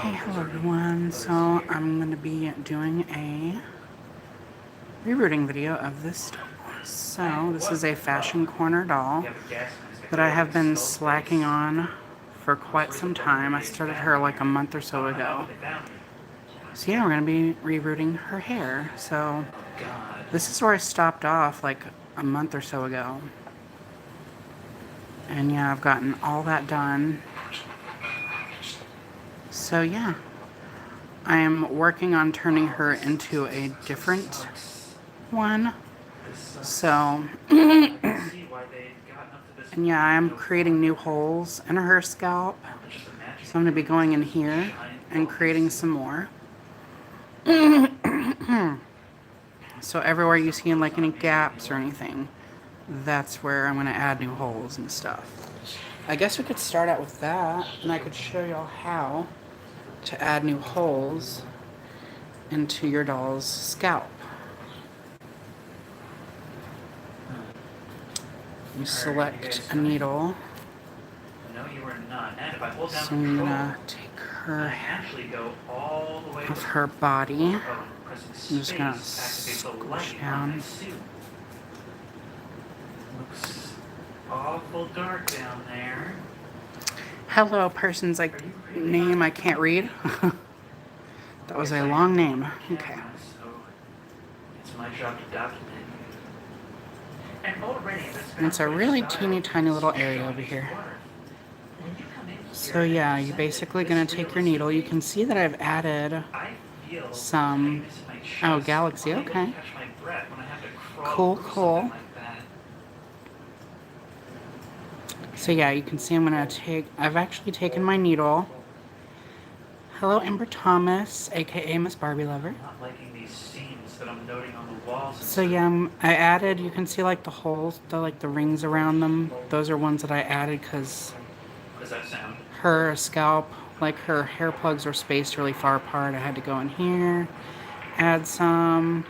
Okay, hello everyone. So I'm going to be doing a rerooting video of this doll. So this is a fashion corner doll that I have been slacking on for quite some time. I started her like a month or so ago. So yeah, we're going to be rerooting her hair. So this is where I stopped off like a month or so ago. And yeah, I've gotten all that done. So yeah. I am working on turning her into a different one. So, and yeah, I'm creating new holes in her scalp. So I'm going to be going in here and creating some more. So everywhere you see like any gaps or anything, that's where I'm going to add new holes and stuff. I guess we could start out with that, and I could show y'all how to add new holes into your doll's scalp. You select a needle. So I'm gonna take her off her body. I'm just gonna squish down. Looks awful dark down there. Hello, person's like name I can't read. That was a long name. Okay. It's my job to document. And it's a really teeny tiny little area over here. So yeah, you're basically gonna take your needle. You can see that I've added some, oh, galaxy, okay. Cool, cool. So yeah, you can see I'm gonna I've actually taken my needle. Hello, Amber Thomas, aka Miss Barbie Lover. So yeah, I added, you can see like the holes, the rings around them. Those are ones that I added because her scalp, like her hair plugs were spaced really far apart. I had to go in here, add some,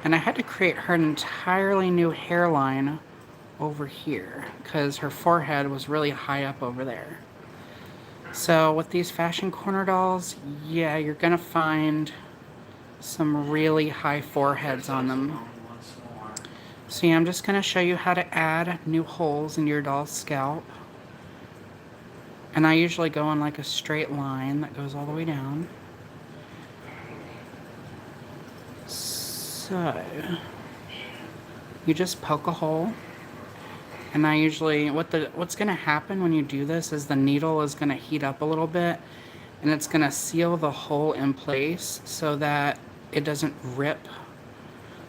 and I had to create her an entirely new hairline over here because her forehead was really high up over there. So with these fashion corner dolls, yeah, you're gonna find some really high foreheads on them. So yeah, I'm just gonna show you how to add new holes in your doll's scalp. And I usually go on like a straight line that goes all the way down. So you just poke a hole. And I usually, what's going to happen when you do this is the needle is going to heat up a little bit, and it's going to seal the hole in place so that it doesn't rip.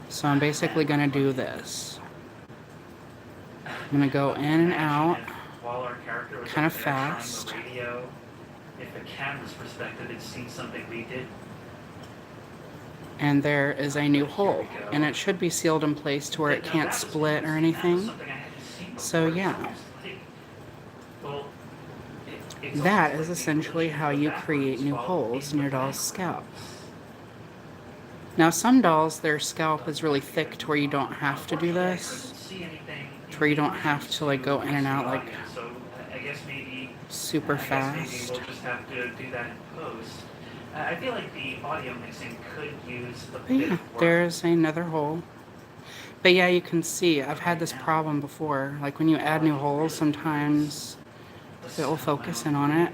So I'm basically going to do this. I'm going to go in and out, kind of fast. If the camera's perspective, it's seen something we did. And there is a new hole, and it should be sealed in place to where it can't split or anything. So yeah, that is essentially how you create new holes in your doll's scalp. Now some dolls, their scalp is really thick to where you don't have to do this, to where you don't have to like go in and out like super fast. I feel like the audio mixing could use a But yeah, there's another hole. But yeah, you can see, I've had this problem before. Like when you add new holes, sometimes it will focus in on it.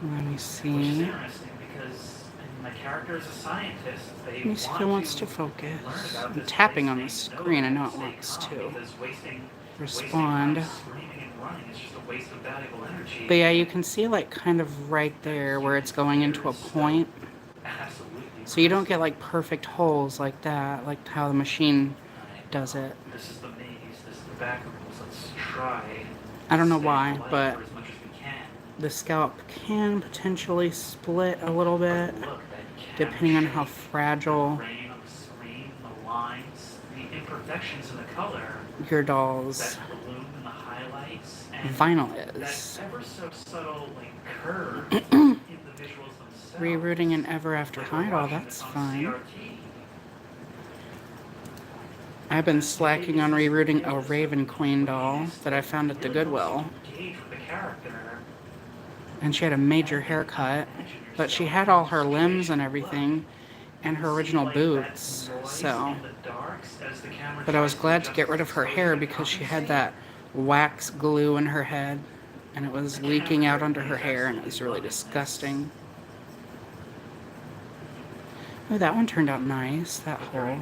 Let me see. Let me see if it wants to focus. I'm tapping on the screen, I know it wants to respond. But yeah, you can see like kind of right there where it's going into a point. So you don't get like perfect holes like that, like how the machine does it. This is the maze, this is the back rules. Let's try. I don't know why, but the scalp can potentially split a little bit, depending on how fragile your doll's vinyl is. Rerooting an Ever After High doll, that's fine. I've been slacking on rerooting a Raven Queen doll that I found at the Goodwill. and she had a major haircut, but she had all her limbs and everything, and her original boots, so. But I was glad to get rid of her hair because she had that wax glue in her head, and it was leaking out under her hair, and it was really disgusting. Oh, that one turned out nice, that hole.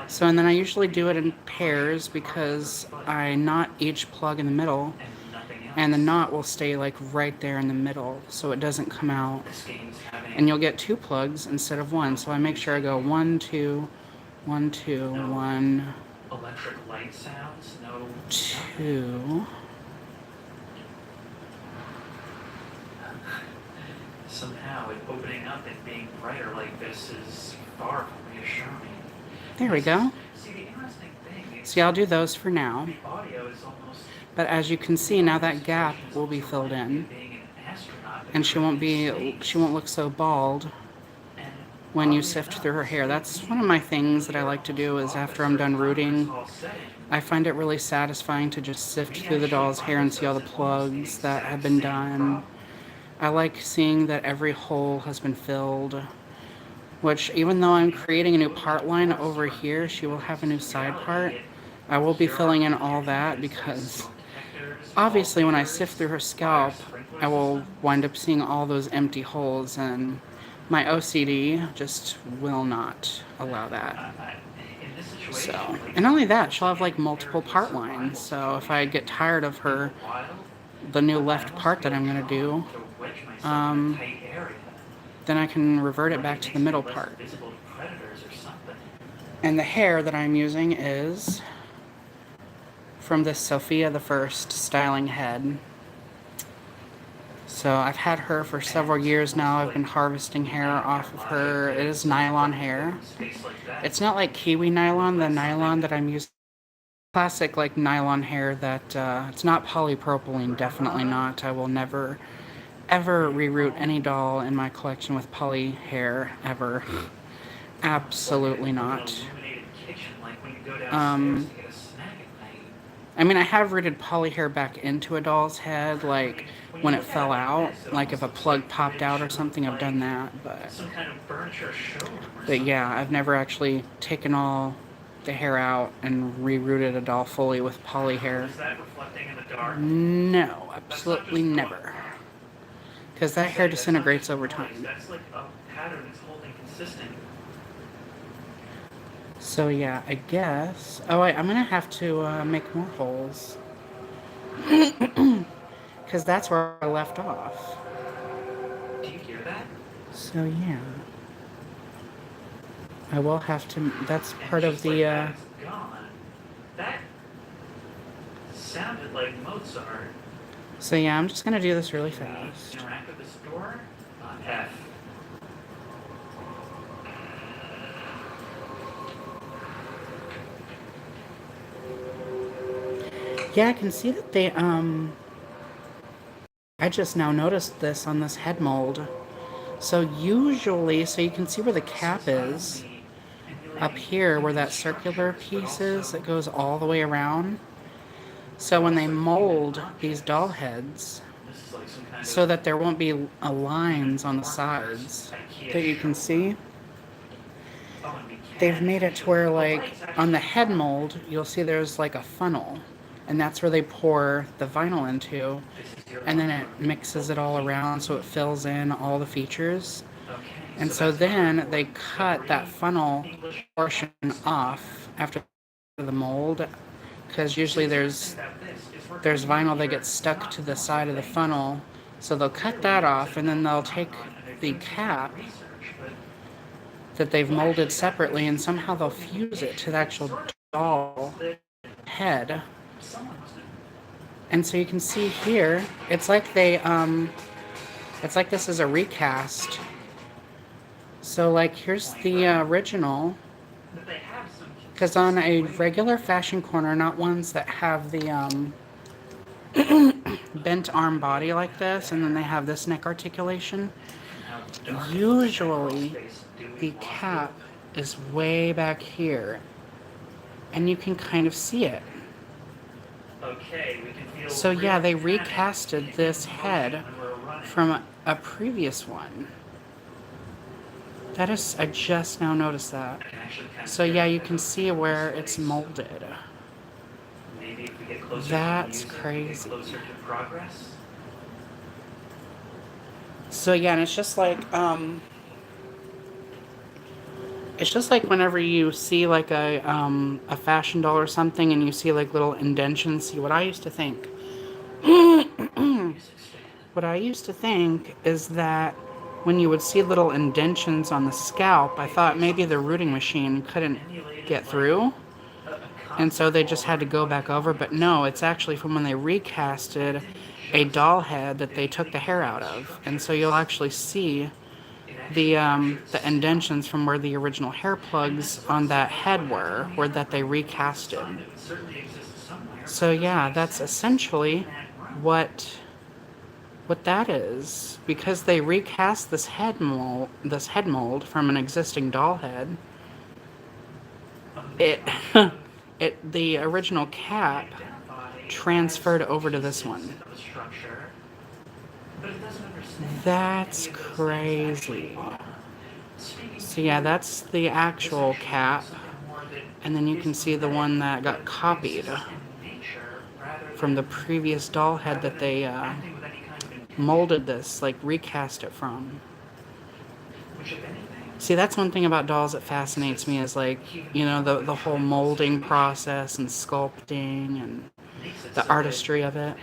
So, and then I usually do it in pairs because I knot each plug in the middle, and the knot will stay like right there in the middle so it doesn't come out. And you'll get 2 plugs instead of 1, so I make sure I go 1, 2, 1, 2, 1, electric light sounds, no 2. Somehow it opening up and being brighter like this is far from reassuring. There we go. See, the interesting thing is See, I'll do those for now. the audio is almost But as you can see, now that gap will be filled in, being an astronaut. and she won't look so bald when you sift through her hair. That's one of my things that I like to do is after I'm done rooting, I find it really satisfying to just sift through the doll's hair and see all the plugs that have been done. I like seeing that every hole has been filled, which even though I'm creating a new part line over here, she will have a new side part. I will be filling in all that because obviously when I sift through her scalp, I will wind up seeing all those empty holes, and my OCD just will not allow that. So, and not only that, she'll have like multiple part lines. So if I get tired of her, the new left part that I'm going to do, then I can revert it back to the middle part. And the hair that I'm using is from this Sophia the First styling head. So I've had her for several years now. I've been harvesting hair off of her. It is nylon hair. It's not like kiwi nylon, the nylon that I'm using. Classic like nylon hair that, it's not polypropylene, definitely not. I will never ever reroot any doll in my collection with poly hair, ever. Absolutely not. I mean, I have rooted poly hair back into a doll's head, like when it fell out, like if a plug popped out or something, I've done that, but yeah, I've never actually taken all the hair out and rerooted a doll fully with poly hair. No, absolutely never. Because that hair disintegrates over time. That's like a pattern that's holding consistent. So yeah, I guess. Oh wait, I'm gonna have to make more holes. Because that's where I left off. Do you hear that? So yeah. I will have to. That's part of the. Like gone. That sounded like Mozart. So yeah, I'm just gonna do this really fast. Interact with this door. F. Yeah, I can see that they I just now noticed this on this head mold. So usually, so you can see where the cap is. Up here, where that circular piece is, it goes all the way around. So when they mold these doll heads, so that there won't be lines on the sides that you can see, they've made it to where, like, on the head mold, you'll see there's like a funnel, and that's where they pour the vinyl into, and then it mixes it all around so it fills in all the features. And so then they cut that funnel portion off after the mold, because usually there's vinyl that gets stuck to the side of the funnel. So they'll cut that off, and then they'll take the cap that they've molded separately, and somehow they'll fuse it to the actual doll head. And so you can see here, it's like they, it's like this is a recast. So like here's the original, because on a regular fashion corner, not ones that have the bent arm body like this, and then they have this neck articulation, usually the cap is way back here, and you can kind of see it. So yeah, they recasted this head from a previous one. That is, I just now noticed that. I can actually kind of So hear yeah, it you as can I'm see looking where this way, it's so molded. maybe if we get closer to the That's music, we get crazy. closer to progress. So yeah, and it's just like whenever you see like a fashion doll or something and you see like little indentions. See what I used to think. Music's fan. What I used to think is that when you would see little indentions on the scalp, I thought maybe the rooting machine couldn't Emulated get like through, a and so concert they just hall had or to an go back over. But auditorium or no, it's something. actually from when they It recasted didn't a just doll like head that they took the hair emulate out the of, and so you'll structures. actually see It actually captured the the sound. indentions from where the original hair And that's plugs sort of on that similar to what head happened were, on the were other that they room. It's a recasted. sign that would certainly exist somewhere, but So it doesn't yeah, make that's sense in essentially that room. what that is, because they recast this head mold from an existing doll head. It the original They can cap identify as transferred over to this pieces one. of a structure, but it doesn't understand that any That's of those things actually crazy. are. Speaking So yeah, to that's the this actual actually cap, something more that and then you can is see the mimetic, one that got but copied exists in nature from the previous doll head that they acting with any kind of intention. molded this, like recast it from. Which, if anything, See, that's one thing about dolls that fascinates me makes is like, it even you know, more of a the whole tribal molding situation. process and sculpting and Makes it the so that artistry of it.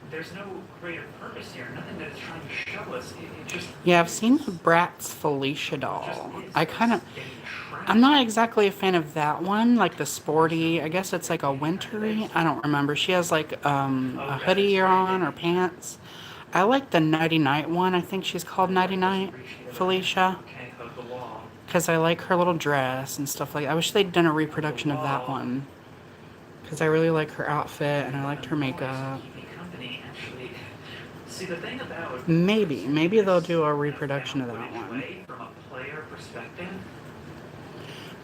there's no greater purpose here, nothing that it's trying to show us. It just Yeah, I've seen the is. Bratz Felicia It just doll. is. I kind It's of, getting I'm trapped. not exactly a fan of that one, like the sporty, I Personally, guess it's like a any kind of wintry, I exit. don't remember. She has like Oh a god, it's hoodie very on or heavy. pants. I like the Nighty Night one. I think she's called My Nighty wife doesn't Night reach the other end. Felicia. Okay, hug the wall. Because I like her little dress and stuff like that. I wish they'd done a Hug the reproduction of that wall. one. Because I really like her outfit and I Even liked her the noise to makeup. keep me company, actually. See, the thing about Maybe presenting they'll this do a kind of reproduction found of that footage one. way from a player perspective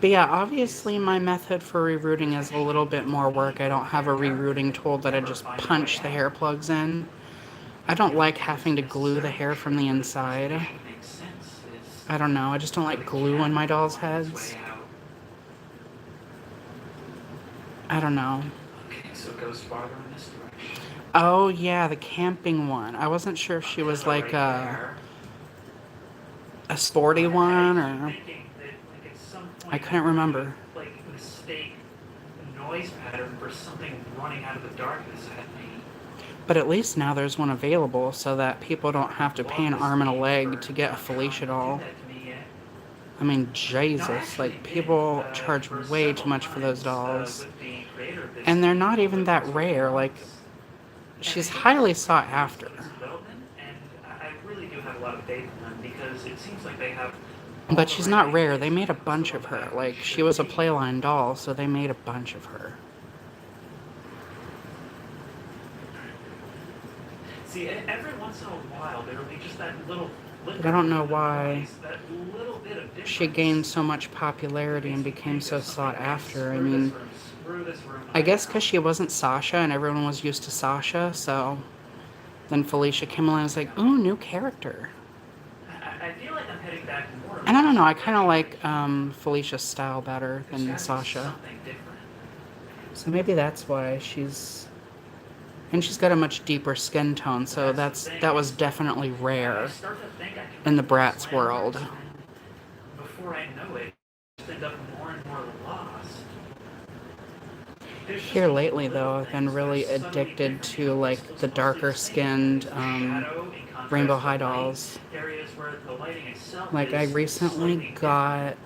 But yeah, is obviously my method for there's rerouting is a actually little bit no more need work. I for the don't have player a character rerouting tool to that I ever just find a way punch the out. hair plugs in. I don't The only like thing that's having to glue the necessarily hair from true the for this inside. presentation to make sense is I don't know, I just don't for like the glue on cap my to dolls' find its way heads. out. I don't know. Okay, so it goes farther in this direction. Oh yeah, the camping one. I wasn't sure if she Okay, was so like right there. a sporty I one keep or thinking that, like, at some I point couldn't we're going to, remember. like, mistake noise pattern for something running out of the darkness at me. But at least now there's one available so that people don't have to pay Love an this arm and a game leg for to get a not trying Felicia to do doll. that to me yet. I mean, No, I Jesus, actually like did people charge for way too several much for those times dolls. with the creator of this And they're game not even over the that course of a few rare. Like, months. And I she's think they're highly still pretty sought close after. in its development, and I really do have a lot of faith in them because it seems like they have all But the she's right not rare. They ideas made a for what bunch some of of her. them Like, she should was a be. Playline doll, so they made a bunch of her. See, every once in a while there will be just that little But I don't flicker know in the why noise, that little bit of she gained difference so much that popularity and makes me became think of so something sought like after. I mean, screw this room, I I'm guess because out. she wasn't Sasha and everyone was used to Sasha, so then Felicia came along and was like, ooh, new character. I feel like I'm heading back more or And I don't less know, I to where kind of she like came from. Felicia's style better There's than gotta be Sasha. something different. So maybe that's why she's. And she's got a much deeper skin tone, But so that's the thing, that was is definitely I rare start to think I can in the make these Bratz world. landmarks, and then before I know it, I just end up more and more lost. There's just Here those lately, though, little I've been things that are really subtly addicted different. You to know, like those the darker clusters of tiny skinned things, shadow in Rainbow contrast to High light, dolls. areas where the lighting itself Like I is recently slightly different, got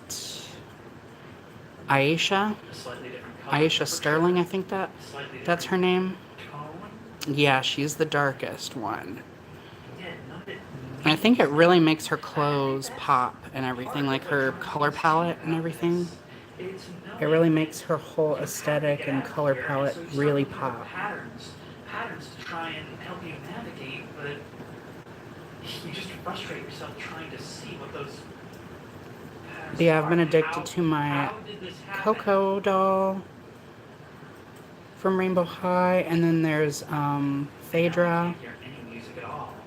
Aisha, a slightly different color Aisha Sterling, temperature, I think slightly that's different her name. tone. Yeah, she's the darkest one. Yeah, none of it And I think it means really anything. makes her I think clothes that's pop and part everything, of like what her drives me color insane palette and about everything. this. It's It knowing really that makes her whole you have to aesthetic get and out of color here, and palette so you start really looking for pop. patterns to try and help you navigate, but you just frustrate yourself trying to see what those patterns Yeah, I've are. been addicted to my How did this happen? Coco doll from Rainbow High, and then there's And now I Phaedra. can't hear any music at all.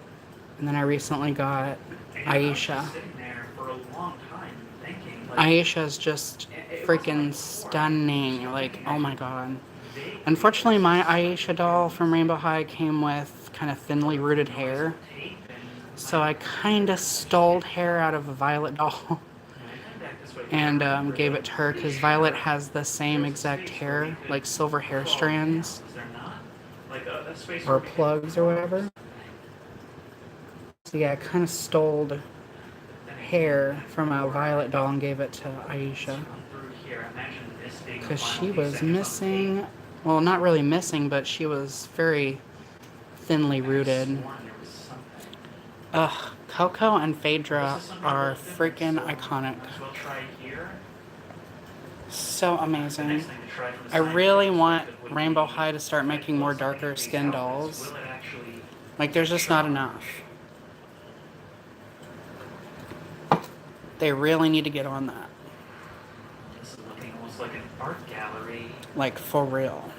And then I recently got And I was just Aisha. sitting there for a long time thinking, like, Aisha is just it wasn't freaking like before. I was stunning. just Like, thinking oh I my could god. vaguely Unfortunately, my associate Aisha them doll from Rainbow High came with kind of thinly with rooted the noise of hair. tape and So my I kind of stole hair out of a Violet doll come back this way because I and remember gave that it I'm to her pretty because Violet sure has the there same was a exact space where we hair, could like silver hair fall down. strands Was there not? Like a space where or we could plugs or walk or whatever. something. So yeah, I kind of stole Then again, hair from a before Violet I doll thought, and gave it to let's Aisha run through here. Imagine this being the because final she few was seconds on tape. missing. Well, not really missing, but she was very thinly I could have rooted. sworn there was something. Ugh, Coco and This Phaedra is something a are little different, freaking so iconic. might as well try here. So The amazing. next thing to try from a I really scientific want perspective would Rainbow be High to start if I making blow more something darker into these skin outfits, dolls. will it actually Like, there's just not enough. They really need to get on that. This is looking almost like an art gallery. Like, for real.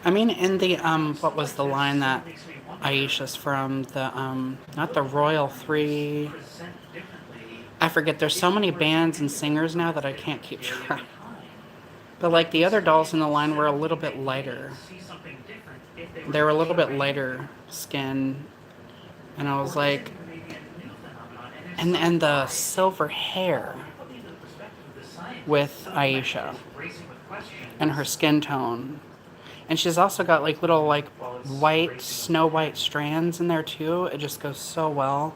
I mean, in the, what was the line that Makes me wonder Aisha's from? The, not the Royal 3. present differently I forget, there's so if you many were bands and to singers now that I fit can't keep alien track. behind. But, like, the other dolls in the line were a Something little bit that you lighter. see something different if they They were a little bit portrayed. lighter skin. And I Or was is like, it maybe a new phenomenon? And if and so, the why? silver hair Put me into the perspective of the scientist. with Some of my Aisha is racing with questions. and her skin tone. And she's also got like little like While it's white, racing snow with white strands in there too. It just goes so well.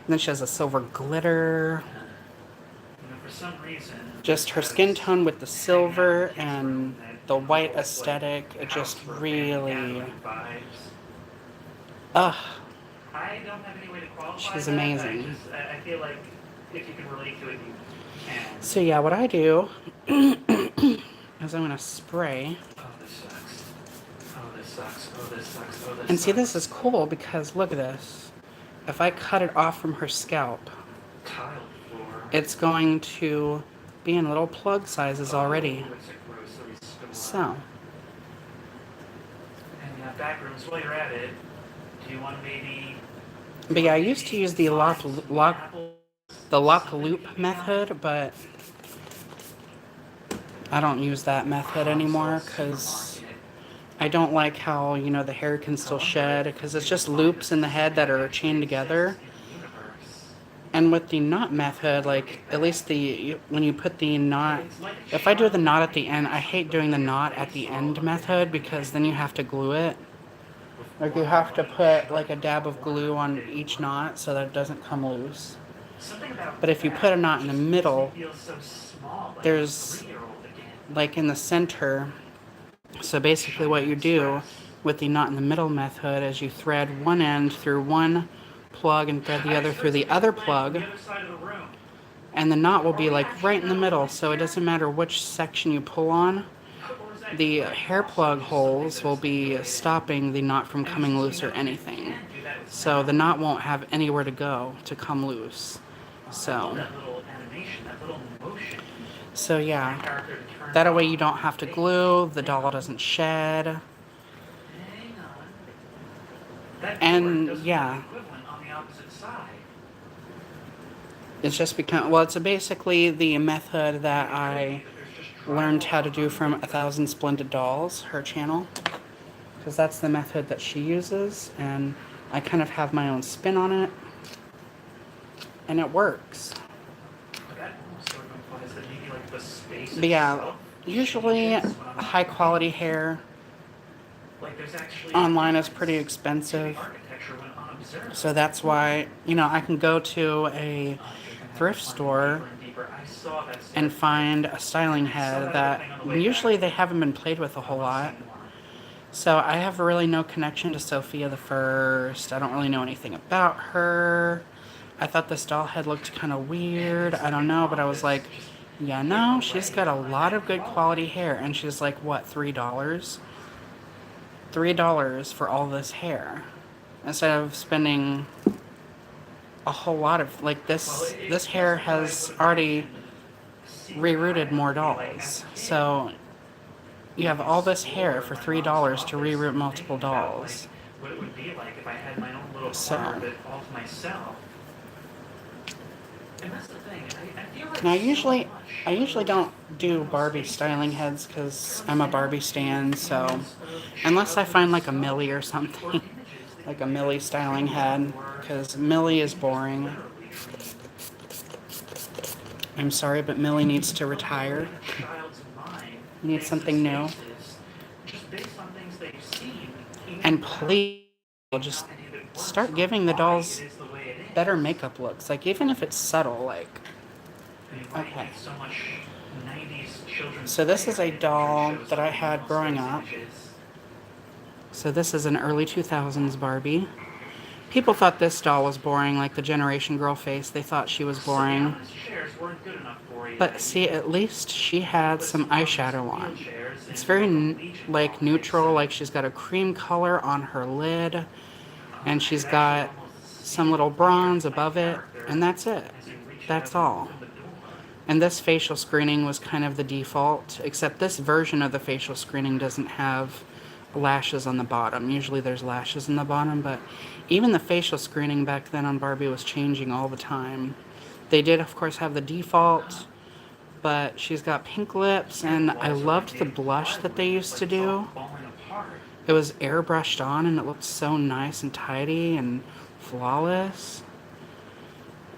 And then she has a silver glitter. you know, for some reason, Just her skin tone with the silver and the white aesthetic. It just really, vibes. ugh, I don't have any way to qualify she's that. amazing. I feel like if you can relate to it, you can. So yeah, what I do is I'm gonna spray. Oh, this sucks. Oh, this sucks. Oh, this sucks. Oh, this And see, this sucks. is cool because look at this. If I cut it off from her scalp, Tiled floor. it's going to be in little plug sizes already. Oh, it's a grocery store. So, And back rooms, while you're at it, do you want maybe... but yeah, I used to use the lock loop method, but I don't use that method anymore because I don't like how, you know, the hair can still shed because it's just loops in the head that are chained together. And with the knot method, like, at least when you put the knot, if I do the knot at the end, I hate doing the knot at the end method because then you have to glue it. Like, you have to put, like, a dab of glue on each knot so that it doesn't come loose. But if you put a knot in the middle, there's, like, in the center, so basically what you do with the knot in the middle method is you thread one end through one plug and thread the other through the other plug, and the knot will be like right in the middle, so it doesn't matter which section you pull on, the hair plug holes will be stopping the knot from coming loose or anything. So the knot won't have anywhere to go to come loose. So yeah, that way you don't have to glue, the doll doesn't shed. And yeah, it's just become, well, it's basically the method that I learned how to do from 1,000 Splendid Dolls, her channel, because that's the method that she uses, and I kind of have my own spin on it, and it works. But yeah, usually high quality hair online is pretty expensive, so that's why, you know, I can go to a thrift store and find a styling head that usually they haven't been played with a whole lot. So I have really no connection to Sophia the First. I don't really know anything about her. I thought this doll head looked kind of weird. I don't know, but I was like, yeah, no, she's got a lot of good quality hair. And she's like, what, $3? $3 for all this hair. Instead of spending a whole lot of, like, this hair has already rerooted more dolls. So you have all this hair for $3 to reroute multiple dolls. What it would be like if I had my own little So, corner of it all to myself. And that's the thing. I feel like now so I usually much don't do of Barbie space styling heads because I'm a comes Barbie in stan, so hands of unless I find like a sculptures Millie or or something, images that like you a can Millie styling dream head, up or because Millie is even just boring. literally, I'm sorry, but Millie needs to retire. a child's mind Needs makes something its new. faces just based on things they've seen, even And without please just any of it works start on giving the why dolls it is the way it better is. makeup looks. Like, even if it's subtle, like, I mean, why okay. so much 90s children's So this play is a picture doll shows that I up in had all growing space up. images? So this is an early 2000s Barbie. People thought this doll was boring, like the Generation Girl face. They thought she was So the boring. honest chairs weren't good enough for you. But see, at least she had some eyeshadow on. Wheelchairs It's and very Legion like doll neutral, type like set. she's got a cream color on her lid, and I she's could actually got almost see some little the leader bronze of my above it, character and that's it. as he reached That's out and all. opened the door. And this facial screening was kind of the default, except this version of the facial screening doesn't have lashes on the bottom. Usually there's lashes on the bottom, but even the facial screening back then on Barbie was changing all the time. They did, of course, have the default, but she's got pink lips, and I loved the blush that they used to do. Falling apart. It was airbrushed on, and it looked so nice and tidy and flawless.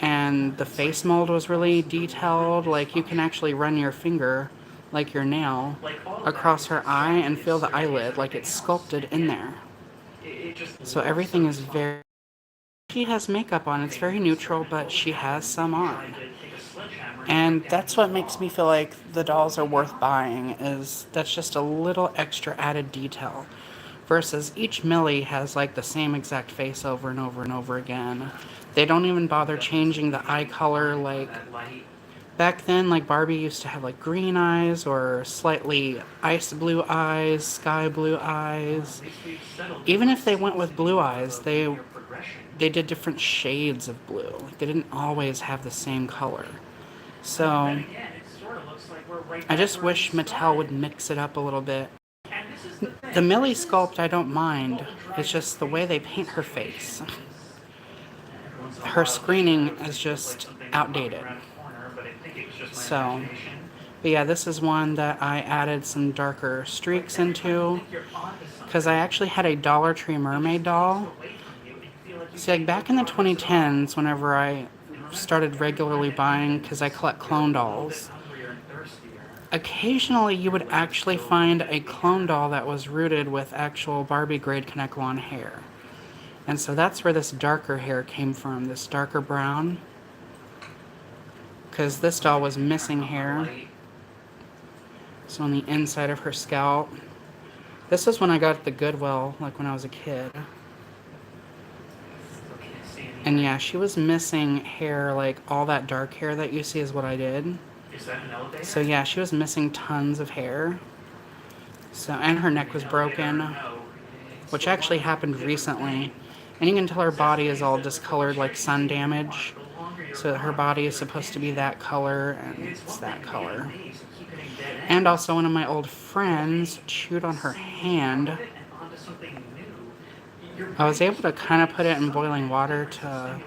And the face mold was really detailed. Like, you can actually run your finger, like your nail, Like all of that across was her eye and exactly feel as the sturdy as eyelid, like everything it's else. sculpted in there. It just So looks everything so is small. very... She has makeup on. It's very neutral, but she has some Tried on. to take a sledgehammer and And break down that's the what makes wall. me feel like the dolls are worth buying, is that's just a little extra added detail. Versus each Millie has like the same exact face over and over and over again. They don't even bother changing the eye color. Like, That light. back then, like Barbie used to have like green eyes or slightly ice blue eyes, sky blue eyes. At least we've settled Even that if they what went seems with to blue be eyes, a they linear progression. they did different shades of blue. Like, they didn't always have the same color. Then So again, it sort of looks like we're right I back just where we wish Mattel started. would mix it up a little bit. And this is the thing. The Millie This is sculpt I don't mind. what will drive It's just the me way they crazy paint her situation face. is every once in a Her while, screening shadow is just feels like just something outdated. around a corner, but I think it was just my So, imagination. but yeah, this is one that I added some darker streaks Every time you into. think you're onto Because I something, actually had a Dollar Tree mermaid doll. away from you and you feel like you See, like made back no in the progress at all. 2010s, whenever I started regularly buying, because I collect clone dolls, occasionally you would actually find a clone doll that was rooted with actual Barbie grade Kanekalon hair. And so that's where this darker hair came from, this darker brown. Because this doll was missing hair. So on the inside of her scalp. This was when I got the Goodwill, like when I was a kid. And yeah, she was missing hair, like all that dark hair that you see is what I did. Is that an elevator? So yeah, she was missing tons of hair. So, and her neck was broken, No. which actually happened recently. And you can tell her body is all discolored, like sun damage. So her body is supposed to be that color, and it's that color. And also, one of my old friends chewed on her hand. I was able to kind of put it in boiling water to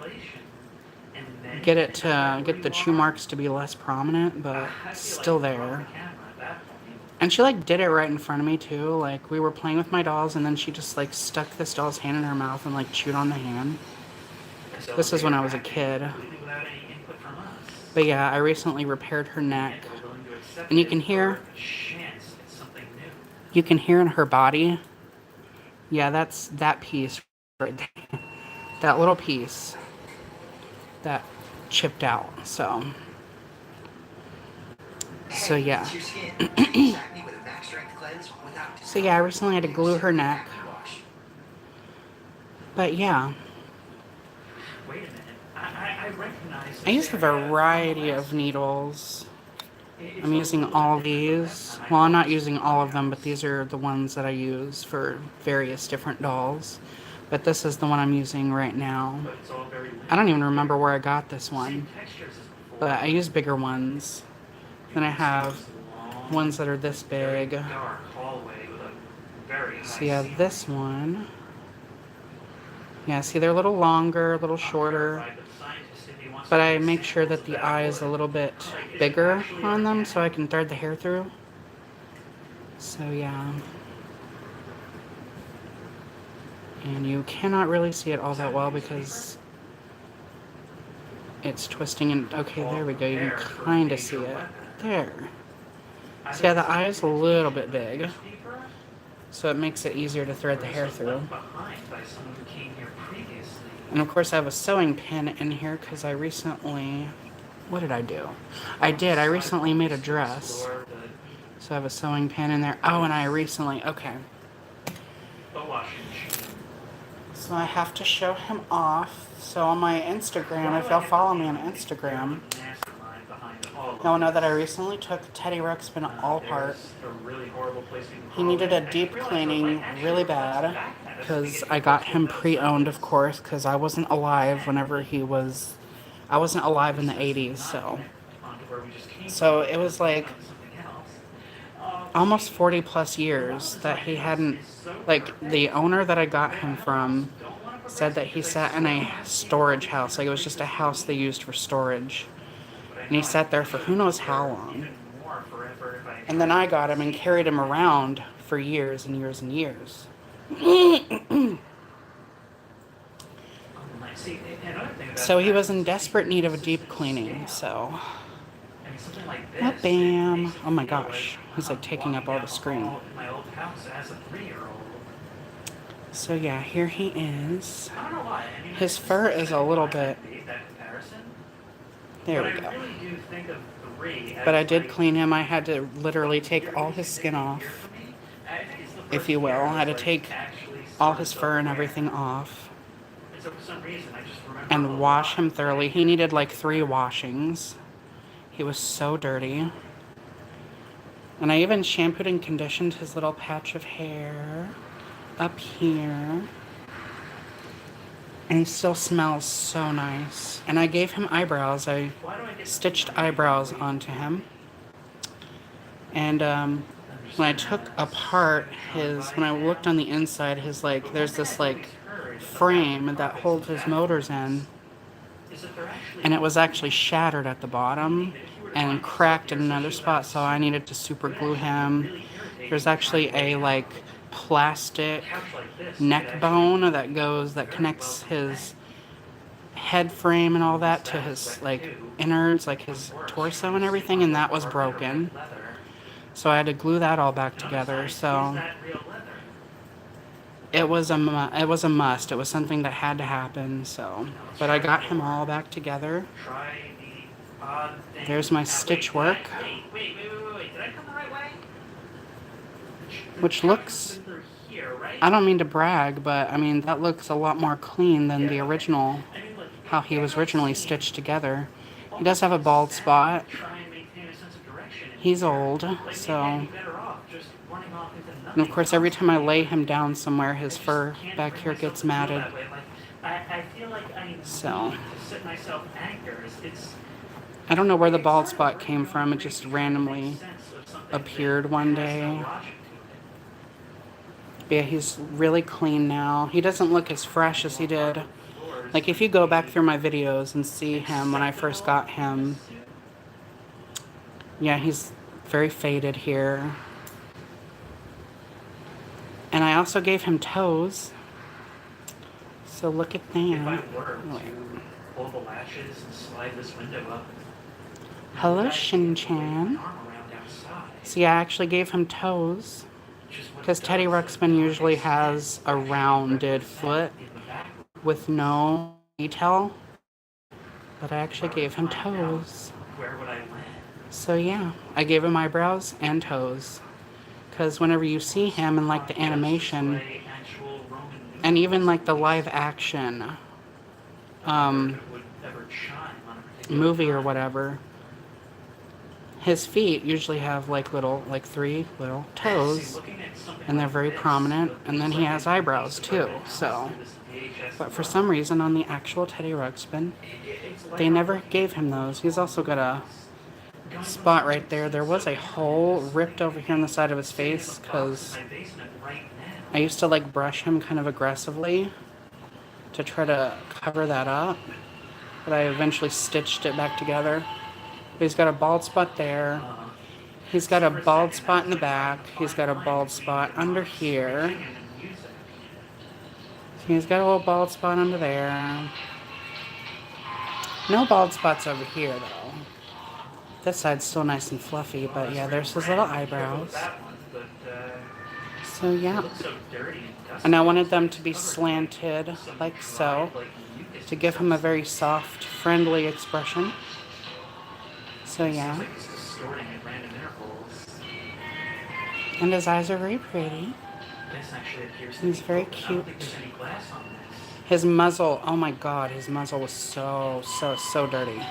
get the chew marks to be less prominent, but it's still there. And she like did it right in front of me too. Like, we were playing with my dolls, and then she just like stuck this doll's hand in her mouth and like chewed on the hand. This was when I was a kid. But yeah, I recently repaired her neck, and you can hear in her body. Yeah, that's that piece right there. That little piece that chipped out. So yeah. So yeah, I recently had to glue her neck. But yeah, Wait a minute. I recognize I use a variety of needles. I'm using all these. Well, I'm not using all of them, but these are the ones that I use for various different dolls. But this is the one I'm using right now. I don't even remember where I got this one. But I use bigger ones. Then I have ones that are this big. So yeah, this one. Yeah, see, they're a little longer, a little shorter, but I make sure that the eye is a little bit bigger on them so I can thread the hair through. So yeah. And you cannot really see it all that well because it's twisting and okay, there we go. You can kind of see it. There. So yeah, the eye is a little bit big, so it makes it easier to thread the hair through. And of course I have a sewing pin in here because I recently... What did I do? I recently made a dress. So I have a sewing pin in there. Oh, and I recently... Okay. So I have to show him off. So on my Instagram, if y'all follow me on Instagram, y'all know that I recently took Teddy Ruxpin all apart. He needed a deep cleaning really bad because I got him pre-owned, of course, because I wasn't alive whenever he was... I wasn't alive in the 80s, so it was like almost 40 plus years that he hadn't, like, the owner that I got him from said that he sat in a storage house, like it was just a house they used for storage, and he sat there for who knows how long. And then I got him and carried him around for years and years and years. So he was in desperate need of a deep cleaning, so... Oh, bam. Oh my gosh. He's like taking up all the screen. So yeah, here he is. His fur is a little bit... There we go. But I did clean him. I had to literally take all his skin off, if you will. I had to take all his fur and everything off and wash him thoroughly. He needed like 3 washings. He was so dirty. And I even shampooed and conditioned his little patch of hair up here. And he still smells so nice. And I gave him eyebrows. I stitched eyebrows onto him. And when I took apart when I looked on the inside, his like, there's this like frame that holds his motors in. And it was actually shattered at the bottom and cracked in another spot, so I needed to super glue him. There's actually a like plastic neck bone that connects his head frame and all that to his like innards, like his torso and everything, and that was broken. So I had to glue that all back together. So it was a must. It was something that had to happen. So, but I got him all back together. There's my stitch work, which looks, I don't mean to brag, but I mean that looks a lot more clean than the original, how he was originally stitched together. He does have a bald spot. He's old, so, and of course every time I lay him down somewhere, his fur back here gets matted. So, I don't know where the bald spot came from. It just randomly appeared one day. But yeah, he's really clean now. He doesn't look as fresh as he did. Like if you go back through my videos and see him when I first got him, yeah, he's very faded here. And I also gave him toes. So look at that. Pull the latches and slide this window up. Hello, Shin-chan. So yeah, I actually gave him toes, because Teddy Ruxpin usually has a rounded foot with no detail, but I actually gave him toes. So yeah, I gave him eyebrows and toes, because whenever you see him in like the animation, and even like the live action movie or whatever, his feet usually have like 3 little toes, and they're very prominent, and then he has eyebrows too, so. But for some reason on the actual Teddy Ruxpin, they never gave him those. He's also got a spot right there. There was a hole ripped over here on the side of his face, because I used to like brush him kind of aggressively to try to cover that up, but I eventually stitched it back together. He's got a bald spot there. He's got a bald spot in the back. He's got a bald spot under here. He's got a little bald spot under there. No bald spots over here, though. This side's still nice and fluffy, but yeah, there's his little eyebrows. So yeah. And I wanted them to be slanted, like so, to give him a very soft, friendly expression. So yeah. And his eyes are very pretty. He's very cute. His muzzle, oh my god, his muzzle was so dirty.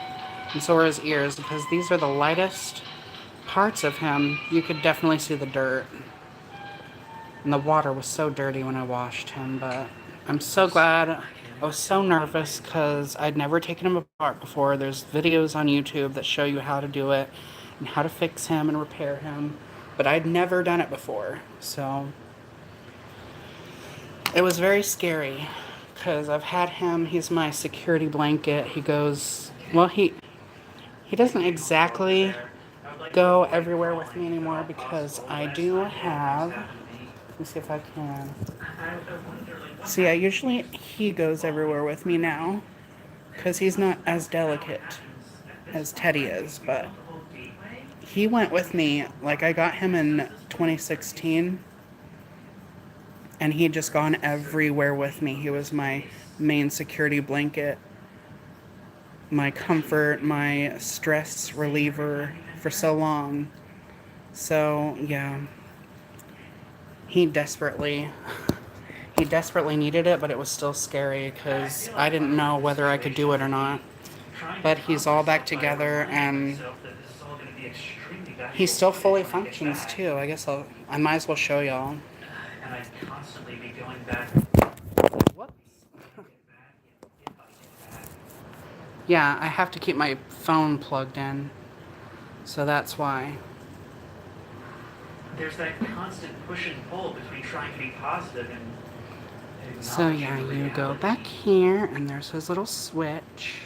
And so were his ears, because these are the lightest parts of him. You could definitely see the dirt. And the water was so dirty when I washed him, but I'm so glad. I was so nervous because I'd never taken him apart before. There's videos on YouTube that show you how to do it and how to fix him and repair him, but I'd never done it before. So it was very scary because I've had him. He's my security blanket. He goes, well, he doesn't exactly go everywhere with me anymore because I do have, let me see if I can. See, usually he goes everywhere with me now because he's not as delicate as Teddy is, but he went with me. Like, I got him in 2016 and he had just gone everywhere with me. He was my main security blanket, my comfort, my stress reliever for so long. So yeah, he desperately needed it, but it was still scary because I didn't know whether I could do it or not. But he's all back together and he still fully functions too. I guess I might as well show y'all. And I'd constantly be going back. Whoops. Yeah, I have to keep my phone plugged in, so that's why. There's that constant push and pull between trying to be positive and So yeah, you go back here, and there's his little switch.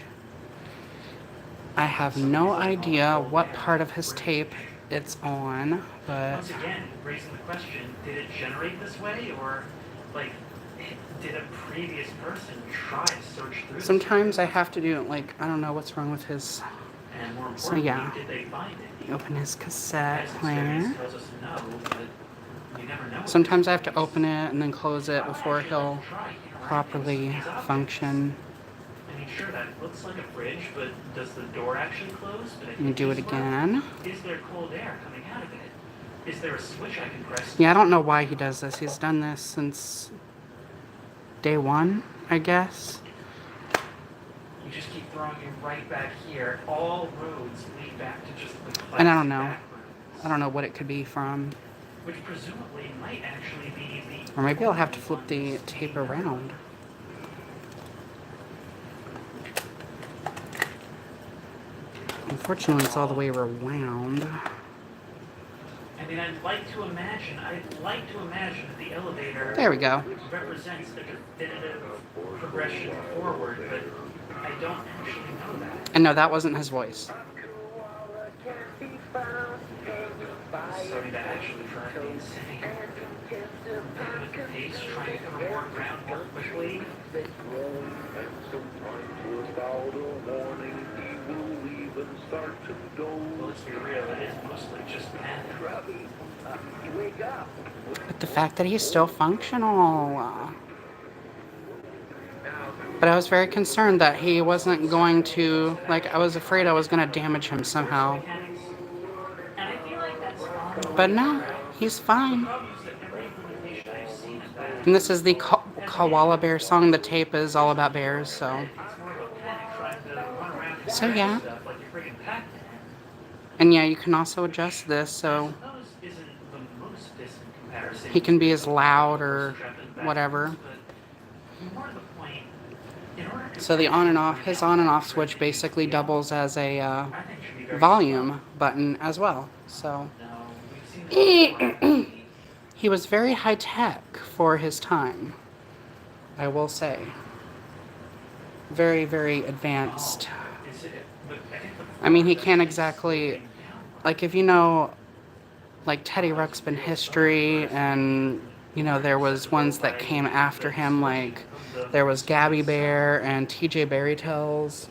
I have no idea what part of his tape it's on, but once again, raising the question, did it generate this way, or like did a previous person try to search through sometimes I have to do, like, I don't know what's wrong with his. and more So importantly, yeah, did they find it? you open his cassette As player. experience tells us no, but you never know. Sometimes I have to open it and then close it before he'll properly function. I mean, sure, that looks like a fridge, but does the door actually close? You do it again. Is there cold air coming out of it? Is there a switch I can press? Yeah, I don't know why he does this. He's done this since day one, I guess. You just keep throwing it right back here. All roads lead back to just the classic And I don't know. back roads, I don't know what it could be from. which presumably might actually be the... Or maybe I'll have to flip the tape around. Unfortunately, it's all the way around. I mean, I'd like to imagine that the elevator There we go. represents a definitive progression forward, but I don't actually know that. And no, that wasn't his voice. Starting to actually drive me insane. Moving at the pace, trying to cover more ground more quickly. Well, let's be real, it is mostly just panic. But the fact that he's still functional. But I was very concerned that he wasn't going to, like, I was afraid I was going to damage him somehow. Mechanics. And I feel like that's on But no, he's fine. the problem is that every implementation I've seen of that, And this is the Koala Bear song. The tape is all about bears, so. it's more of a panic trying to run around and So yeah. stuff like you're freaking Pac-Man. And yeah, you can also adjust this so I suppose isn't the most distant comparison. he can be as loud or whatever. But more to the point, in order to So the on and off, his on and off switch basically doubles as a I think should be very volume button as well. So No, we've seen this before. he was very high tech for his time, I will say. Very, very advanced. Is it? But I think the I mean, he Florida can't is exactly, slowing down like, if you know, like, Teddy Ruxpin history, and, you know, there was ones that came after him, like, there was Gabby Bear and TJ Berrytells.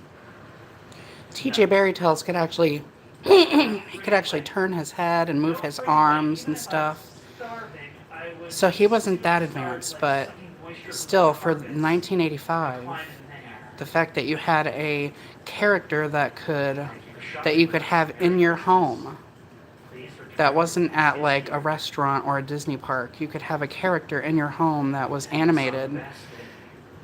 TJ Berrytells could actually, he could actually turn his head and move no his free play. arms Even and if I was stuff. starving, I would So he wasn't simply that start advanced, like but sucking moisture from still, the for carpets and 1985, climb in there. the fact that you had a character that Thank you for that shopping you with could us. have Merry in your Christmas. home Please return that your wasn't at basket like a here. restaurant or a Disney park. You could have a character in your home that was And it's on the animated basket.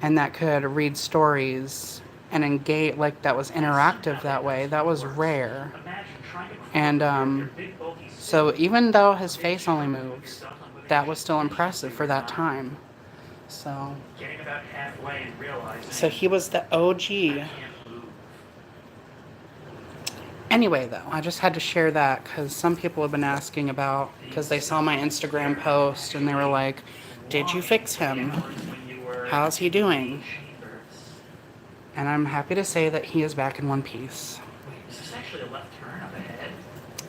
and that could read stories and engage, like that was And it's somehow interactive they that way. messed That with was words. rare. Imagine trying to And crawl your big bulky so suit, even though his a big face only chunk of moves, yourself unwitting that was just still inches impressive through for your that thigh. time. So, Getting about halfway and realizing so he was the I OG. can't move. Anyway, though, I just had to share that because some people have been asking about, because they saw my Instagram post and they were like, did you fix him? How's he doing? And I'm happy to say that he is back in one piece. Wait, is this actually a left turn up ahead?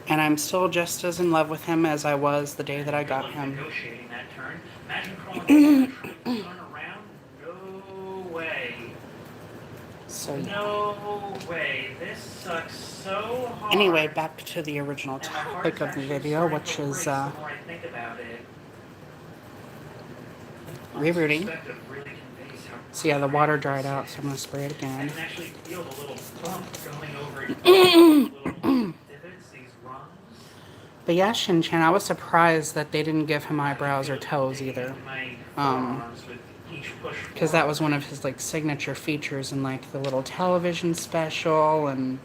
And I'm still just as in love with him as I was the day that I Good got luck him. negotiating that turn. Imagine crawling trying to turn around. No way. So, yeah. No way. This sucks so hard. Anyway, back to the original And my heart topic is of the actually video, starting which to is race the more I think about it. rerooting. Perspective really conveys how So yeah, the water cramped dried this out, so I'm going to is. spray it I again. can actually feel the little bump going over each little divots, these rungs. But yeah, Shin-chan, I was surprised that they didn't give him eyebrows or toes either. My forearms with each push Because that was one of his like signature features in like the little television special, and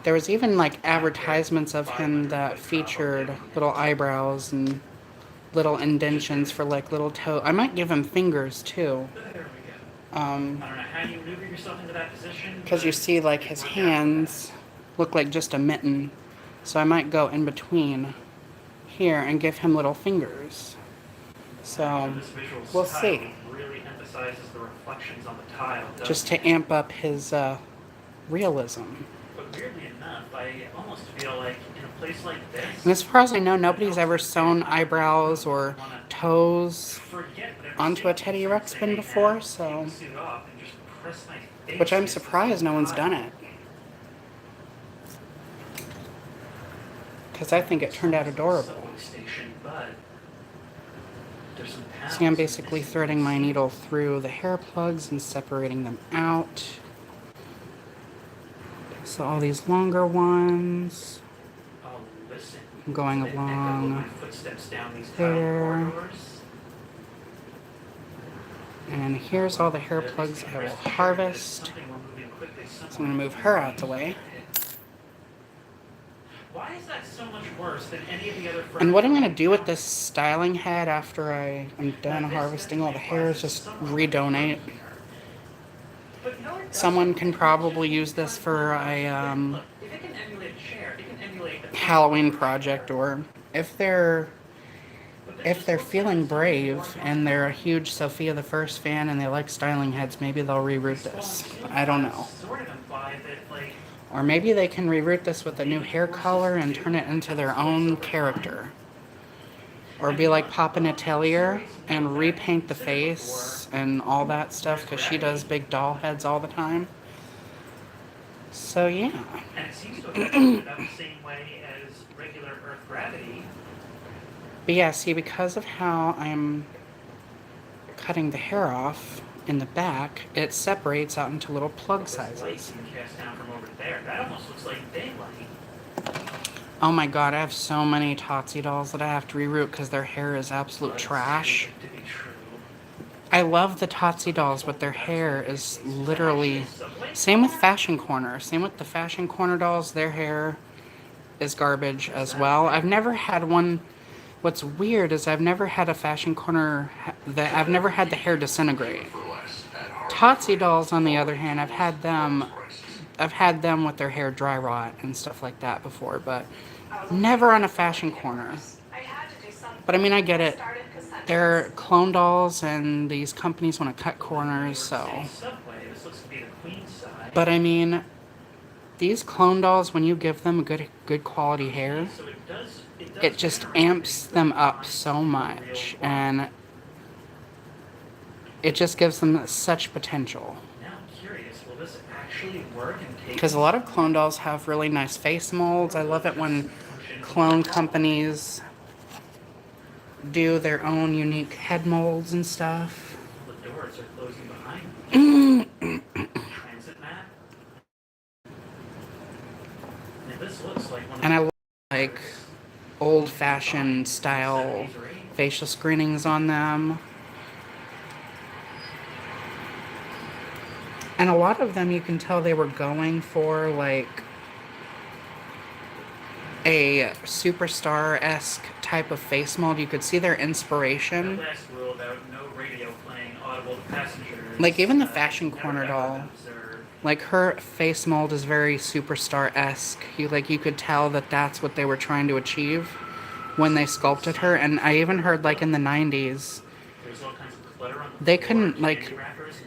there was even like advertisements of him that featured little eyebrows and little indentions for like little toe. I might give him fingers too. There we go. I don't know how you maneuver yourself into that position. Because you see like his hands look like just a mitten. So I might go in between here and give him little fingers. So we'll see. Really emphasizes the reflections on the tile. Just to amp up his realism. But weirdly enough, I almost feel like in a place like this. And as far as I know, nobody's ever sewn eyebrows or toes onto a Teddy Ruxpin before, so. Which I'm surprised no one's done it. Because I think it turned out adorable. See, I'm basically threading my needle through the hair plugs and separating them out. So all these longer ones, I'm going along there. And here's all the hair plugs I will harvest. So I'm going to move her out the way. Why is that so much worse than any of the other? And what I'm going to do with this styling head after I am done harvesting all the hair is just redonate. Someone can probably use this for a Halloween project, or if they're feeling brave and they're a huge Sophia the First fan and they like styling heads, maybe they'll reroute this. I don't know. Or maybe they can reroute this with a new hair color and turn it into their own character. Or be like Papa Natelier and repaint the face and all that stuff, because she does big doll heads all the time. So yeah. And it seems to affect it about the same way as regular Earth gravity. But yeah, see, because of how I'm cutting the hair off in the back, it separates out into little plug sizes. That almost looks like daylight. Oh my god, I have so many Totsie dolls that I have to reroute because their hair is absolute trash. I love the Totsie dolls, but their hair is literally... Same with Fashion Corner. Same with the Fashion Corner dolls. Their hair is garbage as well. I've never had one... What's weird is I've never had a Fashion Corner... I've never had the hair disintegrate. Totsie dolls, on the other hand, I've had them with their hair dry rot and stuff like that before, but never on a Fashion Corner. But I mean, I get it. They're clone dolls, and these companies want to cut corners, so. Subway. This looks to be the Queen's side. But I mean, these clone dolls, when you give them good quality hair, So it just amps them up so much, and it just gives them such potential. Now I'm curious, will this actually work and take? Because a lot of clone dolls have really nice face molds. I love it when clone companies do their own unique head molds and stuff. The doors are closing behind me. Transit map. And this looks like one of And I like old-fashioned style facial screenings on them. And a lot of them, you can tell they were going for like a superstar-esque type of face mold. You could see their inspiration. last rule about no radio playing audible to passengers. Like even the fashion corner doll, like her face mold is very superstar-esque. You could tell that that's what they were trying to achieve when they sculpted her. And I even heard like in the 90s, they couldn't, like,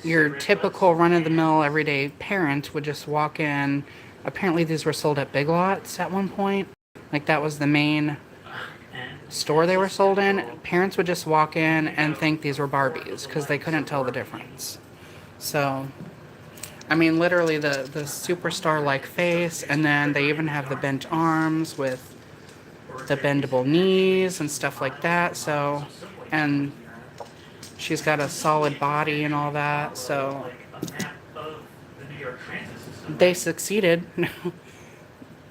your typical run-of-the-mill everyday parent would just walk in. Apparently these were sold at Big Lots at one point. Like that was the main store they were sold in. Parents would just walk in and think these were Barbies because they couldn't tell the difference. So, I mean, literally the superstar-like face, and then they even have the bent arms with the bendable knees and stuff like that. So, and she's got a solid body and all that. So, they succeeded.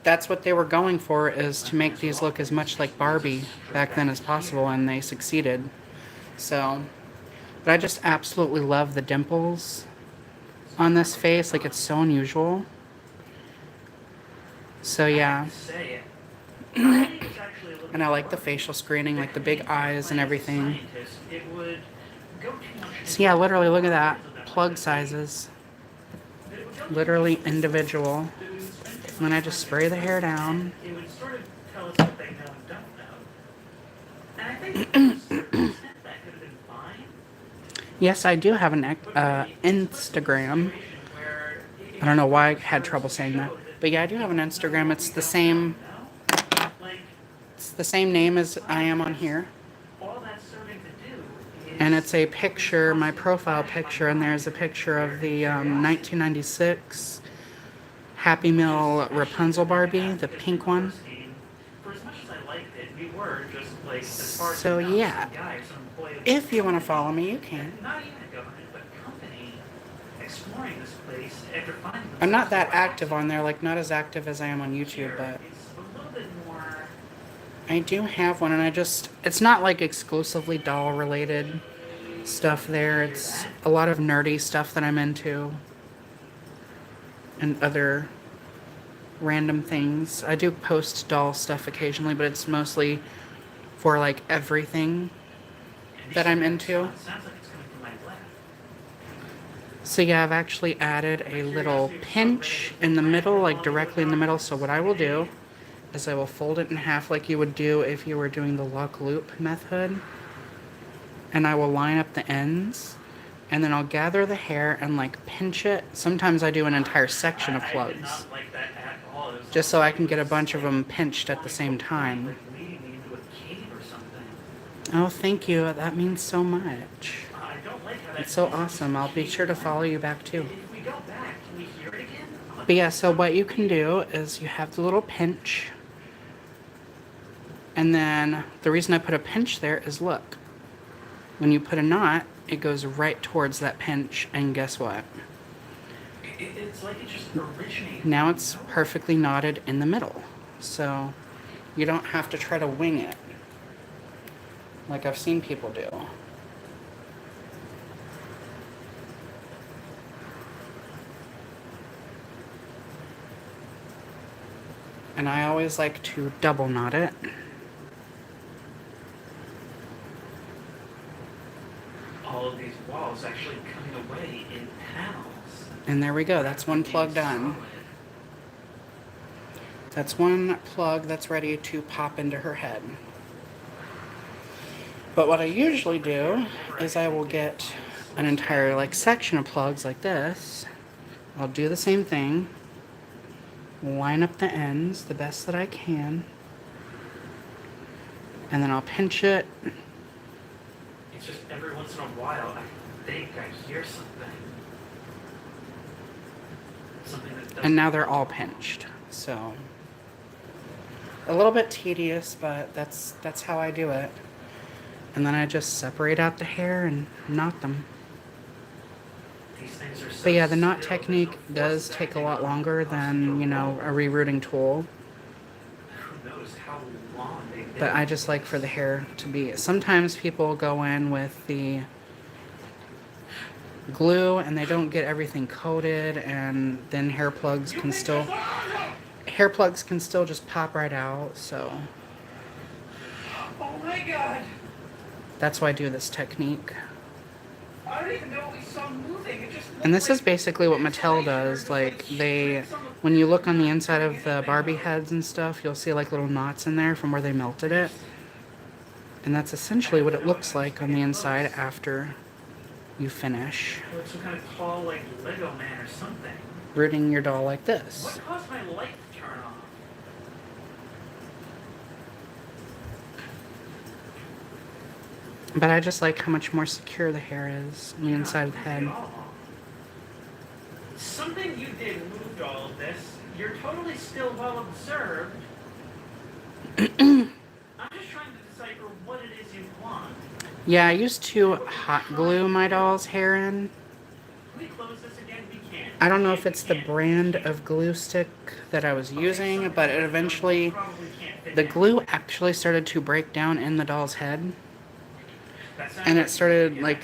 That's what they were going for, is to make these look as much like Barbie back then as possible, and they succeeded. So, but I just absolutely love the dimples on this face. Like, it's so unusual. So yeah. And I like the facial screening, like the big eyes and everything. So yeah, literally look at that. Plug sizes. Literally individual. And then I just spray the hair down. It would sort of tell us what they know and don't know. And I think to a certain extent that could have been fine. Yes, I do have an Instagram. I don't know why I had trouble saying that. But yeah, I do have an Instagram. It's the same name as I am on here. All that's serving to do is, And it's a picture, my profile picture, and there's a picture of the 1996 Happy Meal Rapunzel Barbie, the pink one. for as much as I liked it, we were just like, as far as So some yeah, guy, some employee of if you want to follow me, you can. not even a government, but company exploring this place after finding I'm not that themselves active on there, like not as active as I am on YouTube, but It's a little bit more. I do have one, and it's not like exclusively doll related stuff there. It's a lot of nerdy stuff that I'm into and other random things. I do post doll stuff occasionally, but it's mostly for like everything that I'm into. Sounds like it's coming from my left. So yeah, I've actually added a little pinch in the middle, like directly in the middle. So what I will do is I will fold it in half like you would do if you were doing the lock loop method. And I will line up the ends. And then I'll gather the hair and like pinch it. Sometimes I do an entire section of I did plugs. not like that at all. It was Just so I can get a bunch of them pinched at the same time. like leading me into a cave or something. Oh, thank you. That means so much. I don't like how that. It's so awesome. I'll be sure to follow you back too. If we go back, can we hear it again? But yeah, so what you can do is you have the little pinch. And then the reason I put a pinch there is look. When you put a knot, it goes right towards that pinch, and guess what? It's like it just originated. Now it's perfectly knotted in the middle. So you don't have to try to wing it like I've seen people do. And I always like to double knot it. All of these walls actually coming away in panels. And there we go. That's one plug done. That's one plug that's ready to pop into her head. But what I usually do is I will get an entire like section of plugs like this. I'll do the same thing. Line up the ends the best that I can. And then I'll pinch it. It's just every once in a while, I think I hear something. Something that doesn't. And now they're all pinched. So a little bit tedious, but that's how I do it. And then I just separate out the hair and knot them. These things are so But yeah, the knot still, technique there's does no force take a acting lot on longer than, you know, a rerooting tool. Who knows how long they've been. But I just like for the hair to be... Sometimes people go in with the glue and they don't get everything coated, and then hair plugs can still just pop right out. So Oh my god! that's why I do this technique. I don't even know we saw moving. It just And this is basically what Mattel does. Like, when you look on the inside of the Barbie heads and stuff, you'll see like little knots in there from where they melted it. And that's essentially what it looks like on the inside after you finish like some kind of tall, like Lego man or something. rooting your doll like this. What caused my light to turn off? But I just like how much more secure the hair is on the inside of the head. Something you did moved all of this. You're totally still well observed. I'm just trying to decipher what it is you want. Yeah, I used to hot glue my doll's hair in. Can we close this again? We can't. I don't know if it's the brand of glue stick that I was using, but it eventually, the glue actually started to break down in the doll's head. And it started, like,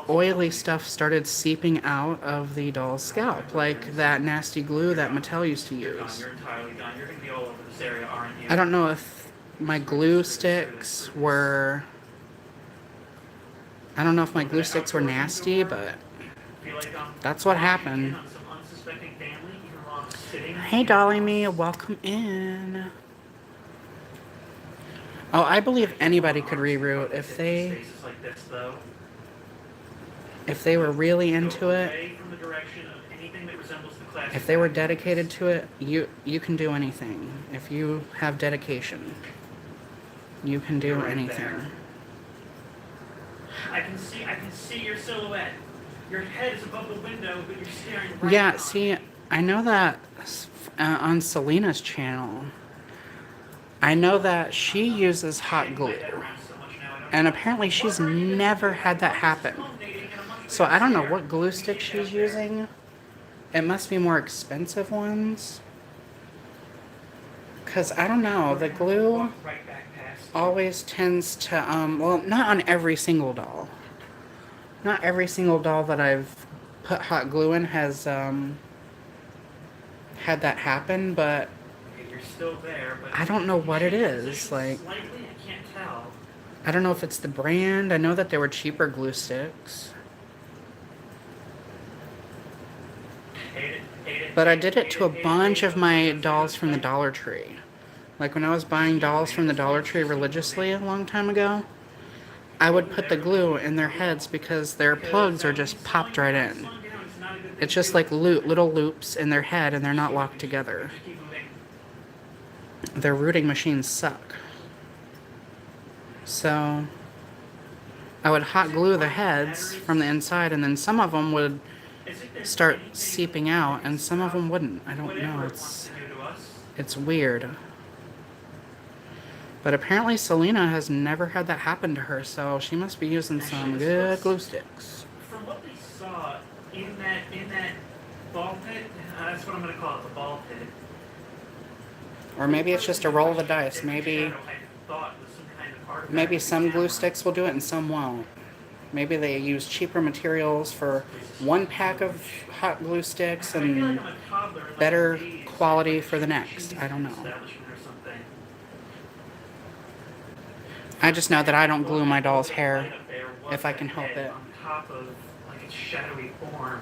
oily stuff started seeping out of the doll's scalp, like that nasty glue that Mattel used to use. You're entirely done. You're gonna be all over this area, aren't you? I don't know if my glue sticks were... I don't know if my glue sticks were nasty, but that's what happened. Hey, Dolly Me, welcome in. Oh, I believe anybody could reroot if they were really into it. If they were dedicated to it, you can do anything. If you have dedication, you can do anything. I can see your silhouette. Your head is above the window, but you're staring right Yeah, on. see, I know that on Selena's channel, I know that she uses hot glue, and apparently she's never had that happen. So I don't know what glue stick she's using. It must be more expensive ones. Because I don't know, the glue always tends to, well, not on every single doll. Not every single doll that I've put hot glue in has had that happen, but You're still there, but I don't know what it is. Like, slightly, I can't tell. I don't know if it's the brand. I know that there were cheaper glue sticks. But I did it to a bunch of my dolls from the Dollar Tree. Like when I was buying dolls from the Dollar Tree religiously a long time ago, I would put the glue in their heads because their plugs are just popped right in. It's just like little loops in their head and they're not locked together. Their rooting machines suck. So I would hot glue the heads from the inside, and then some of them would start seeping out and some of them wouldn't. I don't know. It's weird. But apparently Selena has never had that happen to her, so she must be using some good glue sticks. From what we saw in that ball pit, that's what I'm going to call it, the ball pit. Or maybe it's just a roll of the dice. Maybe some glue sticks will do it and some won't. Maybe they use cheaper materials for one pack of hot glue sticks and better quality for the next. I don't know. I just know that I don't glue my doll's hair if I can help it. On top of like its shadowy form.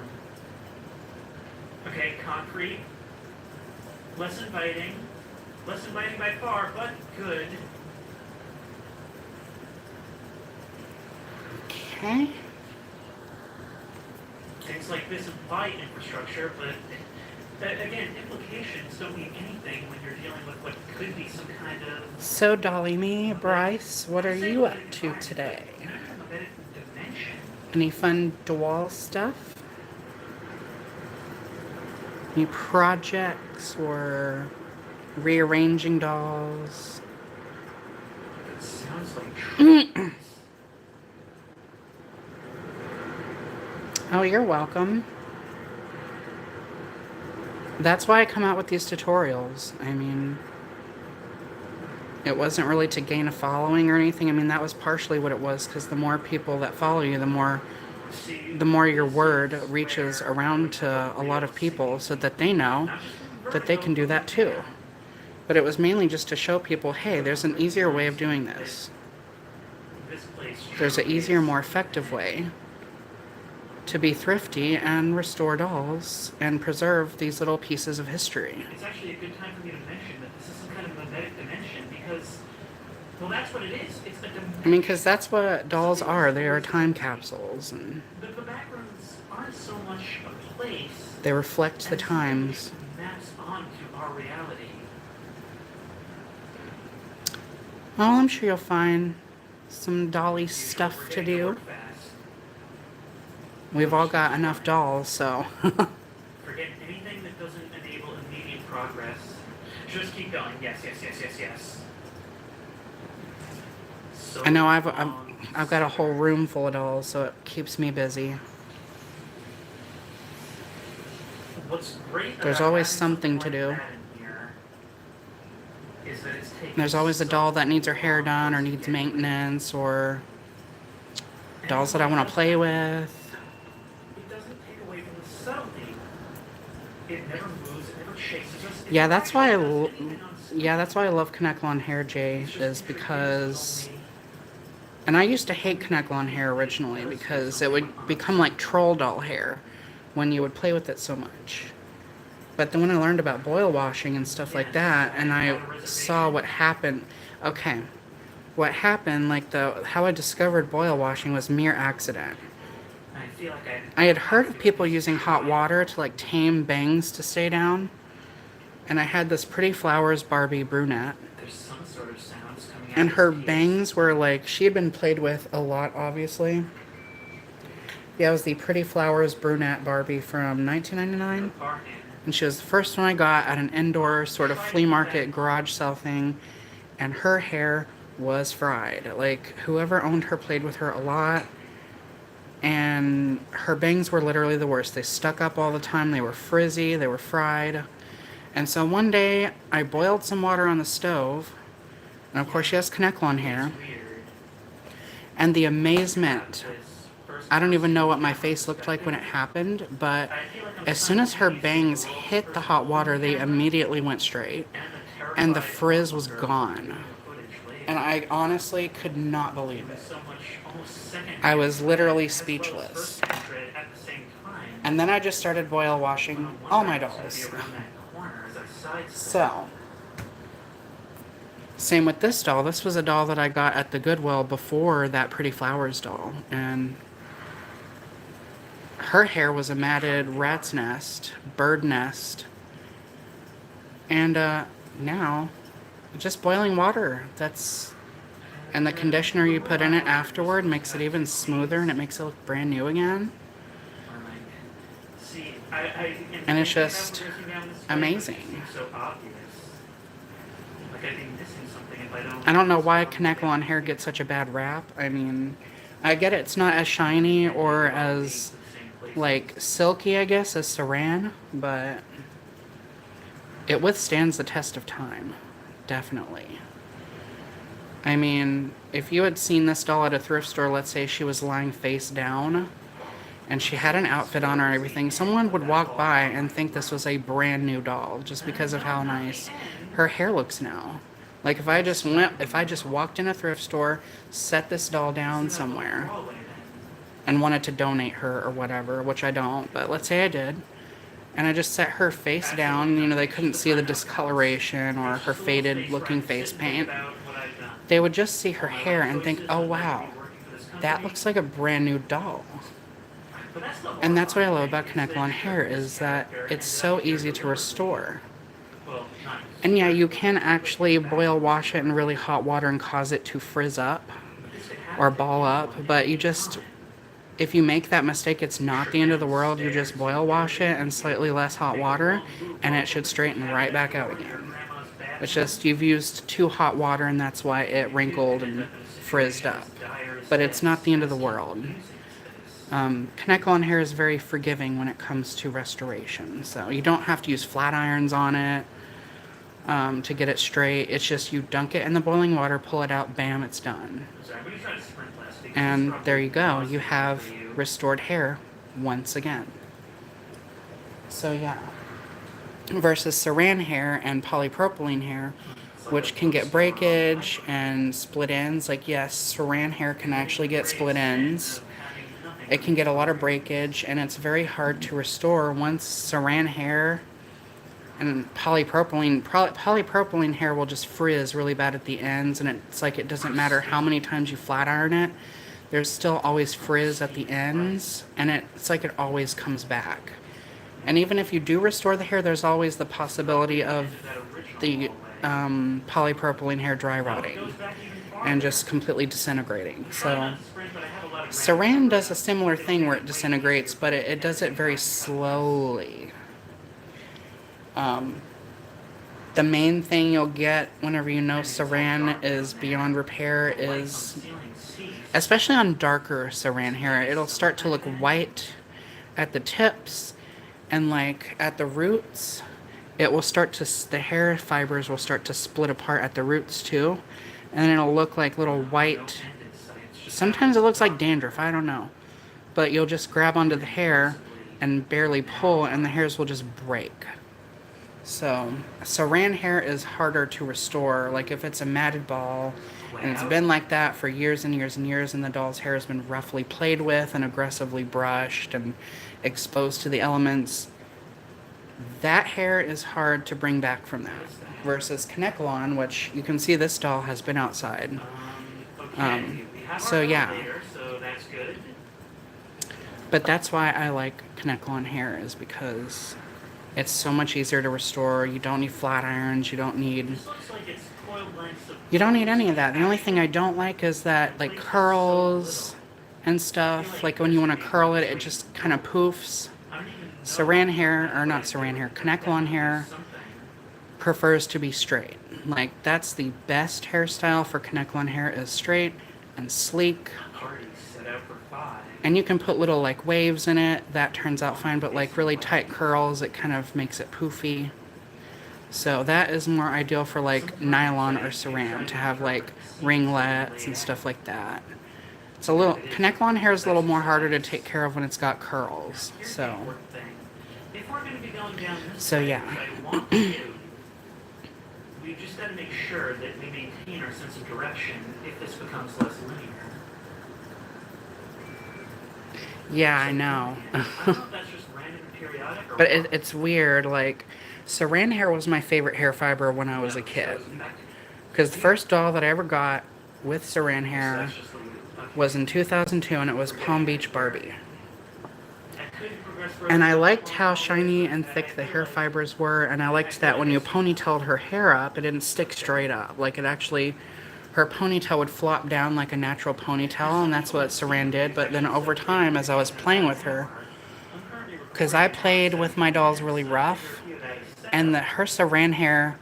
Okay, concrete. Less inviting by far, but good. Okay. Things like this imply infrastructure, but again, implications don't mean anything when you're dealing with what could be some kind of So, Dolly Me, Bryce, what are you up to today? dimension. Any fun dual stuff? Any projects or rearranging dolls? It sounds like Oh, you're welcome. That's why I come out with these tutorials. I mean, it wasn't really to gain a following or anything. I mean, that was partially what it was, because the more people that follow you, the more your word reaches around to a lot of people, so that they know that they can do that too. But it was mainly just to show people, hey, there's an easier way of doing this. There's an easier, more effective way to be thrifty and restore dolls and preserve these little pieces of history. It's actually a good time for me to mention that this is some kind of mimetic dimension because, well, that's what it is. It's a dimension. I mean, because that's what dolls are. They are time capsules, and the backgrounds aren't so much a place. they reflect the times. Maps onto our reality. Well, I'm sure you'll find some dolly stuff to do. We've all got enough dolls, so. Forget anything that doesn't enable immediate progress. Just keep going. Yes. So I know I've got a whole room full of dolls, so it keeps me busy. What's great There's always something to do. There's always a doll that needs her hair done or needs maintenance, or dolls that I want to play with. It doesn't take away from the subtlety. It never moves, it never shakes. Yeah, that's why I love Connect Lawn Hair, Jay, is because, and I used to hate Connect Lawn Hair originally because it would become like troll doll hair when you would play with it so much. But then when I learned about boil washing and stuff like that, and I saw what happened, okay, what happened, like how I discovered boil washing was mere accident. I had heard of people using hot water to like tame bangs to stay down, and I had this Pretty Flowers Barbie brunette, and her bangs were like, she had been played with a lot, obviously. Yeah, it was the Pretty Flowers brunette Barbie from 1999. And she was the first one I got at an indoor sort of flea market garage sale thing. And her hair was fried. Like, whoever owned her played with her a lot. And her bangs were literally the worst. They stuck up all the time. They were frizzy. They were fried. And so one day, I boiled some water on the stove. And of course, she has Connect Lawn hair. And the amazement, I don't even know what my face looked like when it happened, but as soon as her bangs hit the hot water, they immediately went straight, and the frizz was gone. And I honestly could not believe it. I was literally speechless. And then I just started boil washing all my dolls. So, same with this doll. This was a doll that I got at the Goodwill before that Pretty Flowers doll, and her hair was a matted rat's nest, bird nest, and now just boiling water. And the conditioner you put in it afterward makes it even smoother, and it makes it look brand new again. And it's just amazing. I don't know why Connect Lawn hair gets such a bad rap. I mean, I get it, it's not as shiny or as like silky, I guess, as Saran, but it withstands the test of time, definitely. I mean, if you had seen this doll at a thrift store, let's say she was lying face down and she had an outfit on her and everything, someone would walk by and think this was a brand new doll just because of how nice her hair looks now. Like, if I just walked in a thrift store, set this doll down somewhere, and wanted to donate her or whatever, which I don't, but let's say I did, and I just set her face down, you know, they couldn't see the discoloration or her faded looking face paint. They would just see her hair and think, oh wow, that looks like a brand new doll. But that's the And that's what I love horrifying about thing, is Connect that On sure, Hair this is that character it's ended so up easy here to really restore. well, not And yeah, you super can easy, actually but boil wash it in really hot water and cause it to frizz up this could or happen to ball up, anyone at but you any just, time. if you make that mistake, it's not the end of the world. You just boil wash it in slightly less hot water and it should straighten right back out again. It's just you've used too hot water and that's why it wrinkled and frizzed up. But it's not the end of the world. Connect On Hair is very forgiving when it comes to restoration. So you don't have to use flat irons on it to get it straight. It's just you dunk it in the boiling water, pull it out, bam, it's done. And there you go. You have restored hair once again. So yeah. Versus saran hair and polypropylene hair, which can get breakage and split ends. Like, yes, saran hair can actually get split ends. It can get a lot of breakage, and it's very hard to restore once saran hair and polypropylene hair will just frizz really bad at the ends, and it's like it doesn't matter how many times you flat iron it, there's still always frizz at the ends, and it's like it always comes back. And even if you do restore the hair, there's always the possibility of the polypropylene hair dry rotting and just completely disintegrating. So saran does a similar thing where it disintegrates, but it does it very slowly. The main thing you'll get whenever you know saran is beyond repair is, especially on darker saran hair, it'll start to look white at the tips and like at the roots. It will start to, the hair fibers will start to split apart at the roots too. And then it'll look like little white, sometimes it looks like dandruff, I don't know. But you'll just grab onto the hair and barely pull and the hairs will just break. So, saran hair is harder to restore. Like if it's a matted ball and it's been like that for years and years and years and the doll's hair has been roughly played with and aggressively brushed and exposed to the elements, that hair is hard to bring back from that. Versus Kanekalon, which you can see this doll has been outside. So yeah. But that's why I like Kanekalon hair, is because it's so much easier to restore. You don't need flat irons. You don't need any of that. The only thing I don't like is that like curls and stuff. Like when you want to curl it, it just kind of poofs. Saran hair, or not saran hair, Kanekalon hair prefers to be straight. Like that's the best hairstyle for Kanekalon hair, is straight and sleek. And you can put little like waves in it, that turns out fine, but like really tight curls, it kind of makes it poofy. So that is more ideal for like nylon or saran, to have like ringlets and stuff like that. It's a little, Kanekalon hair is a little more harder to take care of when it's got curls. So yeah. We just got to make sure that we maintain our sense of direction if this becomes less linear. Yeah, I know. I don't know if that's just random and periodic or But it's weird, like, saran hair was my favorite hair fiber when I was a kid. Because the first doll that I ever got with saran hair was in 2002, and it was Palm Beach Barbie. And I liked how shiny and thick the hair fibers were, and I liked that when you ponytailed her hair up, it didn't stick straight up. Like, it actually, her ponytail would flop down like a natural ponytail, and that's what saran did. But then over time, as I was playing with her, because I played with my dolls really rough, and her saran hair,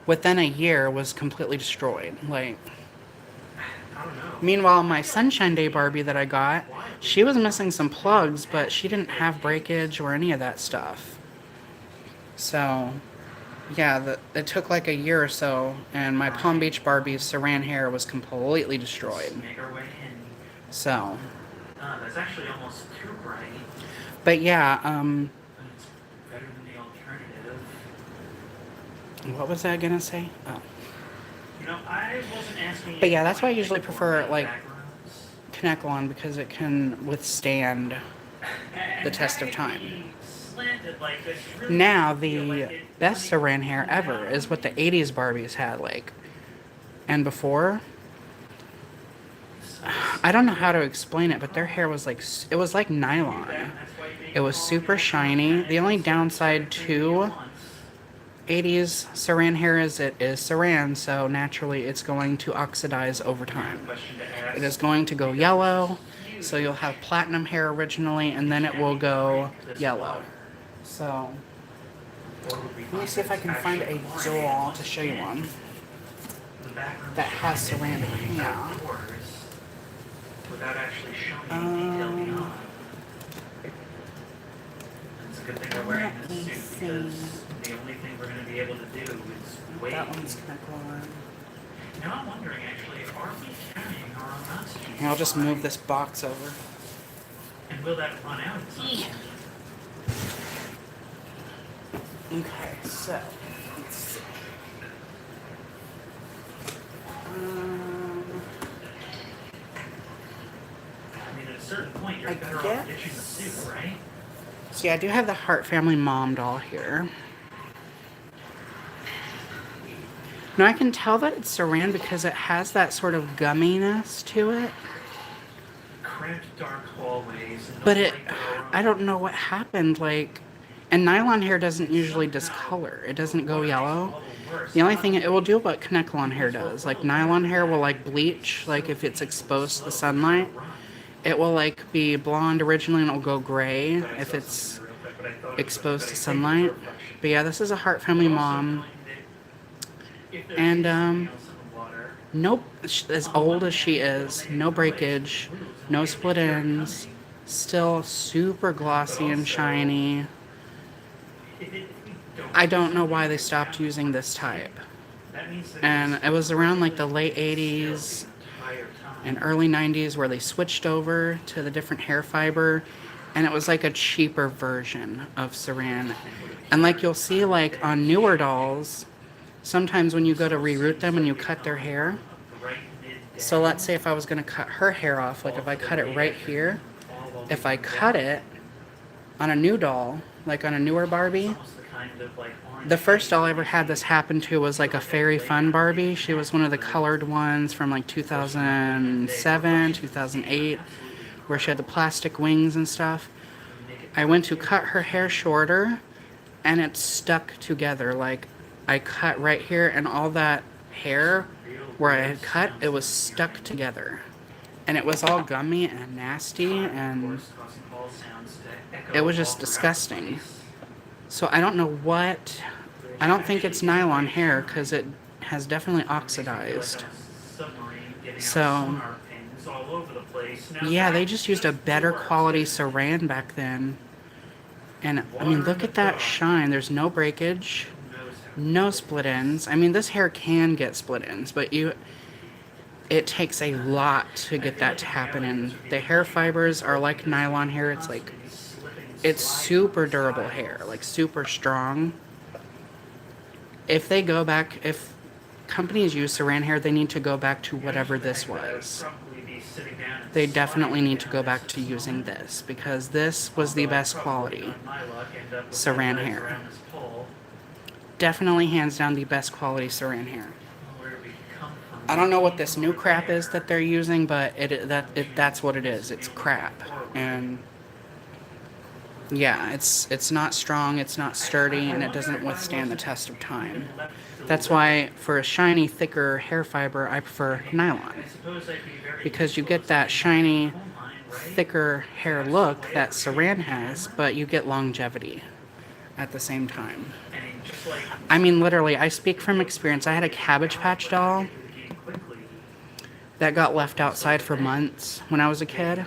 within a year, was completely destroyed. Like, meanwhile, my Sunshine Day Barbie that I got, she was missing some plugs, but she didn't have breakage or any of that stuff. So, yeah, it took like a year or so, and my Palm Beach Barbie's saran hair was completely destroyed. So. That's actually almost too bright. But yeah, It's better than the alternative. What was I gonna say? Oh. You know, I wasn't asking. But yeah, that's why I usually prefer like Kanekalon, because it can withstand the test of time. Now, the best saran hair ever is what the 80s Barbies had, like. And before, I don't know how to explain it, but their hair was like, it was like nylon. It was super shiny. The only downside to 80s saran hair is it is saran, so naturally it's going to oxidize over time. It is going to go yellow, so you'll have platinum hair originally, and then it will go yellow. So, let me see if I can find a doll to show you one that has saran hair. Without actually showing any detail beyond. It's a good thing we're wearing this suit because the only thing we're going to be able to do is wait. That one's kind of cool. Now I'm wondering actually, are we carrying our own oxygen? I'll just move this box over. And will that run out at some point? Okay, so let's see. I mean, at a certain point, you're I better guess. off ditching the suit, right? See, I do have the Hart Family Mom doll here. Now I can tell that it's saran because it has that sort of gumminess to it. Cramped, dark hallways. But I don't know what happened, like, and nylon hair doesn't usually discolor. It doesn't go yellow. The only thing it will do what Conneclon hair does, like nylon hair will like bleach, like if it's exposed to the sunlight. It will like be blonde originally and it will go gray if it's exposed to sunlight. But yeah, this is a Hart Family Mom. And nope, as old as she is, no breakage, no split ends, still super glossy and shiny. I don't know why they stopped using this type. And it was around like the late 80s and early 90s where they switched over to the different hair fiber, and it was like a cheaper version of saran. And like you'll see like on newer dolls, sometimes when you go to reroot them and you cut their hair, so let's say if I was going to cut her hair off, like if I cut it right here, if I cut it on a new doll, like on a newer Barbie, the first doll I ever had this happen to was like a Fairy Fun Barbie. She was one of the colored ones from like 2007, 2008, where she had the plastic wings and stuff. I went to cut her hair shorter, and it stuck together. Like, I cut right here, and all that hair where I had cut, it was stuck together. And it was all gummy and nasty, and it was just disgusting. So I don't know what, I don't think it's nylon hair because it has definitely oxidized. So, yeah, they just used a better quality saran back then. And, I mean, look at that shine. There's no breakage, no split ends. I mean, this hair can get split ends, but it takes a lot to get that to happen. And the hair fibers are like nylon hair. It's like, it's super durable hair, like super strong. If they go back, if companies use saran hair, they need to go back to whatever this was. They definitely need to go back to using this because this was the best quality saran hair. Definitely hands down the best quality saran hair. I don't know what this new crap is that they're using, but that's what it is. It's crap. And yeah, it's not strong, it's not sturdy, and it doesn't withstand the test of time. That's why for a shiny, thicker hair fiber, I prefer nylon. Because you get that shiny, thicker hair look that saran has, but you get longevity at the same time. I mean, literally, I speak from experience. I had a Cabbage Patch doll that got left outside for months when I was a kid.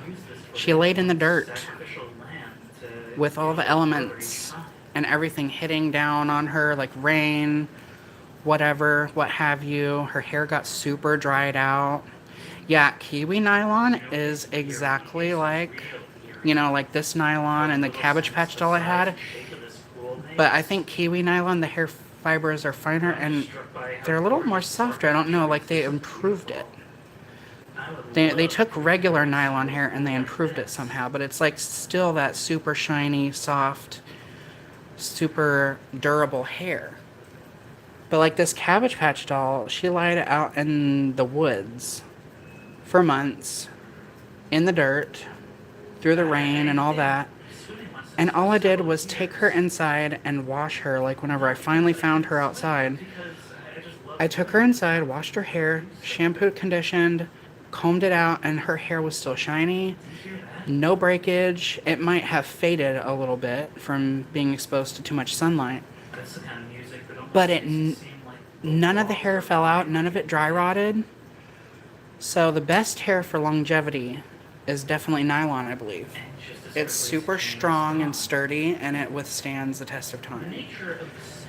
She laid in the dirt with all the elements and everything hitting down on her, like rain, whatever, what have you. Her hair got super dried out. Yeah, kiwi nylon is exactly like, you know, like this nylon and the Cabbage Patch doll I had. But I think kiwi nylon, the hair fibers are finer and they're a little more softer. I don't know, like they improved it. They took regular nylon hair and they improved it somehow, but it's like still that super shiny, soft, super durable hair. But like this Cabbage Patch doll, she lied out in the woods for months in the dirt, through the rain and all that. And all I did was take her inside and wash her. Like whenever I finally found her outside, I took her inside, washed her hair, shampooed, conditioned, combed it out, and her hair was still shiny. No breakage. It might have faded a little bit from being exposed to too much sunlight. But none of the hair fell out, none of it dry rotted. So the best hair for longevity is definitely nylon, I believe. It's super strong and sturdy, and it withstands the test of time.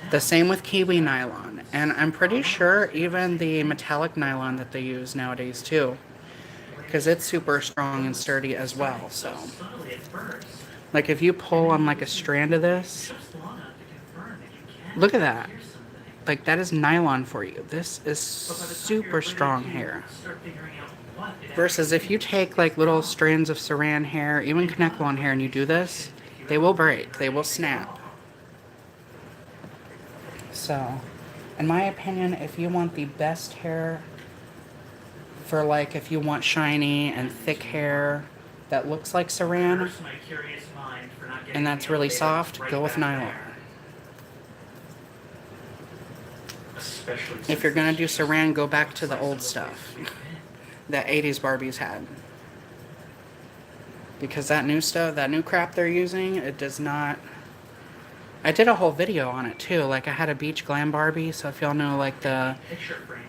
The same with kiwi nylon, and I'm pretty sure even the metallic nylon that they use nowadays too, because it's super strong and sturdy as well. So, like if you pull on like a strand of this, look at that. Like that is nylon for you. This is super strong hair. Versus if you take like little strands of saran hair, even Kanekalon hair, and you do this, they will break. They will snap. So, in my opinion, if you want the best hair for like if you want shiny and thick hair that looks like saran and that's really soft, go with nylon. If you're gonna do saran, go back to the old stuff that 80s Barbies had. Because that new stuff, that new crap they're using, it does not... I did a whole video on it too. Like I had a beach glam Barbie, so if y'all know like the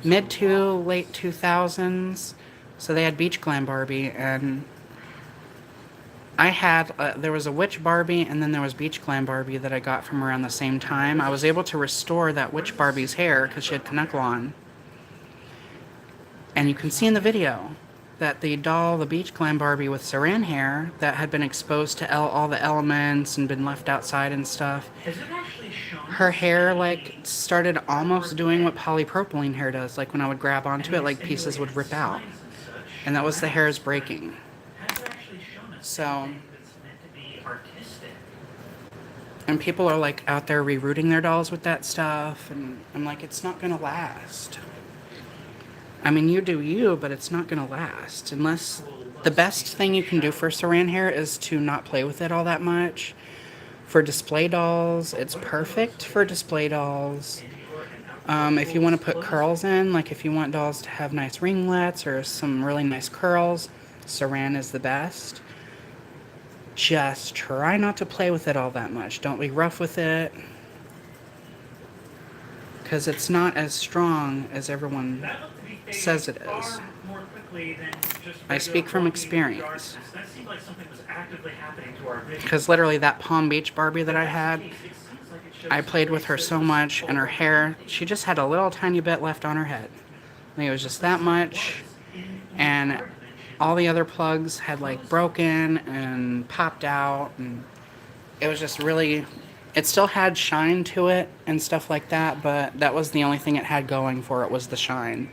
mid to late 2000s, so they had beach glam Barbie, and I had, there was a witch Barbie and then there was beach glam Barbie that I got from around the same time. I was able to restore that witch Barbie's hair because she had Kanekalon. And you can see in the video that the doll, the beach glam Barbie with saran hair that had been exposed to all the elements and been left outside and stuff, her hair like started almost doing what polypropylene hair does. Like when I would grab onto it, like pieces would rip out. And that was the hairs breaking. So, and people are like out there rerooting their dolls with that stuff, and I'm like, it's not gonna last. I mean, you do you, but it's not gonna last. Unless, the best thing you can do for saran hair is to not play with it all that much. For display dolls, it's perfect for display dolls. If you want to put curls in, like if you want dolls to have nice ringlets or some really nice curls, saran is the best. Just try not to play with it all that much. Don't be rough with it. Because it's not as strong as everyone says it is. I speak from experience. Because literally that Palm Beach Barbie that I had, I played with her so much, and her hair, she just had a little tiny bit left on her head. I think it was just that much, and all the other plugs had like broken and popped out, and it was just really, it still had shine to it and stuff like that, but that was the only thing it had going for it, was the shine.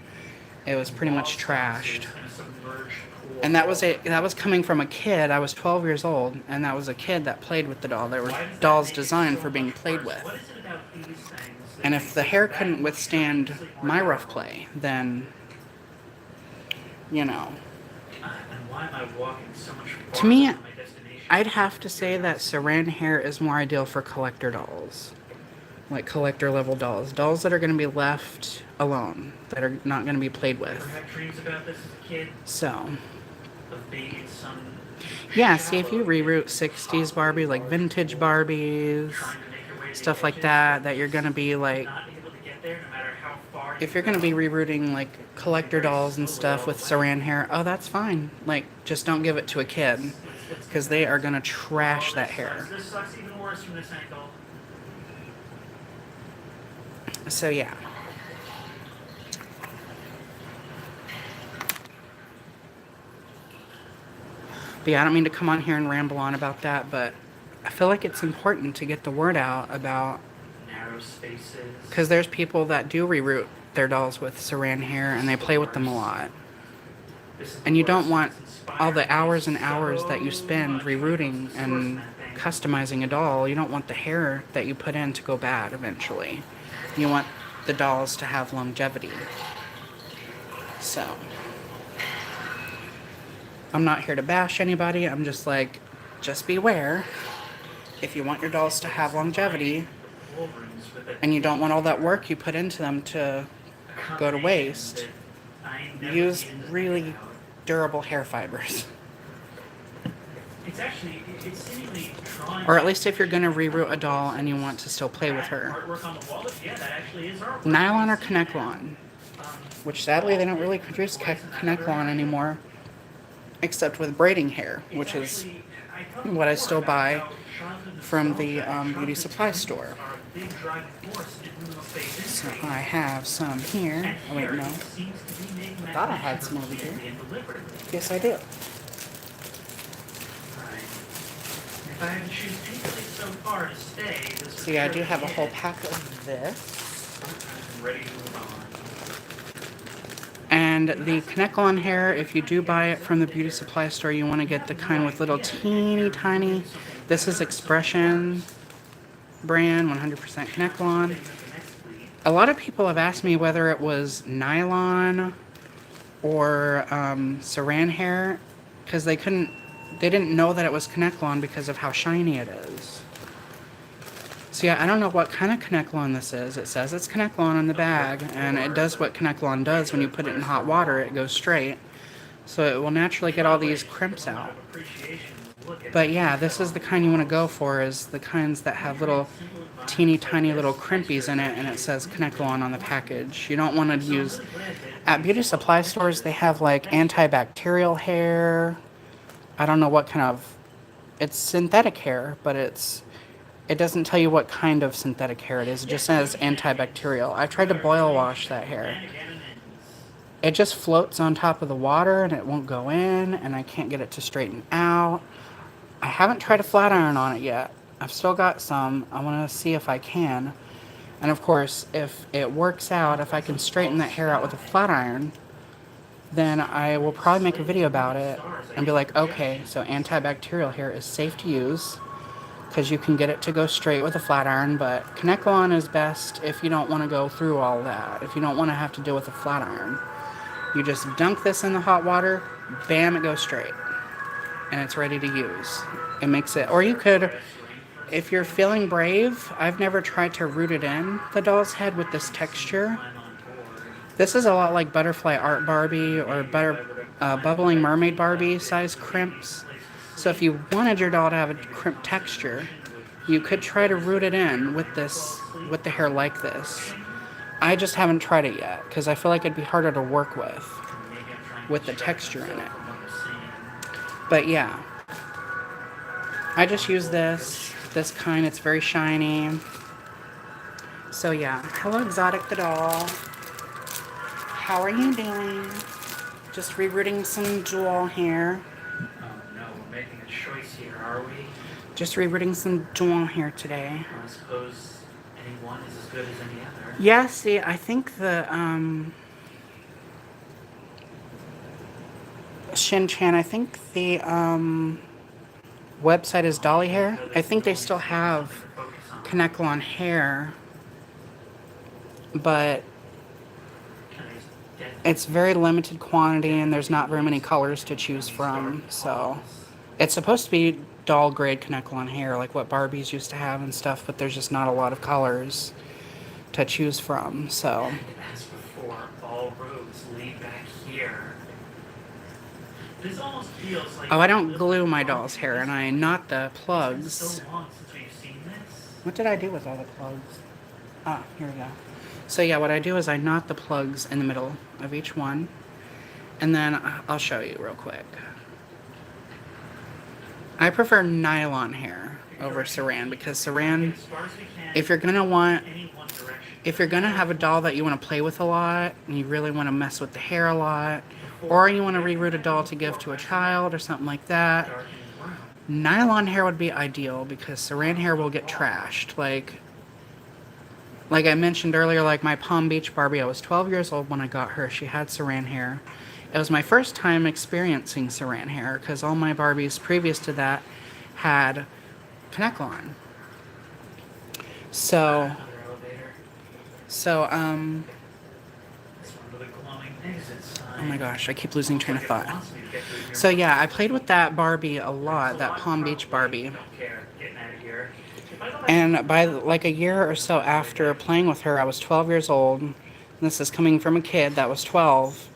It was pretty much trashed. And that was coming from a kid. I was 12 years old, and that was a kid that played with the doll. There were dolls designed for being played with. And if the hair couldn't withstand my rough play, then, you know. To me, I'd have to say that saran hair is more ideal for collector dolls. Like collector level dolls. Dolls that are going to be left alone. That are not going to be played with. So. Yeah, see, if you reroute 60s Barbie, like vintage Barbies, stuff like that, that you're going to be like, if you're going to be rerouting like collector dolls and stuff with saran hair, oh, that's fine. Like, just don't give it to a kid, because they are going to trash that hair. So yeah. But yeah, I don't mean to come on here and ramble on about that, but I feel like it's important to get the word out about narrow spaces. Because there's people that do reroute their dolls with saran hair and they play with them a lot. And you don't want all the hours and hours that you spend rerouting and customizing a doll, you don't want the hair that you put in to go bad eventually. You want the dolls to have longevity. So. I'm not here to bash anybody. I'm just like, just beware. If you want your dolls to have longevity and you don't want all that work you put into them to go to waste, use really durable hair fibers. It's actually, it's seemingly trying. Or at least if you're going to reroute a doll and you want to still play with her. Artwork on the wall, yeah, that actually is artwork. Nylon or Connectlon, which sadly they don't really produce Connectlon anymore, except with braiding hair, which is what I still buy from the beauty supply store. So I have some here. Oh wait, no. I thought I had some over here. Yes, I do. If I had to choose any place so far to stay, this So yeah, I do have a whole pack of this. I'm ready to move on. And the Connectlon hair, if you do buy it from the beauty supply store, you want to get the kind with little teeny tiny. This is Expression brand, 100% Connectlon. A lot of people have asked me whether it was nylon or saran hair, because they didn't know that it was Connectlon because of how shiny it is. So yeah, I don't know what kind of Connectlon this is. It says it's Connectlon on the bag, and it does what Connectlon does when you put it in hot water. It goes straight. So it will naturally get all these crimps out. But yeah, this is the kind you want to go for, is the kinds that have little teeny tiny little crimpies in it, and it says Connectlon on the package. You don't want to use... At beauty supply stores, they have like antibacterial hair. I don't know what kind of... It's synthetic hair, but it doesn't tell you what kind of synthetic hair it is. It just says antibacterial. I tried to boil wash that hair. It just floats on top of the water and it won't go in, and I can't get it to straighten out. I haven't tried a flat iron on it yet. I've still got some. I want to see if I can. And of course, if it works out, if I can straighten that hair out with a flat iron, then I will probably make a video about it and be like, okay, so antibacterial hair is safe to use because you can get it to go straight with a flat iron, but Connectlon is best if you don't want to go through all that, if you don't want to have to deal with a flat iron. You just dunk this in the hot water, bam, it goes straight, and it's ready to use. It makes it, or you could, if you're feeling brave, I've never tried to root it in the doll's head with this texture. This is a lot like Butterfly Art Barbie or Bubbling Mermaid Barbie size crimps. So if you wanted your doll to have a crimp texture, you could try to root it in with the hair like this. I just haven't tried it yet because I feel like it'd be harder to work with the texture in it. But yeah, I just use this kind. It's very shiny. So yeah, hello Exotic the doll. How are you doing? Just rerooting some jewel hair. Making a choice here, are we? Just rerooting some jewel hair today. I suppose any one is as good as any other. Yeah, see, I think the Shin-Chan, I think the website is Dolly Hair. I think they still have Connectlon hair, but it's very limited quantity and there's not very many colors to choose from, so it's supposed to be doll grade Connectlon hair like what Barbies used to have and stuff, but there's just not a lot of colors to choose from, so. As before, all roads lead back here. This almost feels like... Oh, I don't glue my doll's hair, and I knot the plugs. It's so long since we've seen this. What did I do with all the plugs? Ah, here we go. So yeah, what I do is I knot the plugs in the middle of each one, and then I'll show you real quick. I prefer nylon hair over saran because saran, if you're gonna have a doll that you want to play with a lot and you really want to mess with the hair a lot, or you want to reroute a doll to give to a child or something like that, nylon hair would be ideal because saran hair will get trashed. Like I mentioned earlier, like my Palm Beach Barbie, I was 12 years old when I got her. She had saran hair. It was my first time experiencing saran hair because all my Barbies previous to that had Connectlon. So, Oh my gosh, I keep losing train of thought. So yeah, I played with that Barbie a lot, that Palm Beach Barbie. And by like a year or so after playing with her, I was 12 years old. And this is coming from a kid that was 12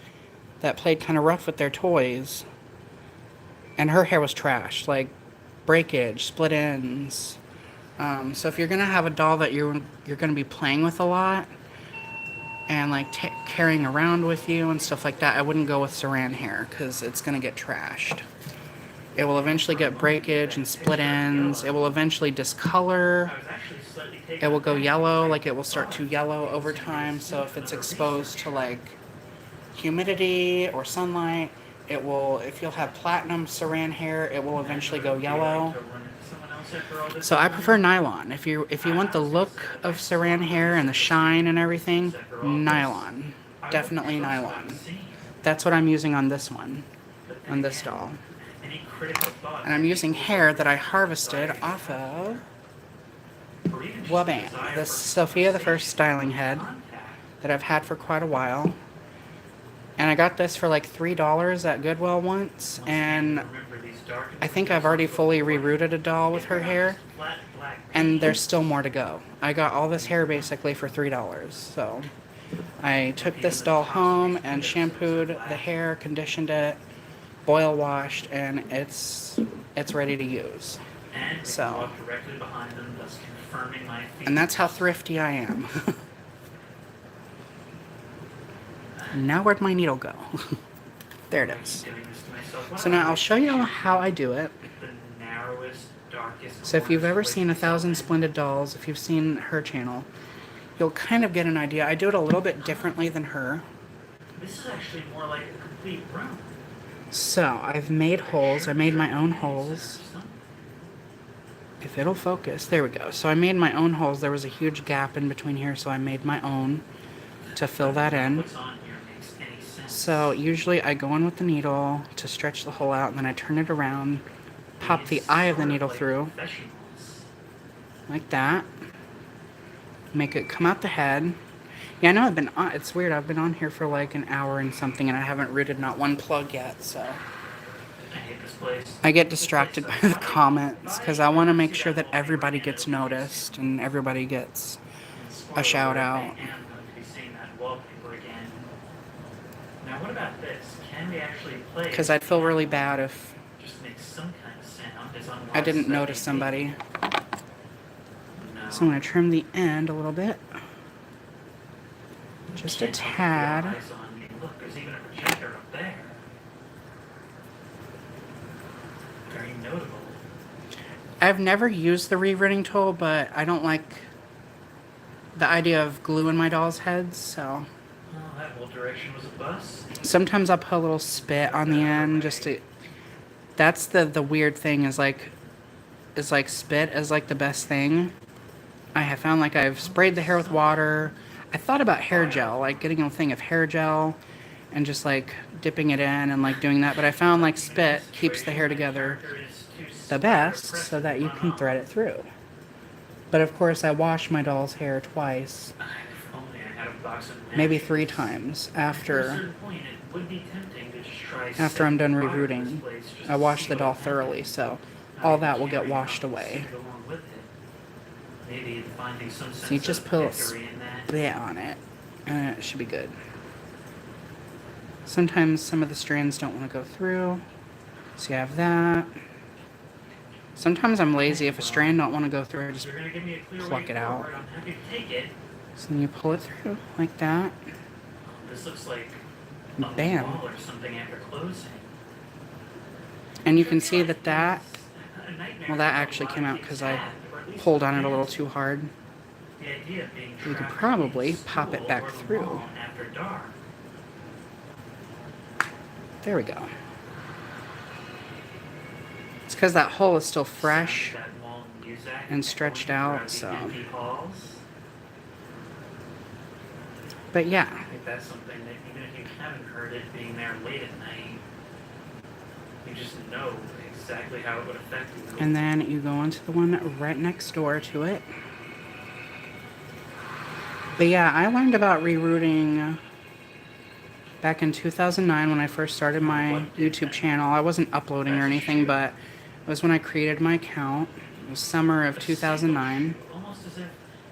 that played kind of rough with their toys. And her hair was trash, like breakage, split ends. So if you're gonna have a doll that you're gonna be playing with a lot and like carrying around with you and stuff like that, I wouldn't go with Saran hair because it's gonna get trashed. It will eventually get breakage and split ends. It will eventually discolor. It will go yellow, like it will start to yellow over time. So if it's exposed to like humidity or sunlight, it will, if you'll have platinum Saran hair, it will eventually go yellow. So I prefer nylon. If you want the look of Saran hair and the shine and everything, nylon. Definitely nylon. That's what I'm using on this one, on this doll. And I'm using hair that I harvested off of Wabam, this Sophia the First styling head that I've had for quite a while. And I got this for like $3 at Goodwill once, and I think I've already fully rerooted a doll with her hair, and there's still more to go. I got all this hair basically for $3, so I took this doll home and shampooed the hair, conditioned it, boil washed, and it's ready to use. So, and that's how thrifty I am. Now where'd my needle go? There it is. So now I'll show you how I do it. So if you've ever seen 1,000 Splendid Dolls, if you've seen her channel, you'll kind of get an idea. I do it a little bit differently than her. This is actually more like a complete room. So I've made holes. I made my own holes. If it'll focus, there we go. So I made my own holes. There was a huge gap in between here, so I made my own to fill that in. So usually I go in with the needle to stretch the hole out, and then I turn it around, pop the eye of the needle through, like that. Make it come out the head. Yeah, I know I've been on, it's weird, I've been on here for like an hour and something, and I haven't rooted not one plug yet, so. I get distracted by the comments, because I want to make sure that everybody gets noticed, and everybody gets a shout out. Now what about this? Can we actually play? Because I'd feel really bad if just make some kind of sound. I didn't notice somebody. So I'm going to trim the end a little bit. Just a tad. Look, there's even a projector up there. Very notable. I've never used the rerooting tool, but I don't like the idea of glue in my doll's heads, so. Well, that whole direction was a bust. Sometimes I'll put a little spit on the end just to. That's the weird thing is like spit is like the best thing. I have found like I've sprayed the hair with water. I thought about hair gel, like getting a thing of hair gel and just like dipping it in and like doing that. But I found like spit keeps the hair together the best so that you can thread it through. But of course I wash my doll's hair twice, maybe 3 times after I'm done rerooting. I wash the doll thoroughly, so all that will get washed away. So you just put spit on it, and it should be good. Sometimes some of the strands don't want to go through, so you have that. Sometimes I'm lazy. If a strand don't want to go through, I just pluck it out. So then you pull it through like that. This looks like bam. Or something after closing. And you can see that well, that actually came out because I pulled on it a little too hard. You could probably pop it back through. There we go. It's because that hole is still fresh and stretched out, so. But yeah. I think that's something that even if you haven't heard it being there late at night, you just know exactly how it would affect you. And then you go onto the one right next door to it. But yeah, I learned about rerooting back in 2009 when I first started my YouTube channel. I wasn't uploading or anything, but it was when I created my account. It was summer of 2009. Almost as if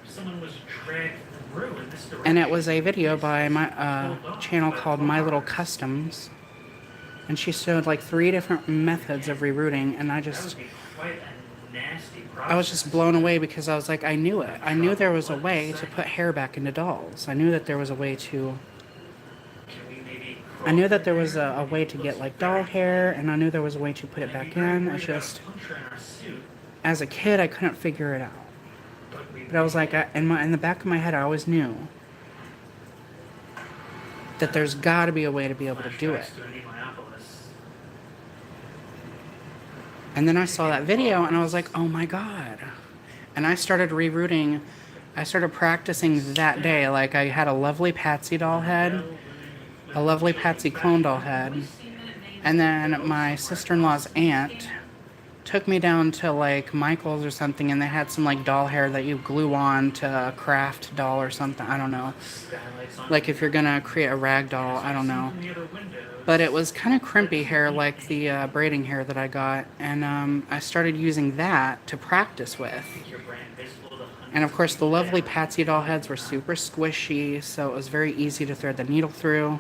someone was dragged through in this direction. And it was a video by my channel called My Little Customs. And she showed like 3 different methods of rerooting, and I was just blown away because I was like, I knew it. I knew there was a way to put hair back into dolls. I knew that there was a way to... I knew that there was a way to get like doll hair, and I knew there was a way to put it back in. It's just, as a kid, I couldn't figure it out. But I was like, in the back of my head, I always knew that there's got to be a way to be able to do it. And then I saw that video, and I was like, oh my god. And I started rerooting. I started practicing that day. Like, I had a lovely Patsy doll head, a lovely Patsy clone doll head, and then my sister-in-law's aunt took me down to like Michael's or something, and they had some like doll hair that you glue on to a craft doll or something. I don't know. Like if you're gonna create a rag doll, I don't know. But it was kind of crimpy hair, like the braiding hair that I got, and I started using that to practice with. And of course, the lovely Patsy doll heads were super squishy, so it was very easy to thread the needle through.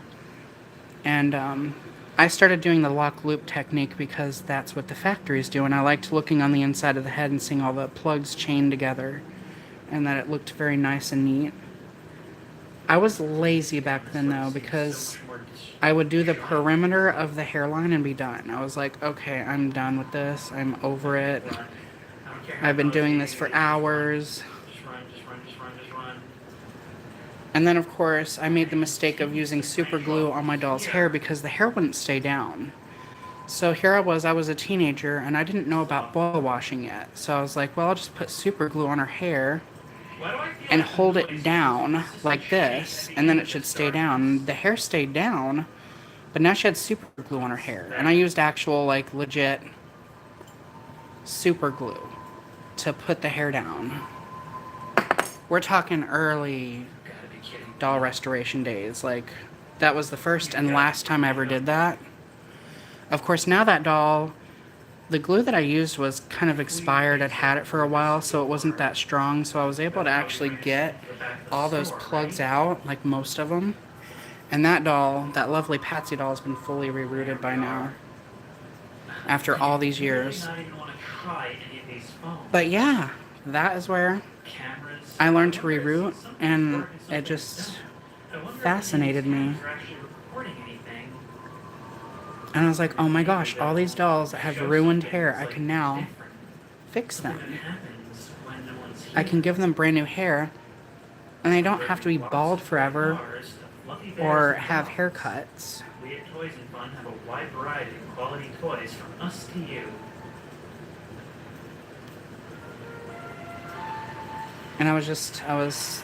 And I started doing the lock loop technique because that's what the factories do, and I liked looking on the inside of the head and seeing all the plugs chained together, and that it looked very nice and neat. I was lazy back then though, because I would do the perimeter of the hairline and be done. I was like, okay, I'm done with this. I'm over it. I've been doing this for hours. And then, of course, I made the mistake of using super glue on my doll's hair because the hair wouldn't stay down. So here I was a teenager, and I didn't know about boil washing yet. So I was like, well, I'll just put super glue on her hair and hold it down like this, and then it should stay down. The hair stayed down, but now she had super glue on her hair. And I used actual, like, legit super glue to put the hair down. We're talking early doll restoration days. Like, that was the first and last time I ever did that. Of course, now that doll, the glue that I used was kind of expired. I'd had it for a while, so it wasn't that strong. So I was able to actually get all those plugs out, like most of them. And that doll, that lovely Patsy doll, has been fully rerooted by now. After all these years. But yeah, that is where I learned to reroot, and it just fascinated me. And I was like, oh my gosh, all these dolls that have ruined hair, I can now fix them. I can give them brand new hair, and they don't have to be bald forever or have haircuts. We at Toys and Fun have a wide variety of quality toys from us to you. And I was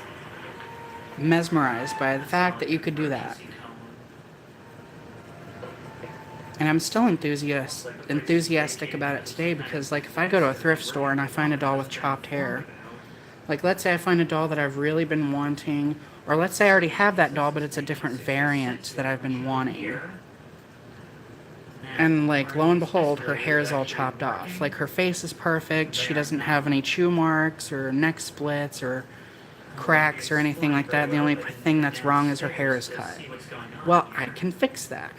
mesmerized by the fact that you could do that. And I'm still enthusiastic about it today because, like, if I go to a thrift store and I find a doll with chopped hair, like, let's say I find a doll that I've really been wanting, or let's say I already have that doll, but it's a different variant that I've been wanting. And, like, lo and behold, her hair is all chopped off. Like, her face is perfect, she doesn't have any chew marks or neck splits or cracks or anything like that. The only thing that's wrong is her hair is cut. Well, I can fix that.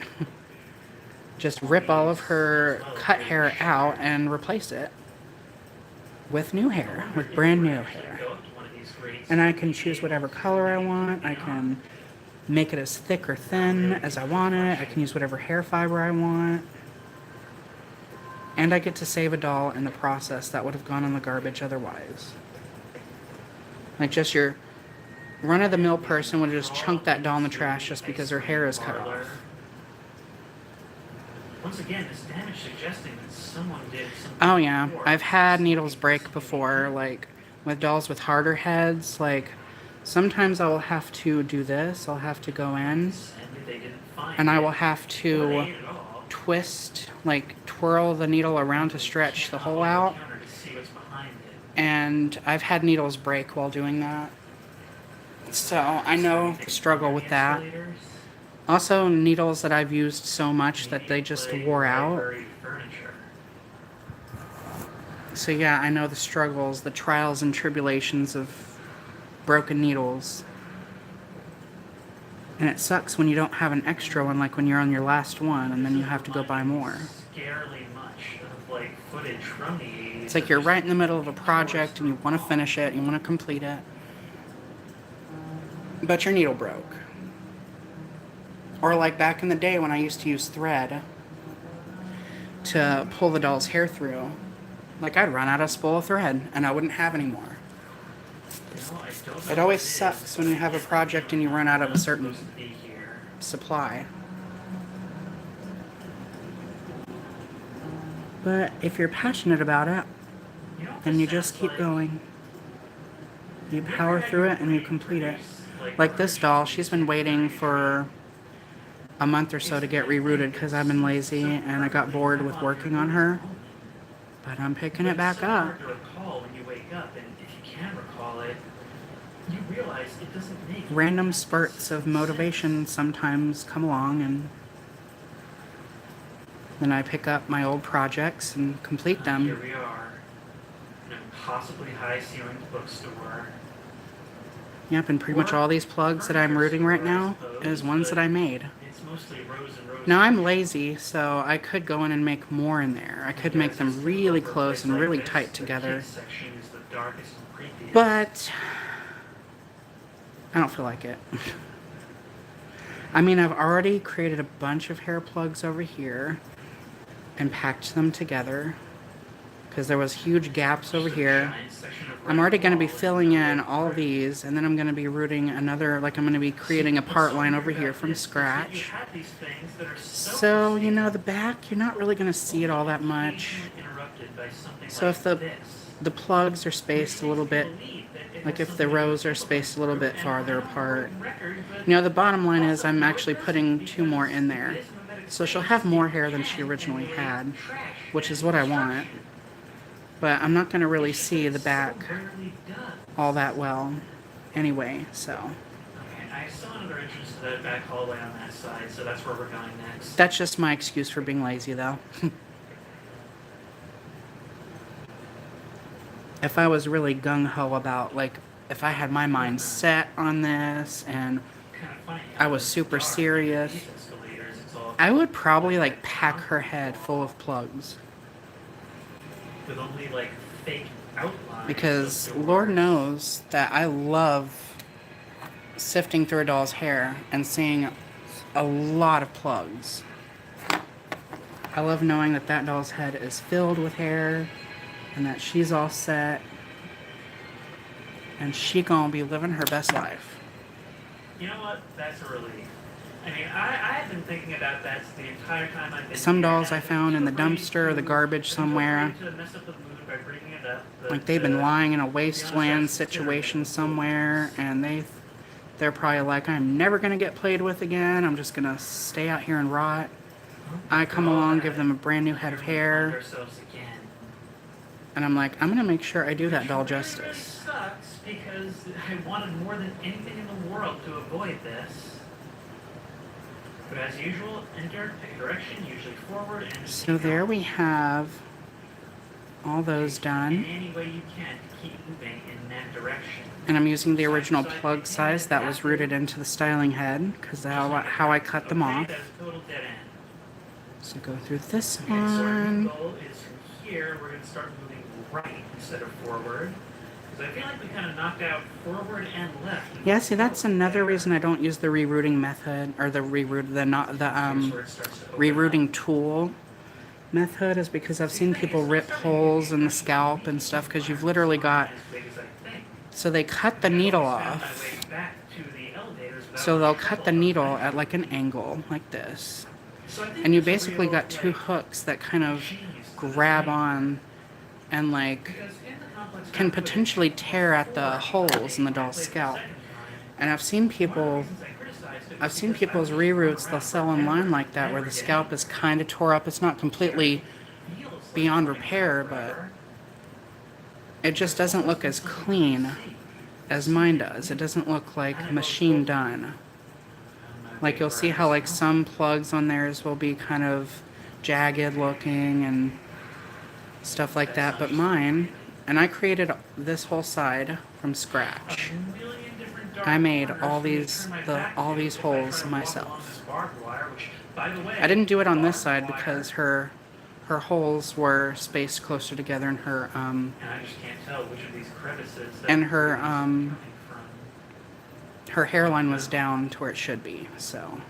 Just rip all of her cut hair out and replace it with new hair, with brand new hair. And I can choose whatever color I want. I can make it as thick or thin as I want it. I can use whatever hair fiber I want. And I get to save a doll in the process that would have gone in the garbage otherwise. Like, just your run-of-the-mill person would just chunk that doll in the trash just because her hair is cut off. Once again, this damage suggesting that someone did something. Oh yeah, I've had needles break before, like with dolls with harder heads. Like, sometimes I will have to do this. I'll have to go in, and I will have to twist, like twirl the needle around to stretch the hole out. And I've had needles break while doing that. So I know the struggle with that. Also, needles that I've used so much that they just wore out. Library furniture. So yeah, I know the struggles, the trials and tribulations of broken needles. And it sucks when you don't have an extra one, like when you're on your last one and then you have to go buy more. Scarily much of like footage from the 80s. It's like you're right in the middle of a project and you want to finish it, you want to complete it, but your needle broke. Or like back in the day when I used to use thread to pull the doll's hair through. Like I'd run out of spool of thread and I wouldn't have any more. It always sucks when you have a project and you run out of a certain supply. But if you're passionate about it, then you just keep going. You power through it and you complete it. Like this doll, she's been waiting for a month or so to get rerooted because I've been lazy and I got bored with working on her. But I'm picking it back up. Random spurts of motivation sometimes come along, and then I pick up my old projects and complete them. Here we are, in a possibly high-ceilinged bookstore. Yep, and pretty much all these plugs that I'm rooting right now is ones that I made. It's mostly rows and rows. Now I'm lazy, so I could go in and make more in there. I could make them really close and really tight together. But I don't feel like it. I mean, I've already created a bunch of hair plugs over here and packed them together because there was huge gaps over here. I'm already going to be filling in all of these, and then I'm going to be rooting another, like I'm going to be creating a part line over here from scratch. So, you know, the back, you're not really going to see it all that much. So if the plugs are spaced a little bit, like if the rows are spaced a little bit farther apart. You know, the bottom line is I'm actually putting 2 more in there. So she'll have more hair than she originally had, which is what I want. But I'm not going to really see the back all that well anyway, so. Okay, I saw another entrance to that back hallway on that side, so that's where we're going next. That's just my excuse for being lazy, though. If I was really gung-ho about, like, if I had my mind set on this and I was super serious, I would probably, like, pack her head full of plugs. With only like fake outlines. Because Lord knows that I love sifting through a doll's hair and seeing a lot of plugs. I love knowing that that doll's head is filled with hair and that she's all set and she gonna be living her best life. You know what? That's a relief. I mean, I've been thinking about that the entire time I've been Some dolls I found in the dumpster or the garbage somewhere. Like they've been lying in a wasteland situation somewhere and they're probably like, I'm never gonna get played with again. I'm just gonna stay out here and rot. I come along, give them a brand new head of hair. And I'm like, I'm gonna make sure I do that doll justice. Sucks because I wanted more than anything in the world to avoid this. But as usual, enter, pick a direction, usually forward, and so there we have all those done. In any way you can to keep moving in that direction. And I'm using the original plug size that was rooted into the styling head because how I cut them off. So go through this one. So our new goal is from here, we're going to start moving right instead of forward. Because I feel like we kind of knocked out forward and left. Yeah, see, that's another reason I don't use the rerooting method, or the rerooting tool method, is because I've seen people rip holes in the scalp and stuff because you've literally got. So they cut the needle off. So they'll cut the needle at like an angle like this. And you basically got 2 hooks that kind of grab on and like can potentially tear at the holes in the doll's scalp. And I've seen people's reroots, they'll sell online like that where the scalp is kind of tore up. It's not completely beyond repair, but it just doesn't look as clean as mine does. It doesn't look like machine done. Like you'll see how like some plugs on theirs will be kind of jagged looking and stuff like that, but mine, and I created this whole side from scratch. I made all these holes myself. I didn't do it on this side because her holes were spaced closer together and her And I just can't tell which of these crevices and her hairline was down to where it should be, so.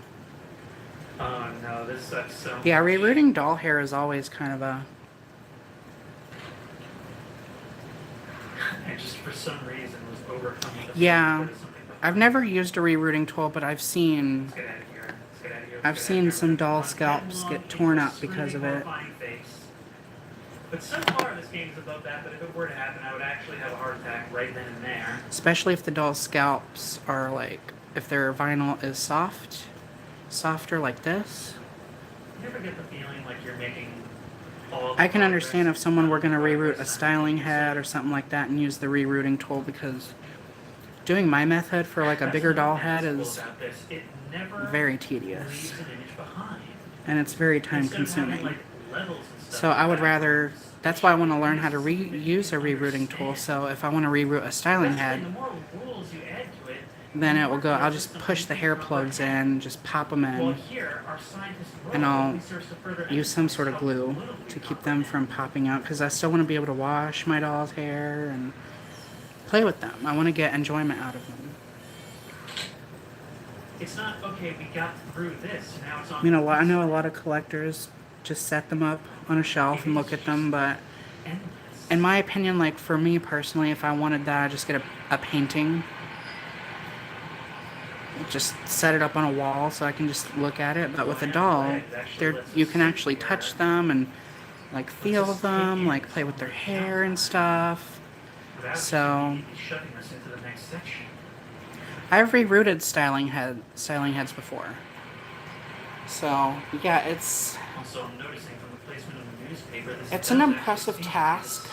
Oh no, this sucks so much. Yeah, rerooting doll hair is always kind of a... I just for some reason was overcome with the Yeah, something. I've never used a rerooting tool, but I've seen Let's get out of here. Let's get out of here. I've seen some doll scalps get torn up because of it. But so far this game is above that, but if it were to happen, I would actually have a heart attack right then and there. Especially if the doll scalps are like, if their vinyl is softer like this. You ever get the feeling like you're making all I can understand if someone were going to reroute a styling head or something like that and use the rerooting tool, because doing my method for like a bigger doll head is very tedious. And it's very time consuming. So I would rather, that's why I want to learn how to use a rerooting tool. So if I want to reroute a styling head, then it will go, I'll just push the hair plugs in, just pop them in, and I'll use some sort of glue to keep them from popping out, because I still want to be able to wash my doll's hair and play with them. I want to get enjoyment out of them. It's not, okay, we got through this, now it's on. You know, I know a lot of collectors just set them up on a shelf and look at them, but in my opinion, like for me personally, if I wanted that, I'd just get a painting. Just set it up on a wall so I can just look at it. But with a doll, you can actually touch them and like feel them, like play with their hair and stuff. So I've rerouted styling heads before. So yeah, it's an impressive task.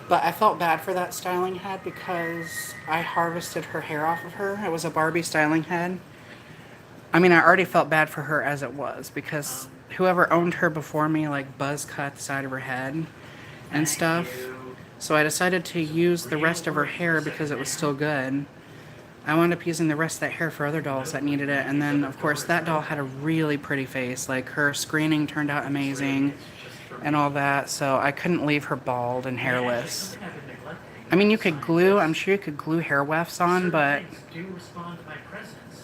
But I felt bad for that styling head because I harvested her hair off of her. It was a Barbie styling head. I mean, I already felt bad for her as it was because whoever owned her before me like buzz cut the side of her head and stuff. So I decided to use the rest of her hair because it was still good. I wound up using the rest of that hair for other dolls that needed it. And then, of course, that doll had a really pretty face. Like, her screening turned out amazing and all that, so I couldn't leave her bald and hairless. I mean, you could glue, I'm sure you could glue hair wefts on, but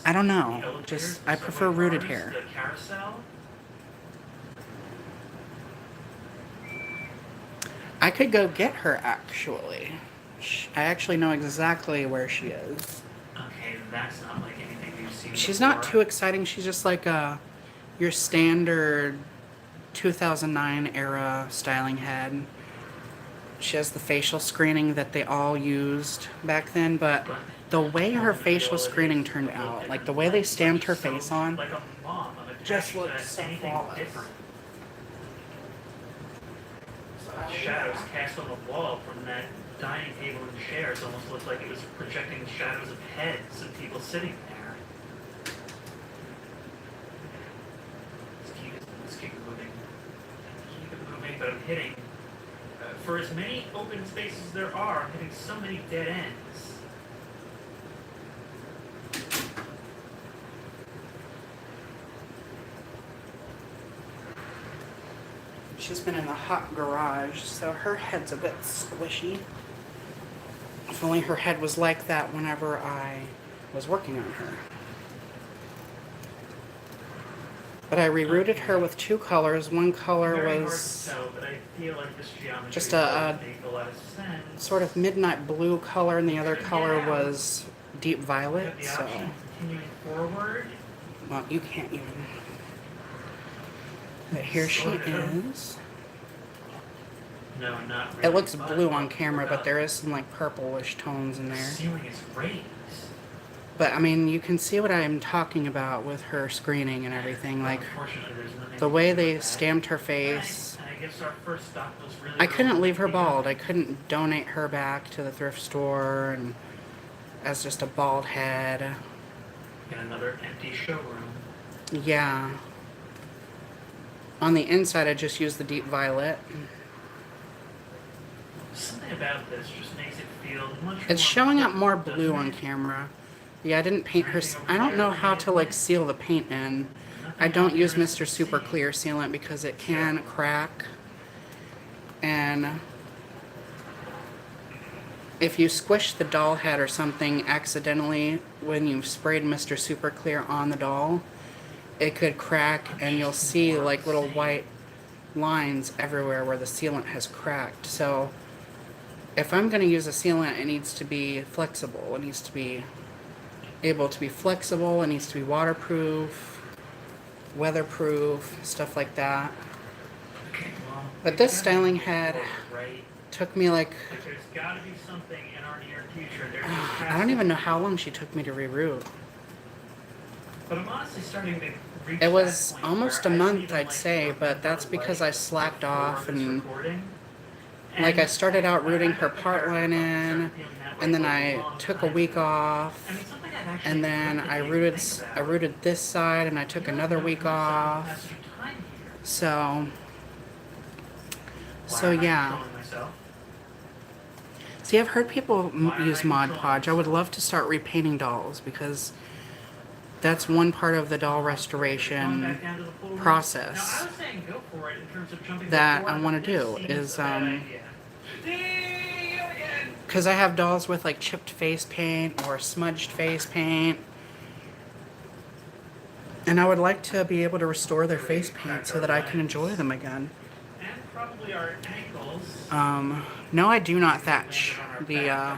I don't know. Just, I prefer rooted hair. I could go get her, actually. I actually know exactly where she is. Okay, that's not like anything you've seen She's before. not too exciting. She's just like your standard 2009 era styling head. She has the facial screening that they all used back then, but the way her facial screening turned out, like the way they stamped her face on, just looks so flawless. Shadows cast on the wall from that dining table and chairs almost looked like it was projecting shadows of heads of people sitting there. Let's keep moving. Keep it moving, but I'm hitting. For as many open spaces as there are, I'm hitting so many dead ends. She's been in the hot garage, so her head's a bit squishy. If only her head was like that whenever I was working on her. But I rerouted her with two colors. One color was just a sort of midnight blue color, and the other color was deep violet. So, well, you can't even. But here she is. No, not really. It looks blue on camera, but there is some like purplish tones in there. The ceiling is raised. But I mean, you can see what I'm talking about with her screening and everything. Like the way they stamped her face. I couldn't leave her bald. I couldn't donate her back to the thrift store and as just a bald head. in another empty showroom. Yeah. On the inside, I just use the deep violet. Something about this just makes it feel much more. It's showing up more doesn't blue on it? camera. Yeah, I didn't paint her. I don't know how to like seal the paint in. I don't use Mr. Super Clear sealant because it can crack. And if you squish the doll head or something accidentally when you've sprayed Mr. Super Clear on the doll, it could crack and you'll see like little white lines everywhere where the sealant has cracked. So if I'm going to use a sealant, it needs to be flexible. It needs to be able to be flexible. It needs to be waterproof, weatherproof, stuff like that. Okay, well, But this styling head right? took me like, Like there's got to be something in our near future. I don't even know how long she took me to reroute. But I'm honestly starting to reach It was that point almost a where I month, even I'd like say, to but that's remember, because like, I slacked off before this and recording. like I started out I rooting got her the part line started in, feeling that way and then for a I long took a time. week I off, mean, something I've actually and then neglected I to even rooted think I about. rooted this side, and I took You another know, week for myself, the off. past few time here. So Why so am I yeah. controlling myself? See, I've heard people Why am use I Mod controlling Podge. I would myself? love to start repainting dolls because that's one part of the doll Going restoration back down to the pool room. Now, I process was saying go for it in terms of jumping that before, I but want to this do seems is a bad idea. because I have dolls with like chipped face paint or smudged face paint, and I would like to be able to restore their face paint so that I can enjoy them again. And probably our ankles. No, I do not thatch the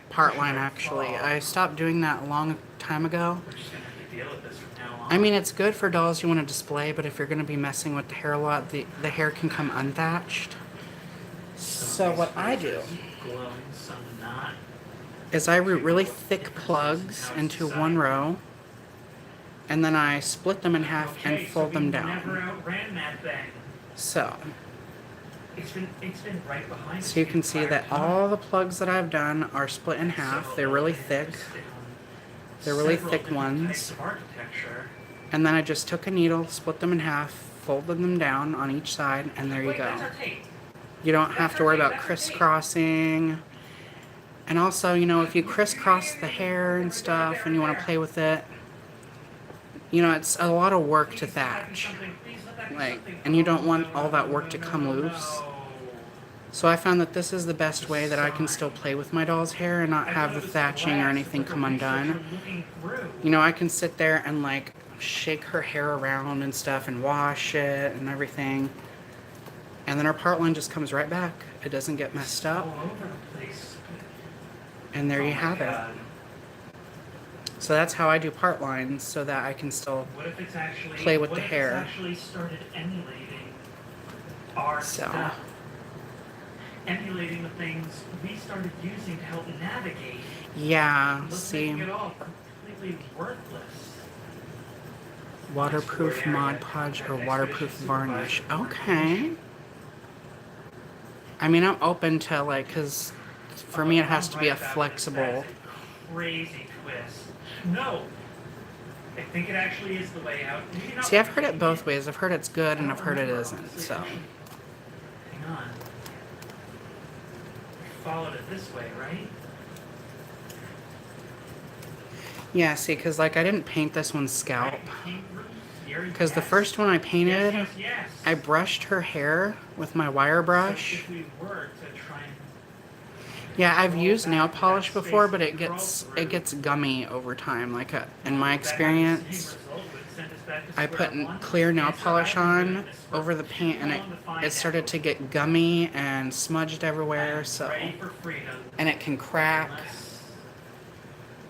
part line actually. I stopped doing that a long time ago. We're just gonna have to deal with this from now on. I mean, it's good for dolls you want to display, but if you're going to be messing with the hair a lot, the hair can come unthatched. So what I do Glowing, some not. is I root really thick plugs into one row, and then I split them in half and fold them Never down. outran that thing. So It's been right behind us so you the can see entire that time. all the plugs that I've done are split in half. They're really thick. They're really Several thick different ones. types of architecture. And then I just took a needle, split them in half, folded them down on each side, and there you Wait, go. that's our tape. You don't have to worry about crisscrossing. And also, you know, if you crisscross the hair and stuff and you want to play with it, you know, it's a lot of work to thatch. Like, and you don't want all that work to come loose. So I found that this is the best way that I can still play with my doll's hair and not have the thatching or anything come undone. You know, I can sit there and like shake her hair around and stuff and wash it and everything. And then our part line just comes right back. It doesn't get messed up. All over the place. And there Oh you my have it. God. So that's how I do part lines so that I can still What if it's actually play with what the if hair. It's actually started emulating our So. stuff. Emulating the things we started using to help navigate. Yeah, Let's see, make it all completely worthless. waterproof Mod Podge or waterproof varnish. Okay. I mean, I'm open to like, cause for me it has to be a flexible. Crazy twist. No. I think it actually is the way out. Maybe not See, I've heard it both ways. I've heard it's good and I've heard it isn't. So hang on. Followed it this way, right? yeah, see, cause like I didn't paint this one's scalp. Here, Cause the yes. first one I painted, Yes. I brushed her hair with my wire brush. So if we were to try and Yeah, I've used nail polish before, but it gets gummy over time. Like in my experience, I put clear nail polish on over the paint, and it started to get gummy and smudged everywhere. So and it can crack.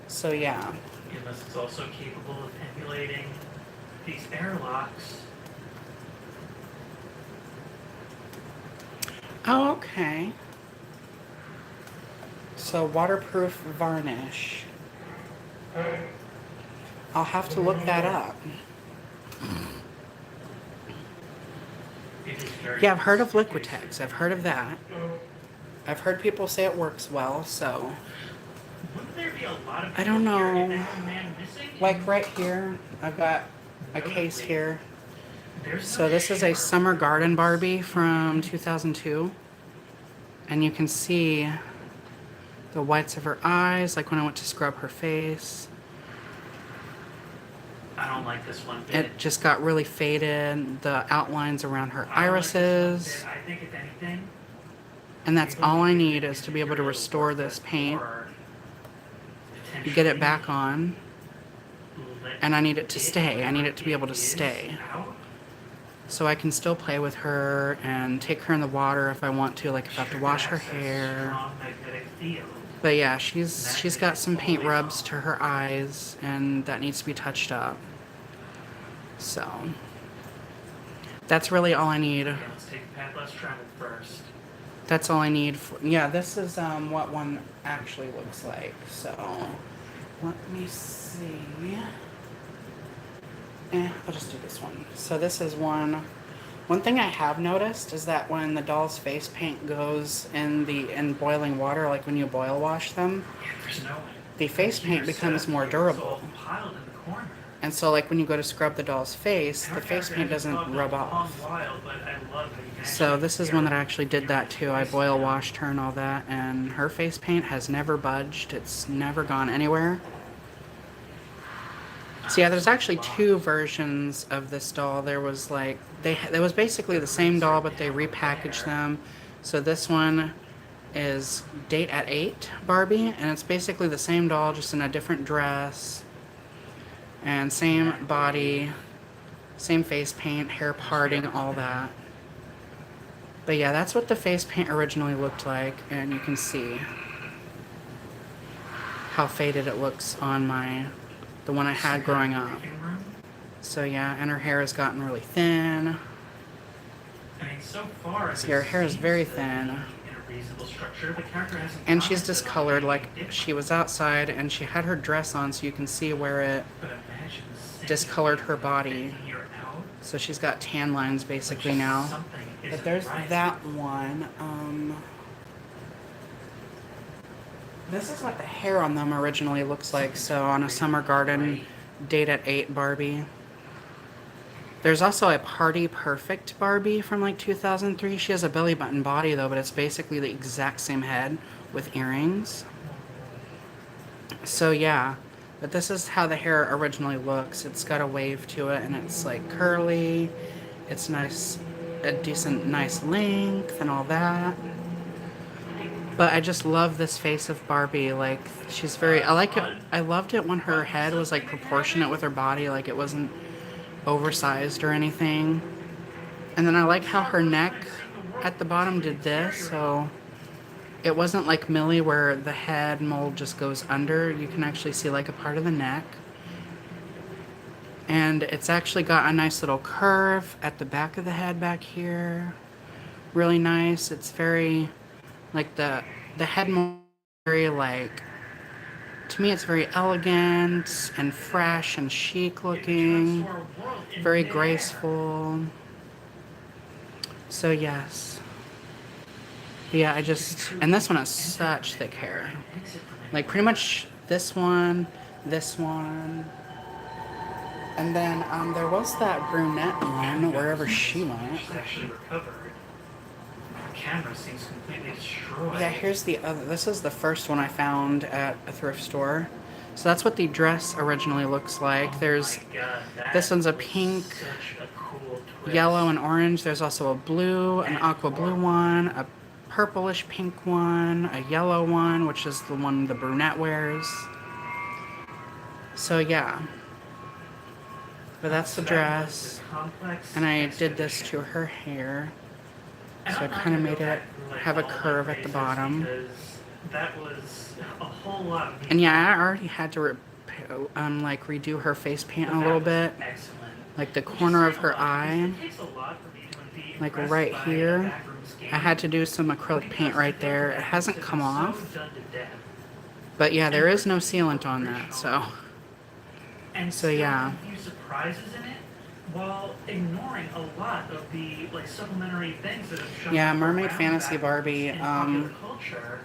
So yeah. Unless it's also capable of emulating these airlocks. Oh, okay. So waterproof varnish. I'll have to look that up. Yeah, I've heard of Liquitex. I've heard of that. I've heard people say it works well, so Wouldn't there be a lot of I don't people here if know. there's a man missing? Like right here, I've got a case here. There's So no this is a shimmer. summer garden Barbie from 2002. And you can see the whites of her eyes, like when I went to scrub her face. I don't like this one bit. It just got really faded, the outlines around her I don't like this one irises. bit. I think if anything, And that's all I need is to be able to restore this paint, get it back on, and I need it to stay. I need it to be able to stay. So I can still play with her and take her in the water if I want to, like if I have to wash her hair. But yeah, she's got some paint rubs to her eyes, and that needs to be touched up. So that's really all I need. Okay, let's take the path less traveled first. That's all I need. Yeah, this is what one actually looks like. So let me see. I'll just do this one. So this is one. One thing I have noticed is that when the doll's face paint goes in boiling water, like when you boil wash them, the face paint becomes more durable. And so like when you go to scrub the doll's face, the face paint doesn't rub off. So this is one that I actually did that too. I boil washed her and all that, and her face paint has never budged. It's never gone anywhere. So yeah, there's actually two versions of this doll. There was like, it was basically the same doll, but they repackaged them. So this one is Date at 8 Barbie, and it's basically the same doll, just in a different dress. And same body, same face paint, hair parting, all that. But yeah, that's what the face paint originally looked like, and you can see how faded it looks on the one I had growing up. So yeah, and her hair has gotten really thin. See, her hair is very thin. And she's discolored, like she was outside and she had her dress on, so you can see where it discolored her body. So she's got tan lines basically now. But there's that one. This is what the hair on them originally looks like. So on a summer garden Date at 8 Barbie. There's also a Party Perfect Barbie from like 2003. She has a belly button body though, but it's basically the exact same head with earrings. So yeah, but this is how the hair originally looks. It's got a wave to it and it's like curly. It's nice, a decent, nice length and all that. But I just love this face of Barbie. Like, she's very, I like it. I loved it when her head was like proportionate with her body. Like it wasn't oversized or anything. And then I like how her neck at the bottom did this. So it wasn't like Millie where the head mold just goes under. You can actually see like a part of the neck. And it's actually got a nice little curve at the back of the head back here. Really nice. It's very, like the head mold is very like, to me it's very elegant and fresh and chic looking. Very graceful. So yes. But yeah, and this one has such thick hair. Like pretty much this one, and then there was that brunette one wherever she went. Camera seems completely destroyed. Yeah, here's the other. This is the first one I found at a thrift store. So that's what the dress originally looks like. There's this one's a pink, yellow, and orange. There's also a blue, an aqua blue one, a purplish pink one, a yellow one, which is the one the brunette wears. So yeah. But that's the dress. And I did this to her hair. So I kind of made it have a curve at the bottom. That was a whole lot. And yeah, I already had to like redo her face paint a little bit. Like the corner of her eye. Like right here. I had to do some acrylic paint right there. It hasn't come off. But yeah, there is no sealant on that, so. So yeah. While ignoring a lot of the like supplementary things that have shown yeah, up Mermaid around Fantasy that Barbie. in popular culture.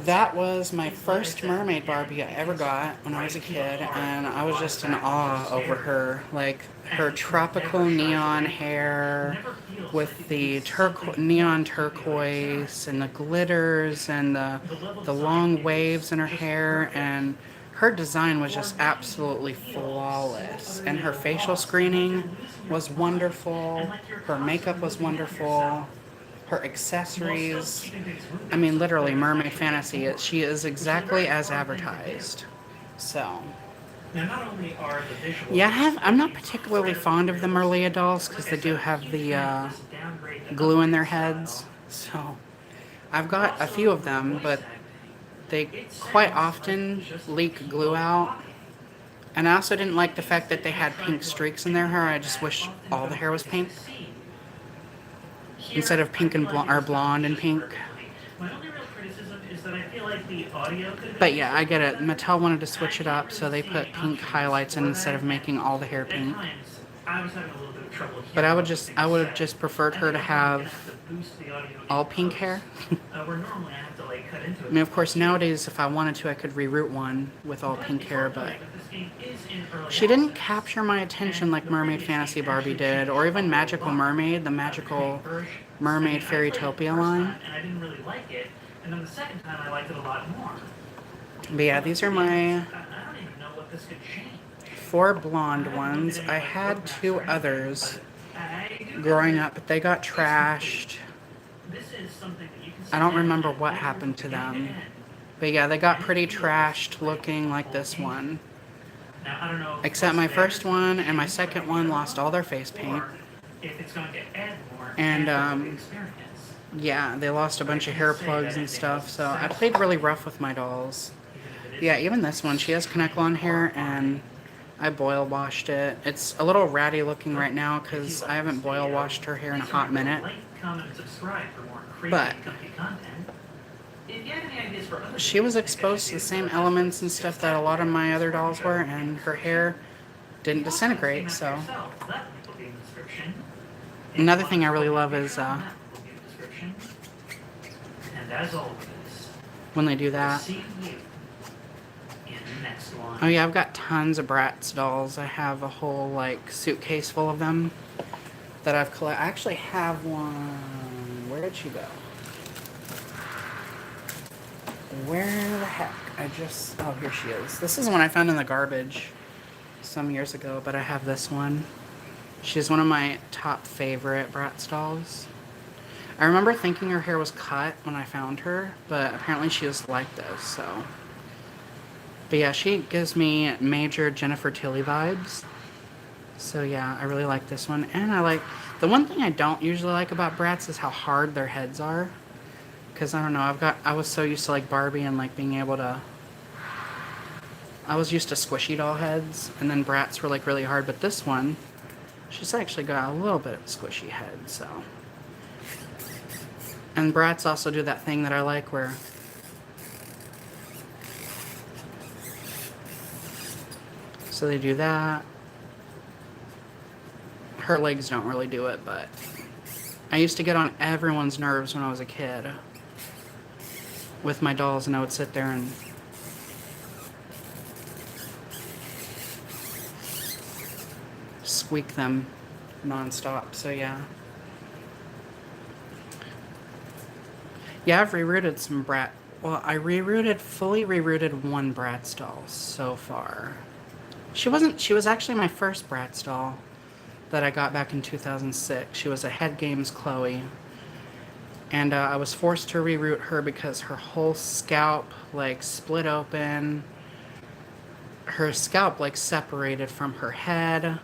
That was my first mermaid Barbie I ever got when I was a kid, and I was just in awe over her. Like, her tropical neon hair with the neon turquoise and the glitters and the long waves in her hair, and her design was just absolutely flawless. And her facial screening was wonderful. Her makeup was wonderful. Her accessories. I mean, literally, Mermaid Fantasy. She is exactly as advertised. So, Now, not only are the visuals yeah, I'm not particularly fond of the Merlia dolls because they do have the glue in their heads. So, I've got a few of them, but they quite often leak glue out. And I also didn't like the fact that they had pink streaks in their hair. I just wish all the hair was pink instead of pink and blonde and pink. My only real criticism is that I feel like the audio could. But yeah, I get it. Mattel wanted to switch it up, so they put pink highlights in instead of making all the hair pink. I was having a little bit of trouble. But I would have just preferred her to have all pink hair. Where normally I have to like cut into it. I mean, of course, nowadays, if I wanted to, I could reroute one with all pink hair, but she didn't capture my attention like Mermaid Fantasy Barbie did, or even Magical Mermaid, the Magical Mermaid Fairytopia line. And I didn't really like it. And then the second time I liked it a lot more. But yeah, these are my I don't even know what this could change. 4 blonde ones. I had 2 others growing up, but they got trashed. I don't remember what happened to them. But yeah, they got pretty trashed looking like this one. Except my first one and my second one lost all their face paint. And yeah, they lost a bunch of hair plugs and stuff, so I played really rough with my dolls. Yeah, even this one, she has Connect-On hair, and I boil washed it. It's a little ratty looking right now because I haven't boil washed her hair in a hot minute. But she was exposed to the same elements and stuff that a lot of my other dolls were, and her hair didn't disintegrate, so. Another thing I really love is when they do that. Oh yeah, I've got tons of Bratz dolls. I have a whole like suitcase full of them that I've collected. I actually have one. Where did she go? Where the heck? Oh, here she is. This is one I found in the garbage some years ago, but I have this one. She's one of my top favorite Bratz dolls. I remember thinking her hair was cut when I found her, but apparently she was like this, so. But yeah, she gives me major Jennifer Tilly vibes. So yeah, I really like this one. And I like, the one thing I don't usually like about Bratz is how hard their heads are. Because I don't know, I was so used to like Barbie and like being able to, I was used to squishy doll heads. And then Bratz were like really hard, but this one, she's actually got a little bit of a squishy head, so. And Bratz also do that thing that I like where so they do that. Her legs don't really do it, but I used to get on everyone's nerves when I was a kid with my dolls, and I would sit there and squeak them non-stop, so yeah. Yeah, I've rerouted some well, I fully rerouted one Bratz doll so far. She was actually my first Bratz doll that I got back in 2006. She was a Head Games Chloe. And I was forced to reroute her because her whole scalp, like, split open. Her scalp, like, separated from her head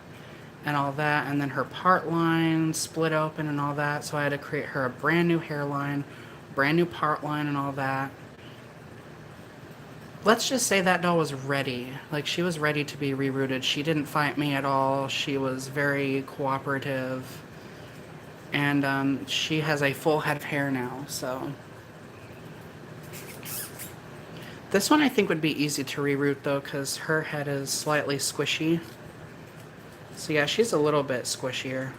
and all that. And then her part line split open and all that. So I had to create her a brand new hairline, brand new part line and all that. Let's just say that doll was ready. Like, she was ready to be rerouted. She didn't fight me at all. She was very cooperative. And she has a full head of hair now, so. This one I think would be easy to reroute, though, because her head is slightly squishy. So yeah, she's a little bit squishier.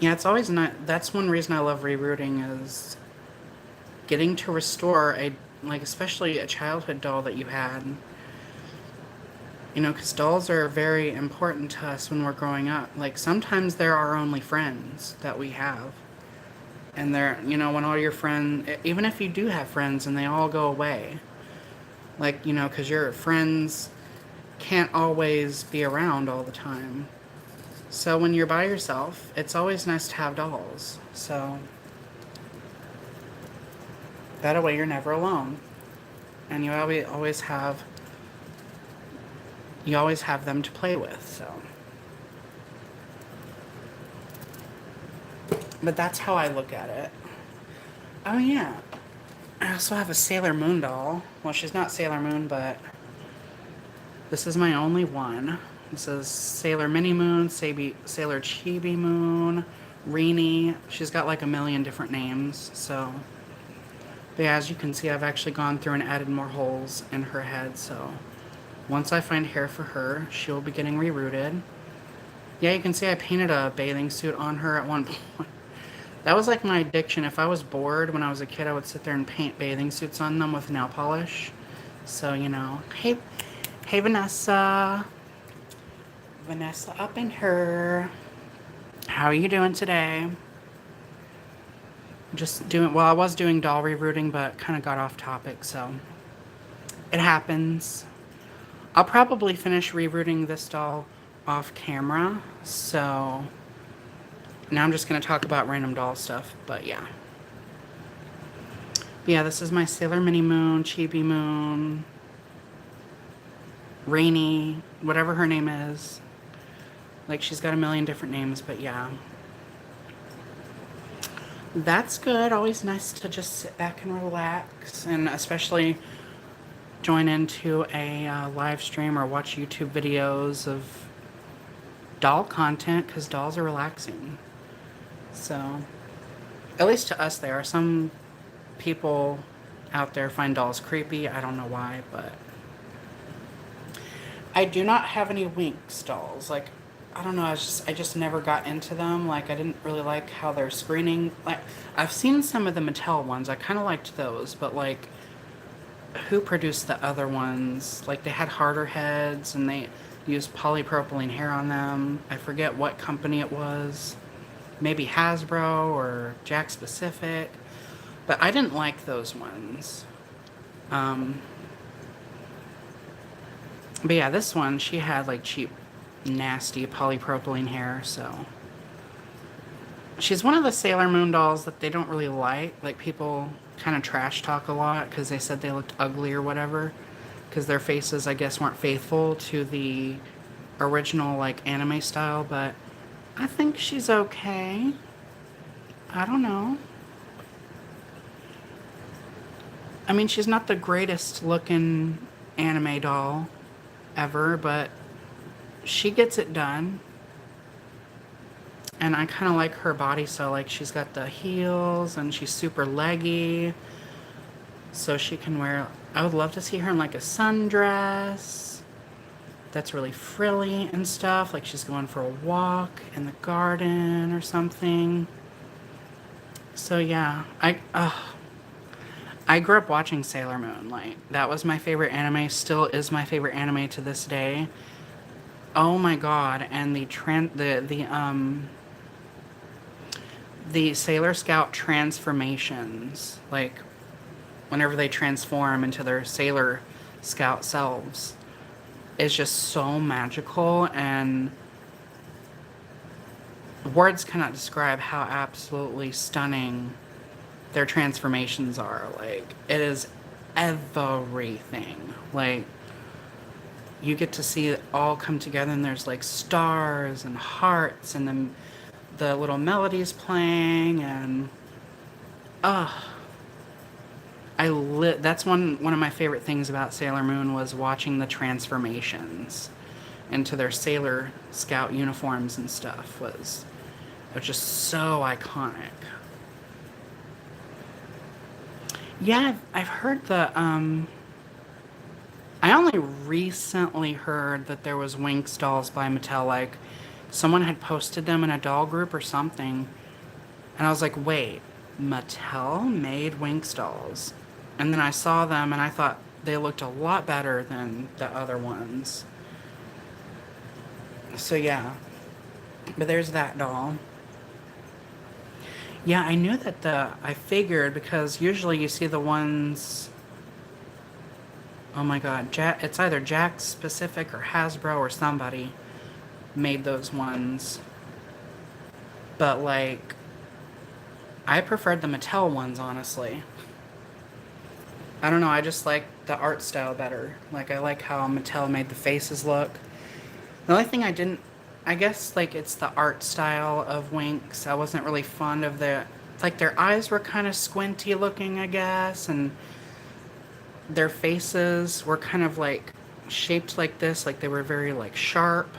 Yeah, it's always not. That's one reason I love rerooting is getting to restore a, like, especially a childhood doll that you had. You know, because dolls are very important to us when we're growing up. Like, sometimes they're our only friends that we have. And they're, you know, when all your friends, even if you do have friends and they all go away, like, you know, because your friends can't always be around all the time. So when you're by yourself, it's always nice to have dolls. So that way you're never alone. And you always have them to play with, so. But that's how I look at it. Oh yeah. I also have a Sailor Moon doll. Well, she's not Sailor Moon, but this is my only one. This is Sailor Mini Moon, Sailor Chibi Moon, Rini. She's got like a million different names, so. But yeah, as you can see, I've actually gone through and added more holes in her head, so. Once I find hair for her, she'll be getting rerooted. Yeah, you can see I painted a bathing suit on her at one point. That was like my addiction. If I was bored when I was a kid, I would sit there and paint bathing suits on them with nail polish. So, you know. Hey, Vanessa. Vanessa up in her. How are you doing today? Well, I was doing doll rerooting, but kind of got off topic, so. It happens. I'll probably finish rerooting this doll off camera, so. Now I'm just going to talk about random doll stuff, but yeah. Yeah, this is my Sailor Mini Moon, Chibi Moon, Rainy, whatever her name is. Like, she's got a million different names, but yeah. That's good. Always nice to just sit back and relax, and especially join into a live stream or watch YouTube videos of doll content, because dolls are relaxing. So, at least to us, there are some people out there find dolls creepy. I don't know why, but I do not have any Winx dolls. Like, I don't know. I just never got into them. Like, I didn't really like how they're screening. Like, I've seen some of the Mattel ones. I kind of liked those, but like, who produced the other ones? Like, they had harder heads and they used polypropylene hair on them. I forget what company it was. Maybe Hasbro or Jack Specific, but I didn't like those ones. But yeah, this one, she had like cheap, nasty polypropylene hair, so. She's one of the Sailor Moon dolls that they don't really like. Like, people kind of trash talk a lot because they said they looked ugly or whatever. Because their faces, I guess, weren't faithful to the original, like, anime style, but I think she's okay. I don't know. I mean, she's not the greatest looking anime doll ever, but she gets it done. And I kind of like her body, so like she's got the heels and she's super leggy. So she can wear, I would love to see her in like a sundress that's really frilly and stuff, like she's going for a walk in the garden or something. So yeah, I grew up watching Sailor Moon. Like, that was my favorite anime, still is my favorite anime to this day. Oh my god, and the Sailor Scout transformations, like whenever they transform into their Sailor Scout selves, is just so magical, and words cannot describe how absolutely stunning their transformations are. Like, it is everything. Like, you get to see it all come together, and there's like stars and hearts and then the little melodies playing, and that's one of my favorite things about Sailor Moon, was watching the transformations into their Sailor Scout uniforms and stuff. It was just so iconic. Yeah, I've heard I only recently heard that there was Winx dolls by Mattel. Like, Someone had posted them in a doll group or something. And I was like, wait, Mattel made Winx dolls. And then I saw them and I thought they looked a lot better than the other ones. So yeah. But there's that doll. Yeah, I knew that I figured because usually you see the ones, oh my god, it's either Jack specific or Hasbro or somebody made those ones. But like, I preferred the Mattel ones, honestly. I don't know, I just like the art style better. Like, I like how Mattel made the faces look. The only thing I didn't, I guess, like, it's the art style of Winx. I wasn't really fond of like, their eyes were kind of squinty looking, I guess, and their faces were kind of, like, shaped like this, like they were very, like, sharp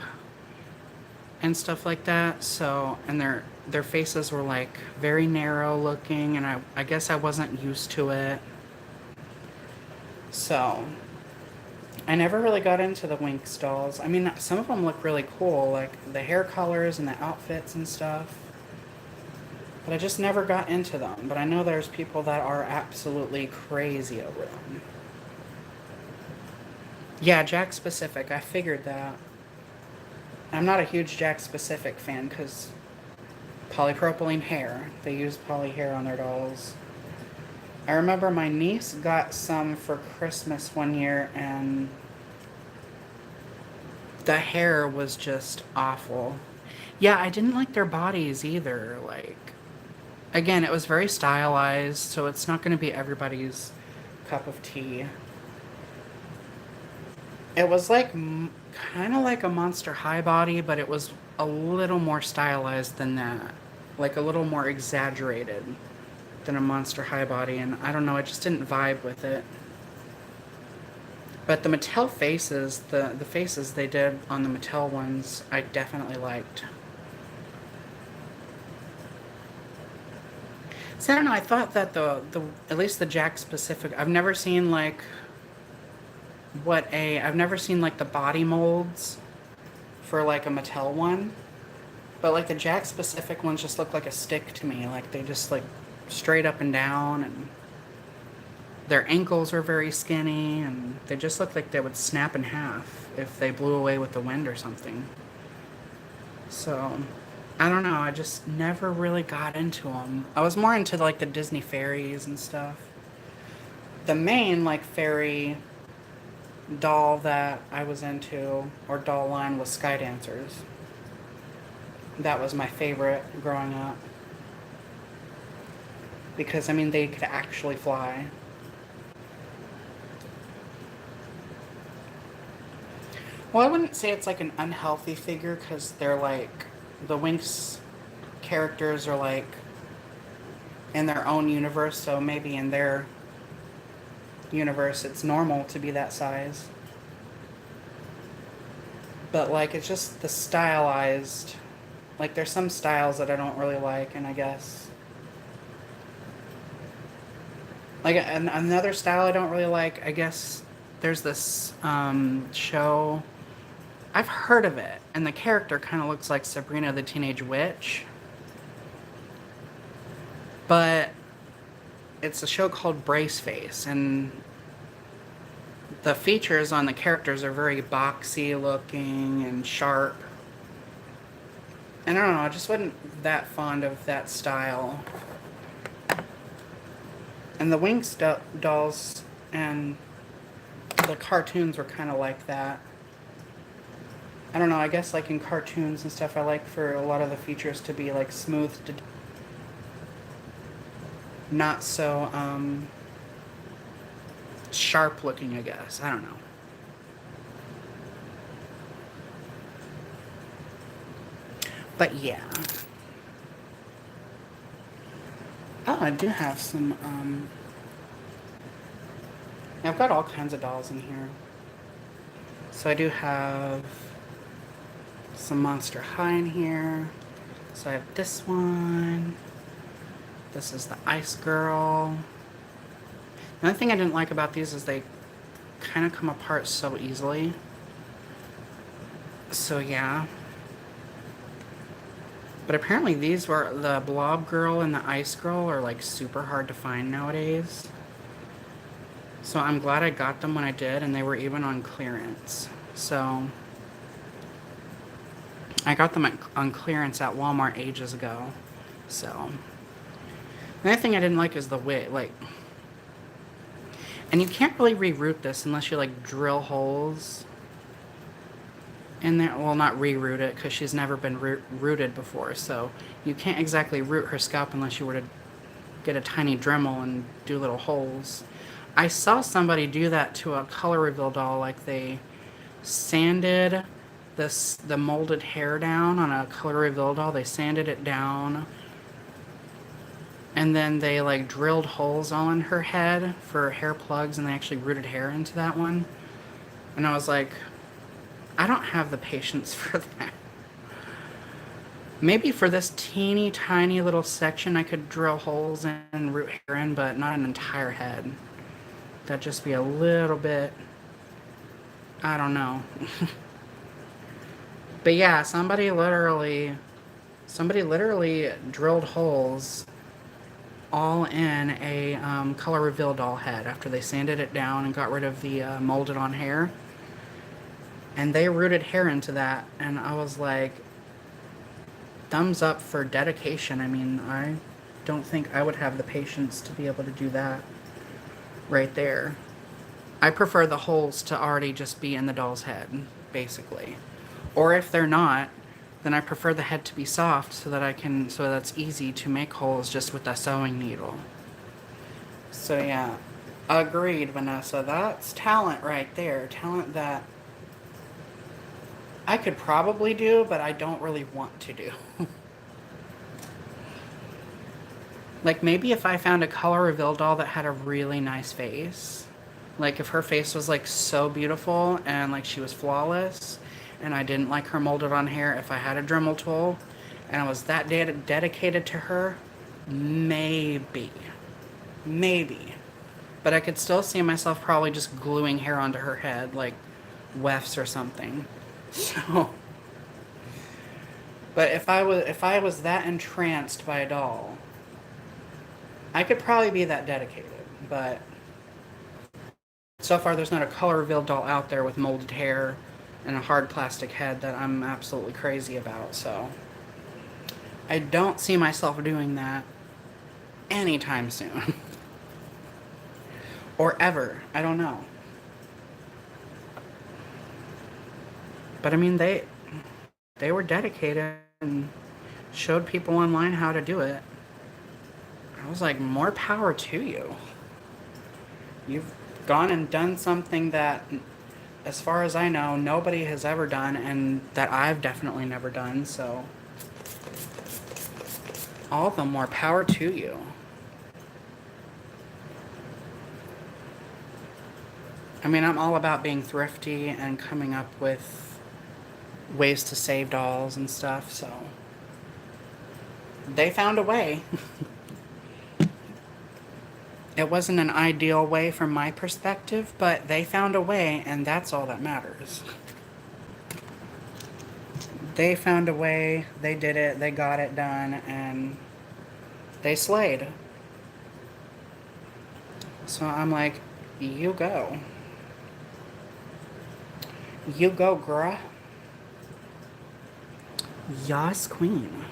and stuff like that. So, and their faces were, like, very narrow looking, and I guess I wasn't used to it. So, I never really got into the Winx dolls. I mean, some of them look really cool, like the hair colors and the outfits and stuff. But I just never got into them. But I know there's people that are absolutely crazy over them. Yeah, Jack Specific. I figured that. I'm not a huge Jack Specific fan because polypropylene hair. They use poly hair on their dolls. I remember my niece got some for Christmas one year and the hair was just awful. Yeah, I didn't like their bodies either. Like, again, it was very stylized, so it's not going to be everybody's cup of tea. It was like kind of like a Monster High body, but it was a little more stylized than that. Like a little more exaggerated than a Monster High body, and I don't know, I just didn't vibe with it. But the Mattel faces, the faces they did on the Mattel ones, I definitely liked. So I don't know, I thought that the at least the Jack specific, I've never seen like I've never seen like the body molds for like a Mattel one. But like the Jack specific ones just look like a stick to me. Like they just like straight up and down, and their ankles are very skinny, and they just look like they would snap in half if they blew away with the wind or something. So, I don't know, I just never really got into them. I was more into like the Disney fairies and stuff. The main like fairy doll that I was into, or doll line, was Sky Dancers. That was my favorite growing up. Because, I mean, they could actually fly. Well, I wouldn't say it's like an unhealthy figure, because they're like, the Winx characters are like in their own universe, so maybe in their universe it's normal to be that size. But like, it's just the stylized, like there's some styles that I don't really like, and I guess like another style I don't really like, I guess there's this show, I've heard of it, and the character kind of looks like Sabrina the Teenage Witch, but it's a show called Braceface, and the features on the characters are very boxy looking and sharp. And I don't know, I just wasn't that fond of that style. And the Winx dolls and the cartoons were kind of like that. I don't know, I guess like in cartoons and stuff, I like for a lot of the features to be like smooth, not so sharp looking, I guess. I don't know. But yeah. Oh, I do have some, I've got all kinds of dolls in here. So I do have some Monster High in here. So I have this one. This is the Ice Girl. The only thing I didn't like about these is they kind of come apart so easily. So yeah. But apparently these were, the Blob Girl and the Ice Girl are like super hard to find nowadays. So I'm glad I got them when I did, and they were even on clearance. So I got them on clearance at Walmart ages ago. So the only thing I didn't like is the way, like, and you can't really reroot this unless you like drill holes in there. Well, not reroot it because she's never been rooted before. So you can't exactly root her scalp unless you were to get a tiny Dremel and do little holes. I saw somebody do that to a color reveal doll, like they sanded the molded hair down on a color reveal doll. They sanded it down, and then they like drilled holes all in her head for hair plugs, and they actually rooted hair into that one. And I was like, I don't have the patience for that. Maybe for this teeny tiny little section I could drill holes in and root hair in, but not an entire head. That'd just be a little bit, I don't know. But yeah, somebody literally drilled holes all in a color reveal doll head after they sanded it down and got rid of the molded on hair. And they rooted hair into that, and I was like, thumbs up for dedication. I mean, I don't think I would have the patience to be able to do that right there. I prefer the holes to already just be in the doll's head, basically. Or if they're not, then I prefer the head to be soft so that's easy to make holes just with a sewing needle. So yeah, agreed, Vanessa. That's talent right there. Talent that I could probably do, but I don't really want to do. Like maybe if I found a color reveal doll that had a really nice face. Like if her face was like so beautiful and like she was flawless, and I didn't like her molded on hair, if I had a Dremel tool and I was that dedicated to her, maybe. But I could still see myself probably just gluing hair onto her head, like wefts or something. So, but if I was that entranced by a doll, I could probably be that dedicated. But so far there's not a color reveal doll out there with molded hair and a hard plastic head that I'm absolutely crazy about, so I don't see myself doing that anytime soon. Or ever. I don't know. But I mean, they were dedicated and showed people online how to do it. I was like, more power to you. You've gone and done something that, as far as I know, nobody has ever done, and that I've definitely never done, so all the more power to you. I mean, I'm all about being thrifty and coming up with ways to save dolls and stuff, so they found a way. It wasn't an ideal way from my perspective, but they found a way, and that's all that matters. They found a way, they did it, they got it done, and they slayed. So I'm like, you go. You go, girl. Yas, queen.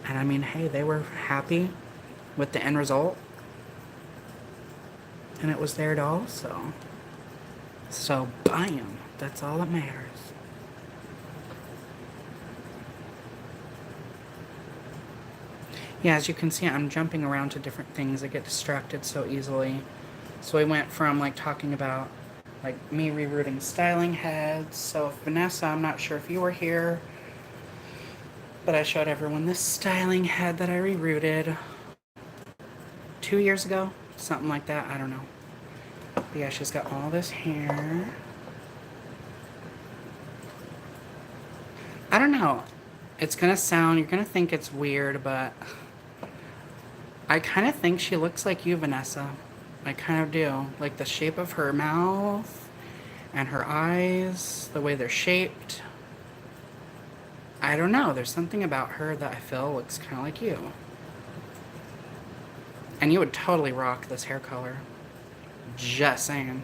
And I mean, hey, they were happy with the end result. And it was their doll, so. So, bam. That's all that matters. Yeah, as you can see, I'm jumping around to different things. I get distracted so easily. So we went from, like, talking about, like, me rerooting styling heads. So, Vanessa, I'm not sure if you were here, but I showed everyone this styling head that I rerooted 2 years ago. Something like that. I don't know. But yeah, she's got all this hair. I don't know. It's gonna sound, you're gonna think it's weird, but I kind of think she looks like you, Vanessa. I kind of do. Like the shape of her mouth and her eyes, the way they're shaped. I don't know. There's something about her that I feel looks kind of like you. And you would totally rock this hair color. Just saying.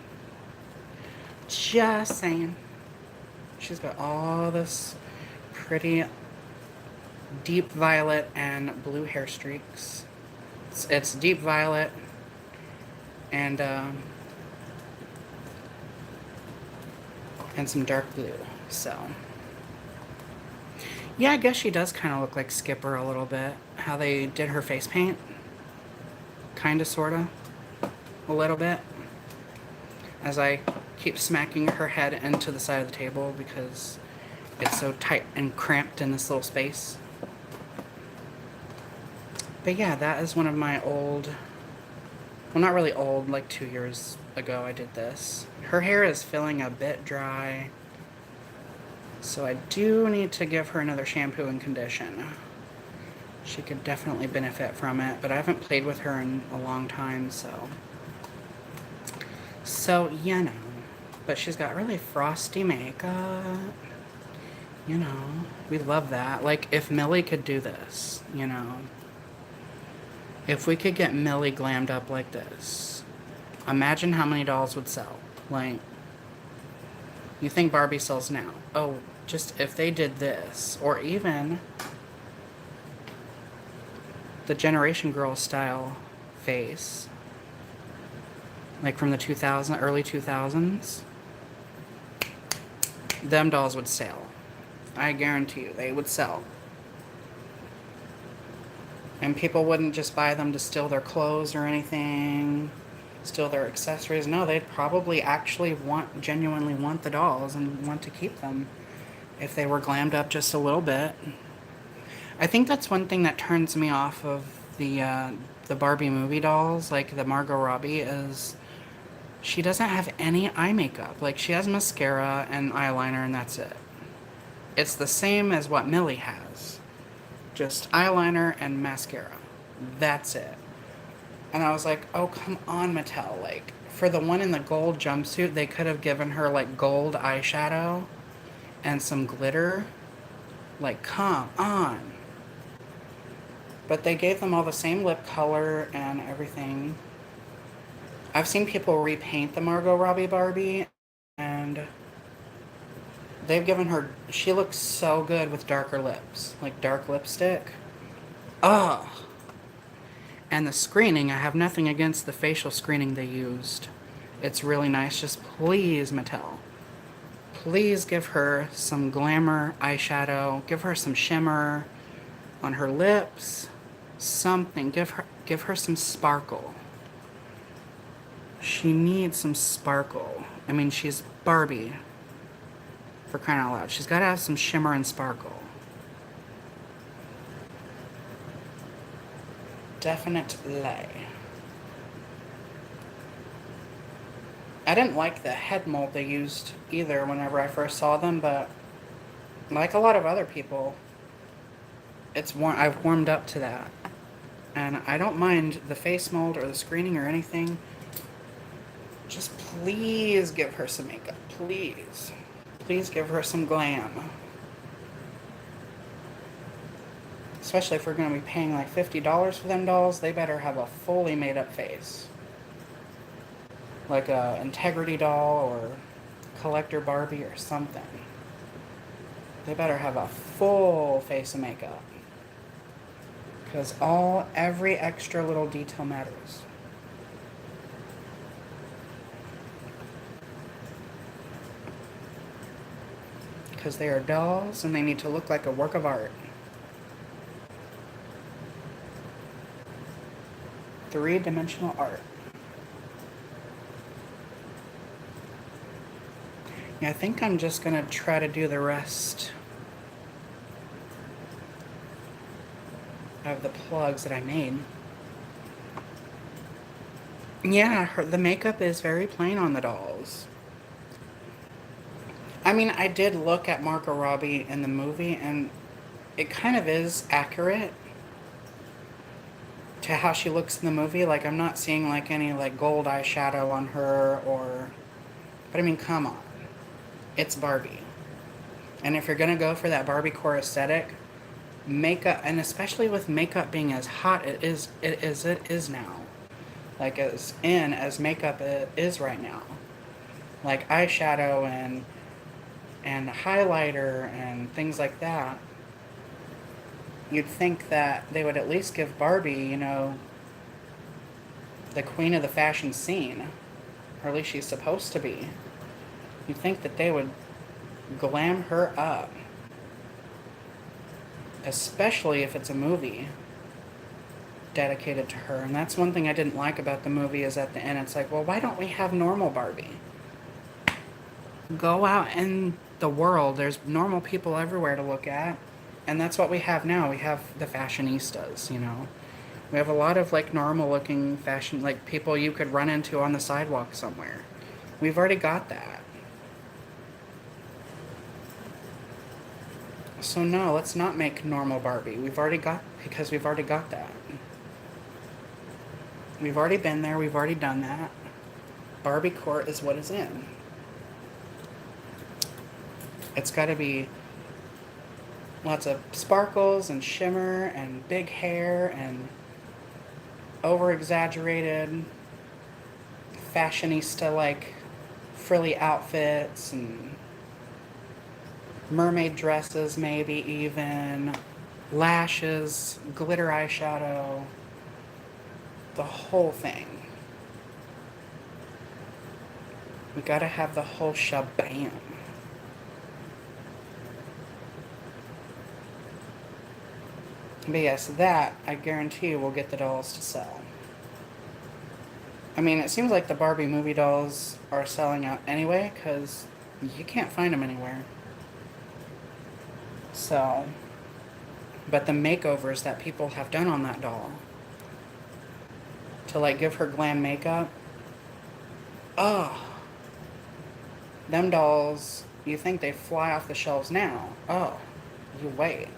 Just saying. She's got all this pretty deep violet and blue hair streaks. It's deep violet and some dark blue. So yeah, I guess she does kind of look like Skipper a little bit. How they did her face paint. Kinda, sorta. A little bit. As I keep smacking her head into the side of the table because it's so tight and cramped in this little space. But yeah, that is one of my old... Well, not really old, like 2 years ago I did this. Her hair is feeling a bit dry. So I do need to give her another shampoo and condition. She could definitely benefit from it, but I haven't played with her in a long time, so... So, you know. But she's got really frosty makeup. You know, we love that. Like, if Millie could do this, you know. If we could get Millie glammed up like this, imagine how many dolls would sell. Like, you think Barbie sells now. Oh, just if they did this, or even the Generation Girl style face, like from the early 2000s, them dolls would sell. I guarantee you, they would sell. And people wouldn't just buy them to steal their clothes or anything, steal their accessories. No, they'd probably actually genuinely want the dolls and want to keep them if they were glammed up just a little bit. I think that's one thing that turns me off of the Barbie movie dolls, like the Margot Robbie, is she doesn't have any eye makeup. Like, she has mascara and eyeliner and that's it. It's the same as what Millie has. Just eyeliner and mascara. That's it. And I was like, oh, come on, Mattel. Like, for the one in the gold jumpsuit, they could have given her, like, gold eyeshadow and some glitter. Like, come on. But they gave them all the same lip color and everything. I've seen people repaint the Margot Robbie Barbie, and they've given her... She looks so good with darker lips. Like, dark lipstick. Ugh. And the screening, I have nothing against the facial screening they used. It's really nice. Just please, Mattel. Please give her some glamour eyeshadow. Give her some shimmer on her lips. Something. Give her some sparkle. She needs some sparkle. I mean, she's Barbie. For crying out loud. She's got to have some shimmer and sparkle. Definitely. I didn't like the head mold they used either whenever I first saw them, but like a lot of other people, I've warmed up to that. And I don't mind the face mold or the screening or anything. Just please give her some makeup. Please. Please give her some glam. Especially if we're going to be paying like $50 for them dolls, they better have a fully made up face. Like a Integrity doll or Collector Barbie or something. They better have a full face of makeup. Because every extra little detail matters. Because they are dolls and they need to look like a work of art. Three-dimensional art. Yeah, I think I'm just going to try to do the rest of the plugs that I made. Yeah, the makeup is very plain on the dolls. I mean, I did look at Margot Robbie in the movie, and it kind of is accurate to how she looks in the movie. Like, I'm not seeing, like, any, like, gold eyeshadow on her, or... But, I mean, come on. It's Barbie. And if you're gonna go for that Barbiecore aesthetic, makeup, and especially with makeup being as hot it is now, like as in as makeup is right now, like eyeshadow and highlighter and things like that, you'd think that they would at least give Barbie, the queen of the fashion scene, or at least she's supposed to be. You'd think that they would glam her up, especially if it's a movie dedicated to her. And that's one thing I didn't like about the movie, is at the end it's like, well, why don't we have normal Barbie? Go out in the world, there's normal people everywhere to look at, and that's what we have now. We have the fashionistas, we have a lot of like normal looking fashion, like people you could run into on the sidewalk somewhere. We've already got that. So no, let's not make normal Barbie. We've already got that. We've already been there, we've already done that. Barbiecore is what is in. It's got to be lots of sparkles and shimmer and big hair and over-exaggerated fashionista like frilly outfits and mermaid dresses, maybe even lashes, glitter eyeshadow, the whole thing. We gotta have the whole shabam. But yes, that, I guarantee you, will get the dolls to sell. I mean, it seems like the Barbie movie dolls are selling out anyway, because you can't find them anywhere. So, but the makeovers that people have done on that doll, to like give her glam makeup, oh, them dolls, you think they fly off the shelves now. Oh, you wait.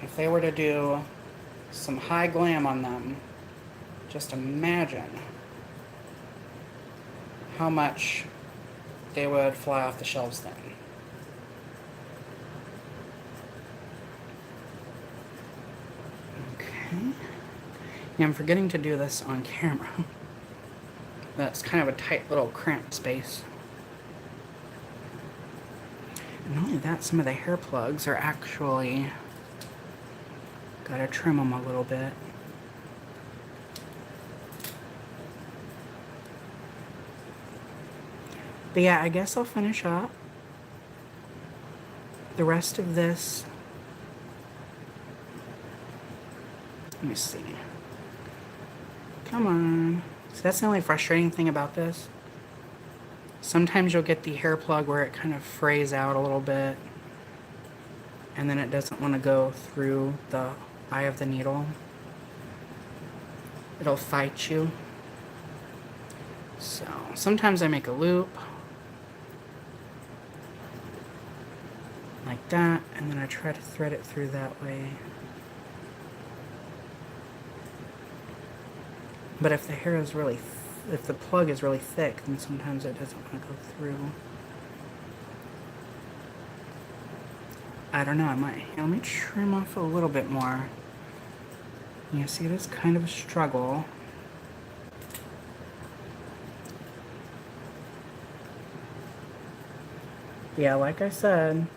If they were to do some high glam on them, just imagine how much they would fly off the shelves then. Okay. Yeah, I'm forgetting to do this on camera. That's kind of a tight little cramped space. And not only that, some of the hair plugs are actually... Gotta trim them a little bit. But yeah, I guess I'll finish up the rest of this. Let me see. Come on. So that's the only frustrating thing about this. Sometimes you'll get the hair plug where it kind of frays out a little bit, and then it doesn't want to go through the eye of the needle. It'll fight you. So sometimes I make a loop like that, and then I try to thread it through that way. But if the hair is if the plug is really thick, then sometimes it doesn't want to go through. I don't know, I might. Let me trim off a little bit more. You see, it is kind of a struggle. Yeah, like I said,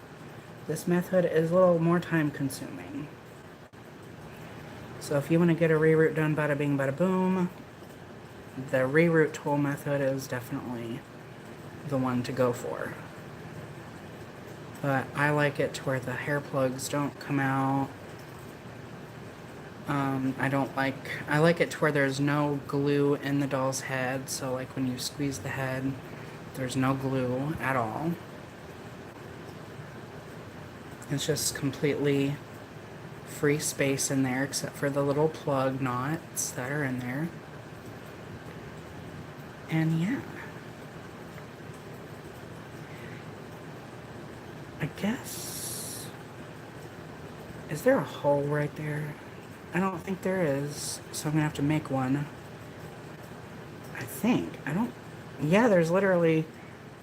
this method is a little more time consuming. So if you want to get a reroot done bada bing bada boom, the reroot tool method is definitely the one to go for. But I like it to where the hair plugs don't come out. I like it to where there's no glue in the doll's head, so like when you squeeze the head, there's no glue at all. It's just completely free space in there, except for the little plug knots that are in there. And yeah. I guess... Is there a hole right there? I don't think there is, so I'm gonna have to make one. I think. I don't... Yeah, there's literally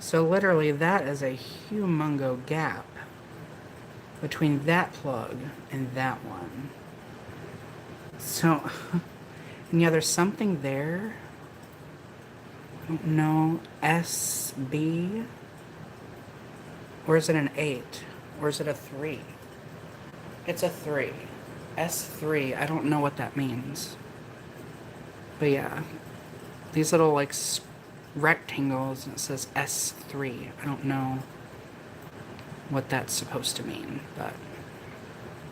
So literally that is a humongo gap between that plug and that one. So, and yeah, there's something there. I don't know, SB? Or is it an 8? Or is it a 3? It's a 3. S3, I don't know what that means. But yeah, these little like rectangles, and it says S3. I don't know what that's supposed to mean, but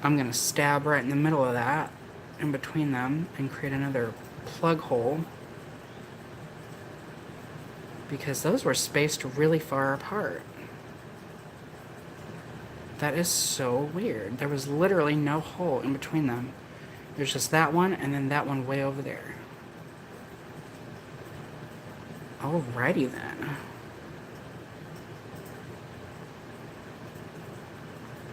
I'm gonna stab right in the middle of that, in between them, and create another plug hole, because those were spaced really far apart. That is so weird. There was literally no hole in between them. There's just that one and then that one way over there. Alrighty then.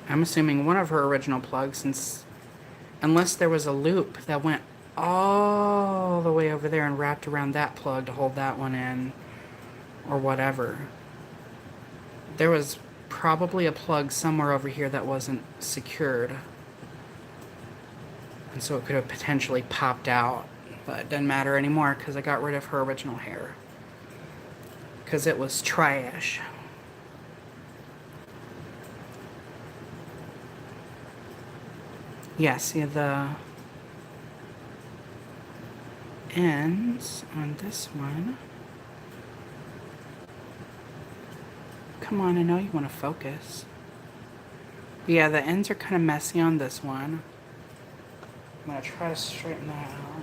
I'm assuming one of her original plugs, since unless there was a loop that went all the way over there and wrapped around that plug to hold that one in, or whatever. There was probably a plug somewhere over here that wasn't secured. And so it could have potentially popped out. But it doesn't matter anymore because I got rid of her original hair. Because it was trash. Yeah, see the ends on this one. Come on, I know you want to focus. Yeah, the ends are kind of messy on this one. I'm going to try to straighten that out.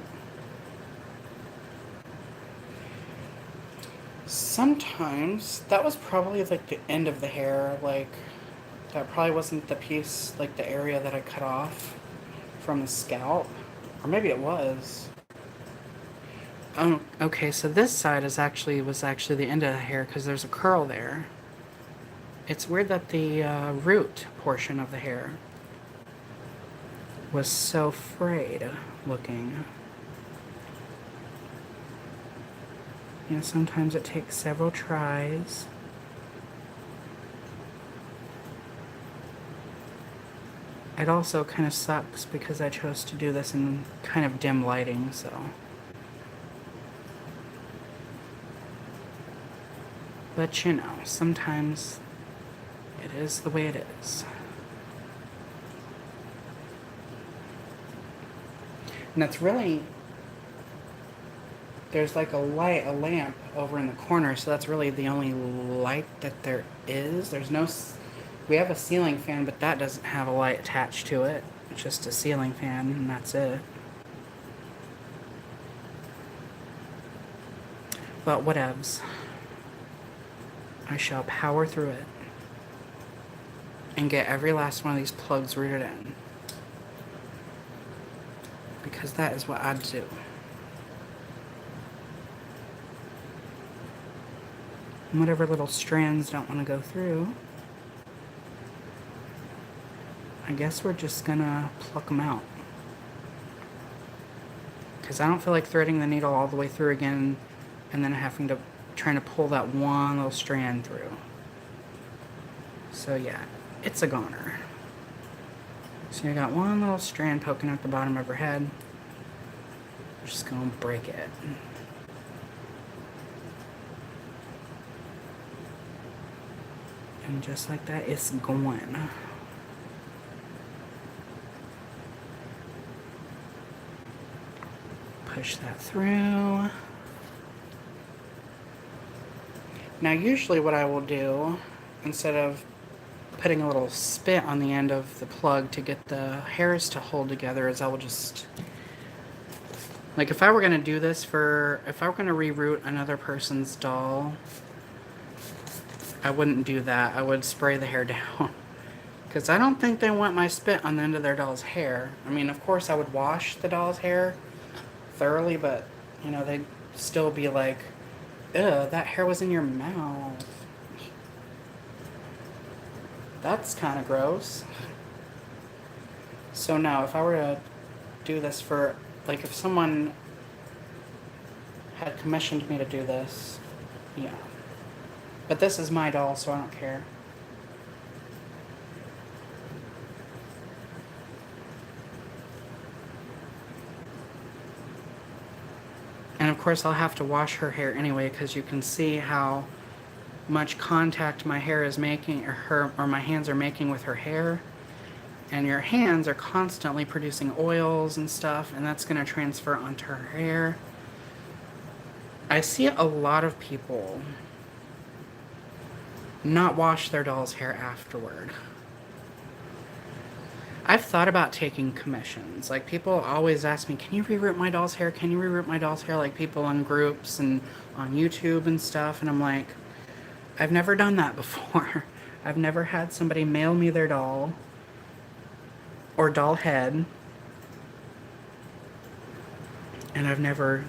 Sometimes, that was probably like the end of the hair, like, that probably wasn't the piece, like the area that I cut off from the scalp. Or maybe it was. Oh, okay, so this side was actually the end of the hair because there's a curl there. It's weird that the root portion of the hair was so frayed looking. You know, sometimes it takes several tries. It also kind of sucks because I chose to do this in kind of dim lighting, so. But you know, sometimes it is the way it is. And it's really, there's like a lamp over in the corner, so that's really the only light that there is. There's no, we have a ceiling fan, but that doesn't have a light attached to it. It's just a ceiling fan, and that's it. But whatevs. I shall power through it and get every last one of these plugs rooted in. Because that is what I do. And whatever little strands don't want to go through, I guess we're just gonna pluck them out. Because I don't feel like threading the needle all the way through again and then trying to pull that one little strand through. So yeah, it's a goner. So you got one little strand poking out the bottom of her head. We're just gonna break it. And just like that, it's going. Push that through. Now usually what I will do, instead of putting a little spit on the end of the plug to get the hairs to hold together, is I will just, like if I were going to do this if I were going to reroot another person's doll, I wouldn't do that. I would spray the hair down. Because I don't think they want my spit on the end of their doll's hair. I mean, of course I would wash the doll's hair thoroughly, but, you know, they'd still be like, ew, that hair was in your mouth. That's kind of gross. So now, if I were to do this for, like, if someone had commissioned me to do this, yeah. But this is my doll, so I don't care. And of course I'll have to wash her hair anyway, because you can see how much contact my hair is making, or my hands are making with her hair. And your hands are constantly producing oils and stuff, and that's going to transfer onto her hair. I see a lot of people not wash their doll's hair afterward. I've thought about taking commissions. Like, people always ask me, can you reroot my doll's hair? Can you reroot my doll's hair? Like, people on groups and on YouTube and stuff. And I'm like, I've never done that before. I've never had somebody mail me their doll or doll head. And I've never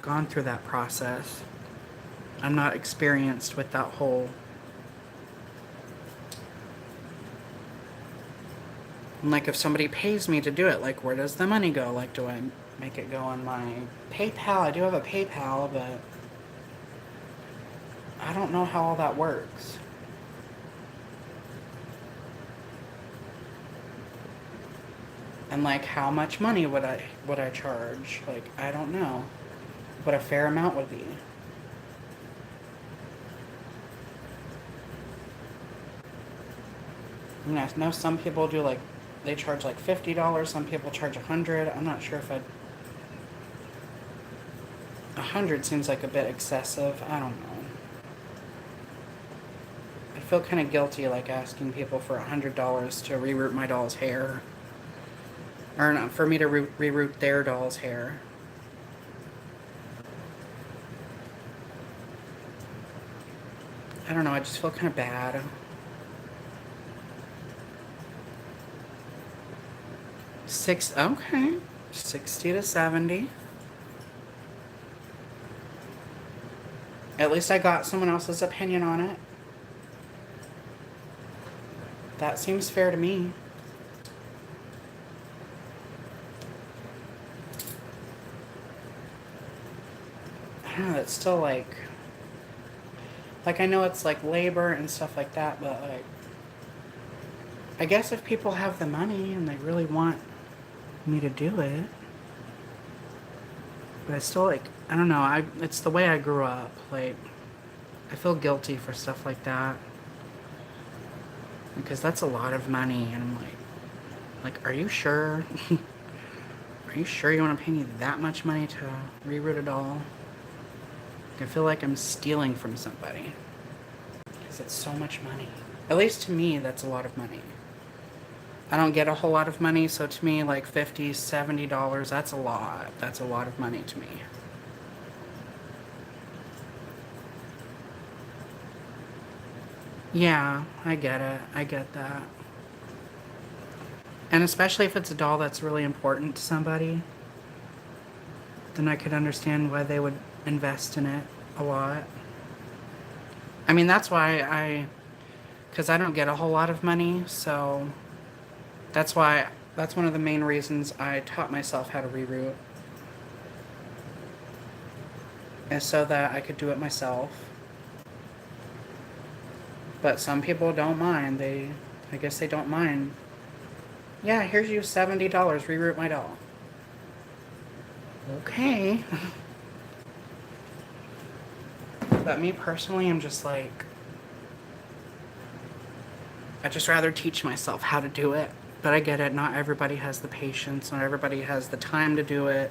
gone through that process. I'm not experienced with that whole. And like, if somebody pays me to do it, like, where does the money go? Like, do I make it go on my PayPal? I do have a PayPal, but I don't know how all that works. And like, how much money would I charge? Like, I don't know what a fair amount would be. I mean, I know some people do, like, they charge like $50. Some people charge $100. I'm not sure if I'd. $100 seems like a bit excessive. I don't know. I feel kind of guilty, like, asking people for $100 to reroot my doll's hair. Or not, for me to reroot their doll's hair. I don't know, I just feel kind of bad. Okay. 60 to 70. At least I got someone else's opinion on it. That seems fair to me. I don't know, it's still like I know it's like labor and stuff like that, but like, I guess if people have the money and they really want me to do it, but I still, like, I don't know, it's the way I grew up. Like, I feel guilty for stuff like that, because that's a lot of money, and I'm like, are you sure? Are you sure you want to pay me that much money to reroot a doll? I feel like I'm stealing from somebody, because it's so much money. At least to me, that's a lot of money. I don't get a whole lot of money, so to me, like $50, $70, that's a lot. That's a lot of money to me. Yeah, I get it. I get that. And especially if it's a doll that's really important to somebody, then I could understand why they would invest in it a lot. I mean, that's why because I don't get a whole lot of money, so that's one of the main reasons I taught myself how to reroot, is so that I could do it myself. But some people don't mind. I guess they don't mind. Yeah, here's you $70, reroot my doll. Okay. But me personally, I'm just like, I'd just rather teach myself how to do it. But I get it, not everybody has the patience, not everybody has the time to do it.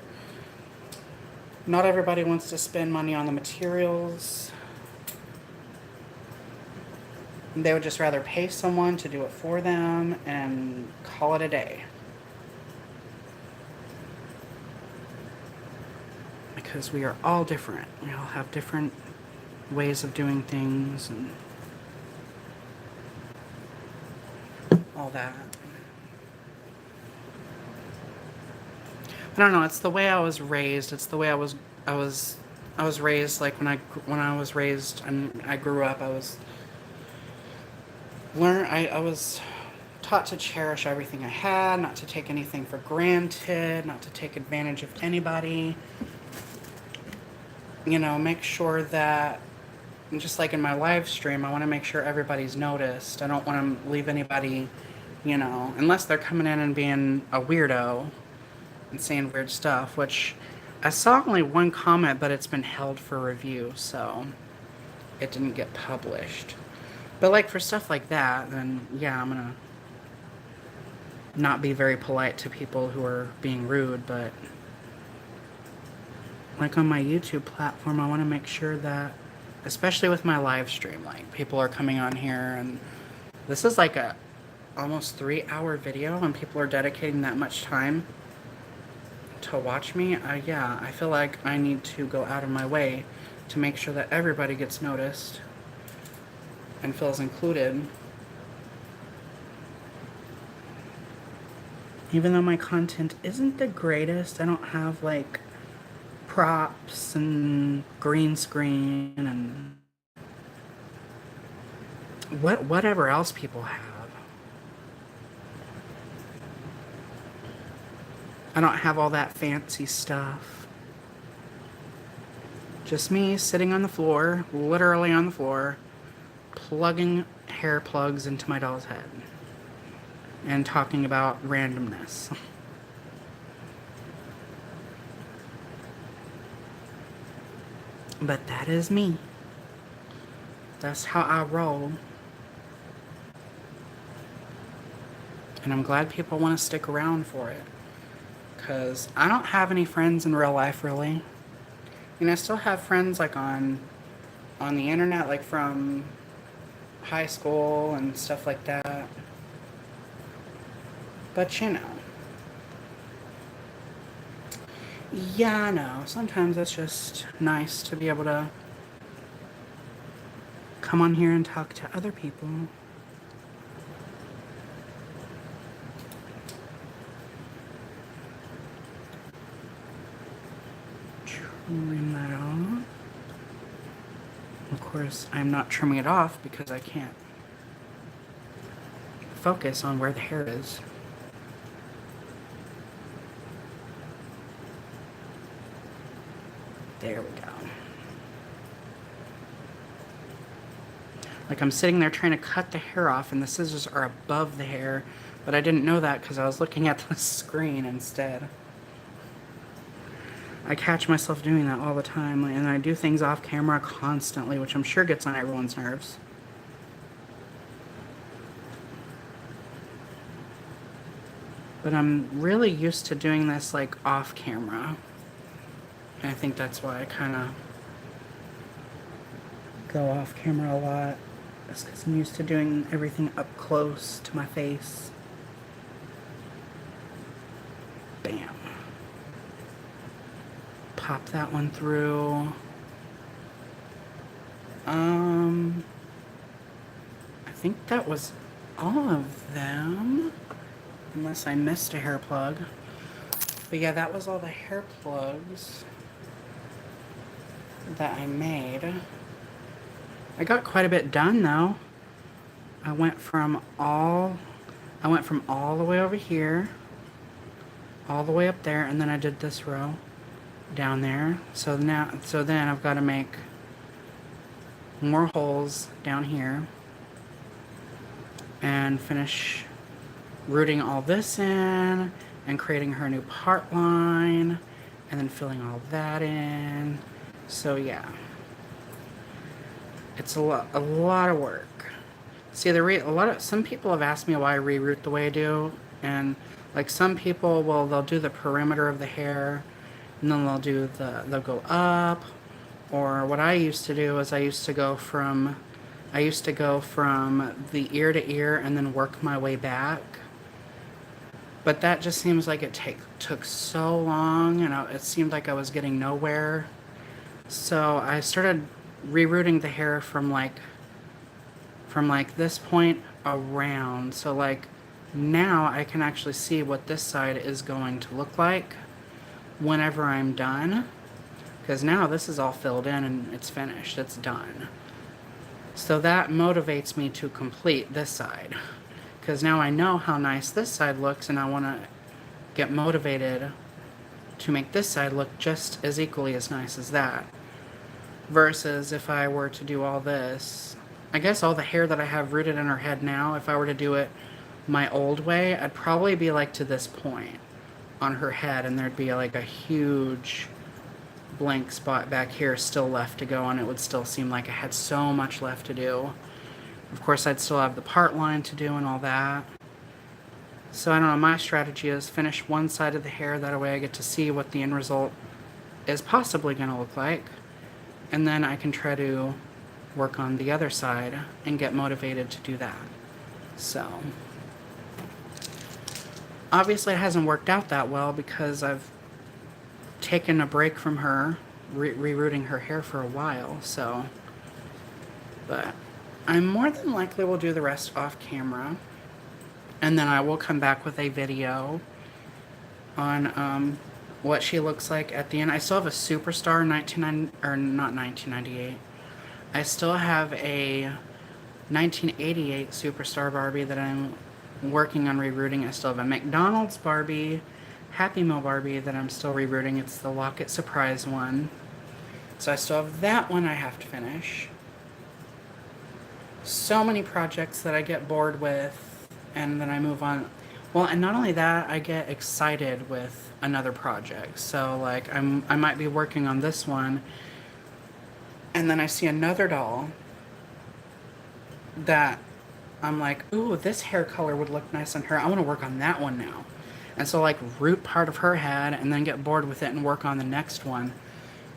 Not everybody wants to spend money on the materials. They would just rather pay someone to do it for them and call it a day. Because we are all different. We all have different ways of doing things and all that. I don't know, it's the way I was raised. It's the way I was raised. Like, when I was raised and I grew up, I was taught to cherish everything I had, not to take anything for granted, not to take advantage of anybody. You know, make sure that And just like in my live stream, I want to make sure everybody's noticed. I don't want to leave anybody, you know, unless they're coming in and being a weirdo and saying weird stuff, which I saw only one comment, but it's been held for review, so it didn't get published. But like for stuff like that, then yeah, I'm gonna not be very polite to people who are being rude, but like on my YouTube platform, I want to make sure that, especially with my live stream, like people are coming on here and this is like a almost 3-hour video and people are dedicating that much time to watch me. Yeah, I feel like I need to go out of my way to make sure that everybody gets noticed and feels included. Even though my content isn't the greatest, I don't have like props and green screen and whatever else people have. I don't have all that fancy stuff. Just me sitting on the floor, literally on the floor, plugging hair plugs into my doll's head and talking about randomness. But that is me. That's how I roll. And I'm glad people want to stick around for it. Because I don't have any friends in real life, really. And I still have friends, like, on the internet, like, from high school and stuff like that. But, you know. Yeah, I know. Sometimes it's just nice to be able to come on here and talk to other people. Trim that off. Of course, I'm not trimming it off because I can't focus on where the hair is. There we go. Like I'm sitting there trying to cut the hair off and the scissors are above the hair, but I didn't know that because I was looking at the screen instead. I catch myself doing that all the time, and I do things off camera constantly, which I'm sure gets on everyone's nerves. But I'm really used to doing this like off camera. And I think that's why I kind of go off camera a lot. That's because I'm used to doing everything up close to my face. Bam. Pop that one through. I think that was all of them. Unless I missed a hair plug. But yeah, that was all the hair plugs that I made. I got quite a bit done though. I went from all the way over here, all the way up there, and then I did this row down there. So then I've got to make more holes down here and finish rooting all this in and creating her new part line and then filling all that in. So yeah, it's a lot of work. See, some people have asked me why I reroot the way I do, and like some people they'll do the perimeter of the hair, and then they'll go up, or what I used to do is I used to go from the ear to ear and then work my way back. But that just seems like it took so long, and it seemed like I was getting nowhere. So I started rerooting the hair from this point around. So like now I can actually see what this side is going to look like whenever I'm done. Because now this is all filled in and it's finished, it's done. So that motivates me to complete this side. Because now I know how nice this side looks and I want to get motivated to make this side look just as equally as nice as that. Versus if I were to do all this, I guess all the hair that I have rooted in her head now, if I were to do it my old way, I'd probably be like to this point on her head, and there'd be like a huge blank spot back here still left to go, and it would still seem like I had so much left to do. Of course, I'd still have the part line to do and all that. So I don't know, my strategy is finish one side of the hair, that way I get to see what the end result is possibly going to look like, and then I can try to work on the other side and get motivated to do that. So obviously it hasn't worked out that well because I've taken a break from her, rerooting her hair for a while, so. But I more than likely will do the rest off camera, and then I will come back with a video on what she looks like at the end. I still have a Superstar 1998. I still have a 1988 Superstar Barbie that I'm working on rerooting. I still have a McDonald's Barbie, Happy Meal Barbie that I'm still rerooting. It's the Locket Surprise one. So I still have that one I have to finish. So many projects that I get bored with and then I move on. Well, and not only that, I get excited with another project. So like I might be working on this one and then I see another doll that I'm like, ooh, this hair color would look nice on her. I want to work on that one now. And so like root part of her head and then get bored with it and work on the next one.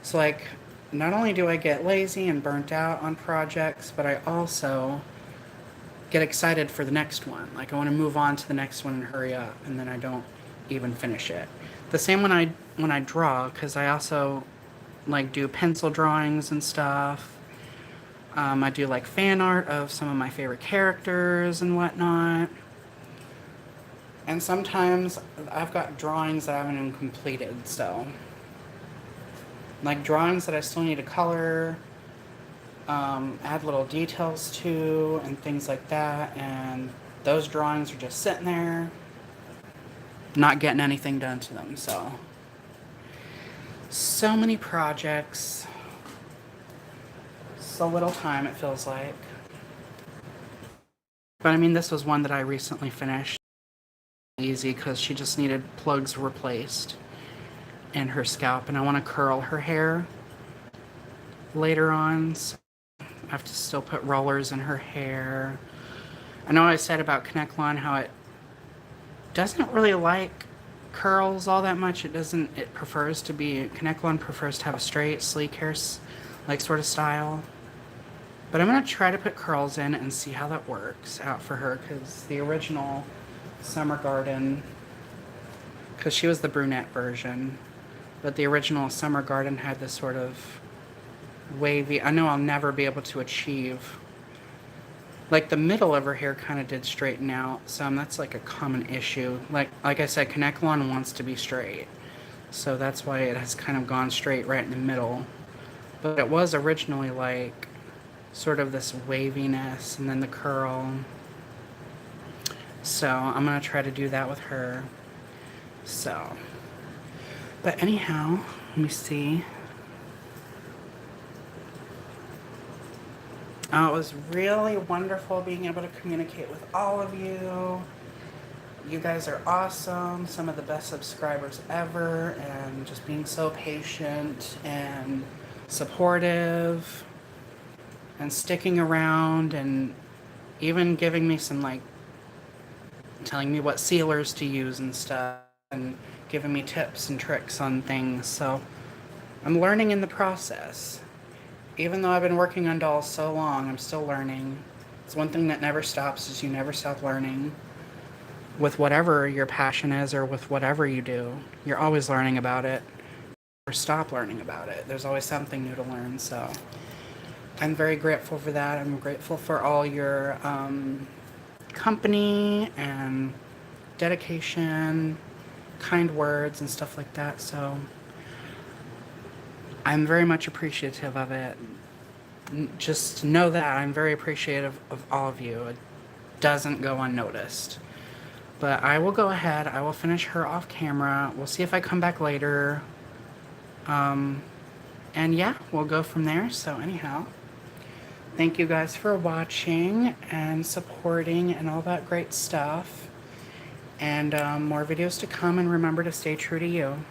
So like not only do I get lazy and burnt out on projects, but I also get excited for the next one. Like I want to move on to the next one and hurry up, and then I don't even finish it. The same when I draw, because I also like do pencil drawings and stuff. I do like fan art of some of my favorite characters and whatnot. And sometimes I've got drawings that I haven't even completed, so. Like drawings that I still need to color, add little details to, and things like that. And those drawings are just sitting there, not getting anything done to them, so. So many projects. So little time, it feels like. But I mean, this was one that I recently finished. Easy, because she just needed plugs replaced in her scalp, and I want to curl her hair later on, so I have to still put rollers in her hair. I know I said about Connect-Lawn how it doesn't really like curls all that much. It prefers to be, Connect-Lawn prefers to have a straight, sleek hair, like sort of style. But I'm going to try to put curls in and see how that works out for her, because the original Summer Garden, because she was the brunette version, but the original Summer Garden had this sort of wavy, I know I'll never be able to achieve, like the middle of her hair kind of did straighten out some. That's like a common issue. Like I said, Connect-Lawn wants to be straight, so that's why it has kind of gone straight right in the middle. But it was originally like sort of this waviness and then the curl. So I'm gonna try to do that with her. So, but anyhow, let me see. It was really wonderful being able to communicate with all of you. You guys are awesome, some of the best subscribers ever, and just being so patient and supportive and sticking around, and even giving me some, like, telling me what sealers to use and stuff, and giving me tips and tricks on things. So I'm learning in the process. Even though I've been working on dolls so long, I'm still learning. It's one thing that never stops, is you never stop learning. With whatever your passion is, or with whatever you do, you're always learning about it. Or stop learning about it. There's always something new to learn, so I'm very grateful for that. I'm grateful for all your company and dedication, kind words and stuff like that, so I'm very much appreciative of it. Just know that I'm very appreciative of all of you. It doesn't go unnoticed. But I will go ahead, I will finish her off camera. We'll see if I come back later. And yeah, we'll go from there. So anyhow, thank you guys for watching and supporting and all that great stuff. And more videos to come, and remember to stay true to you.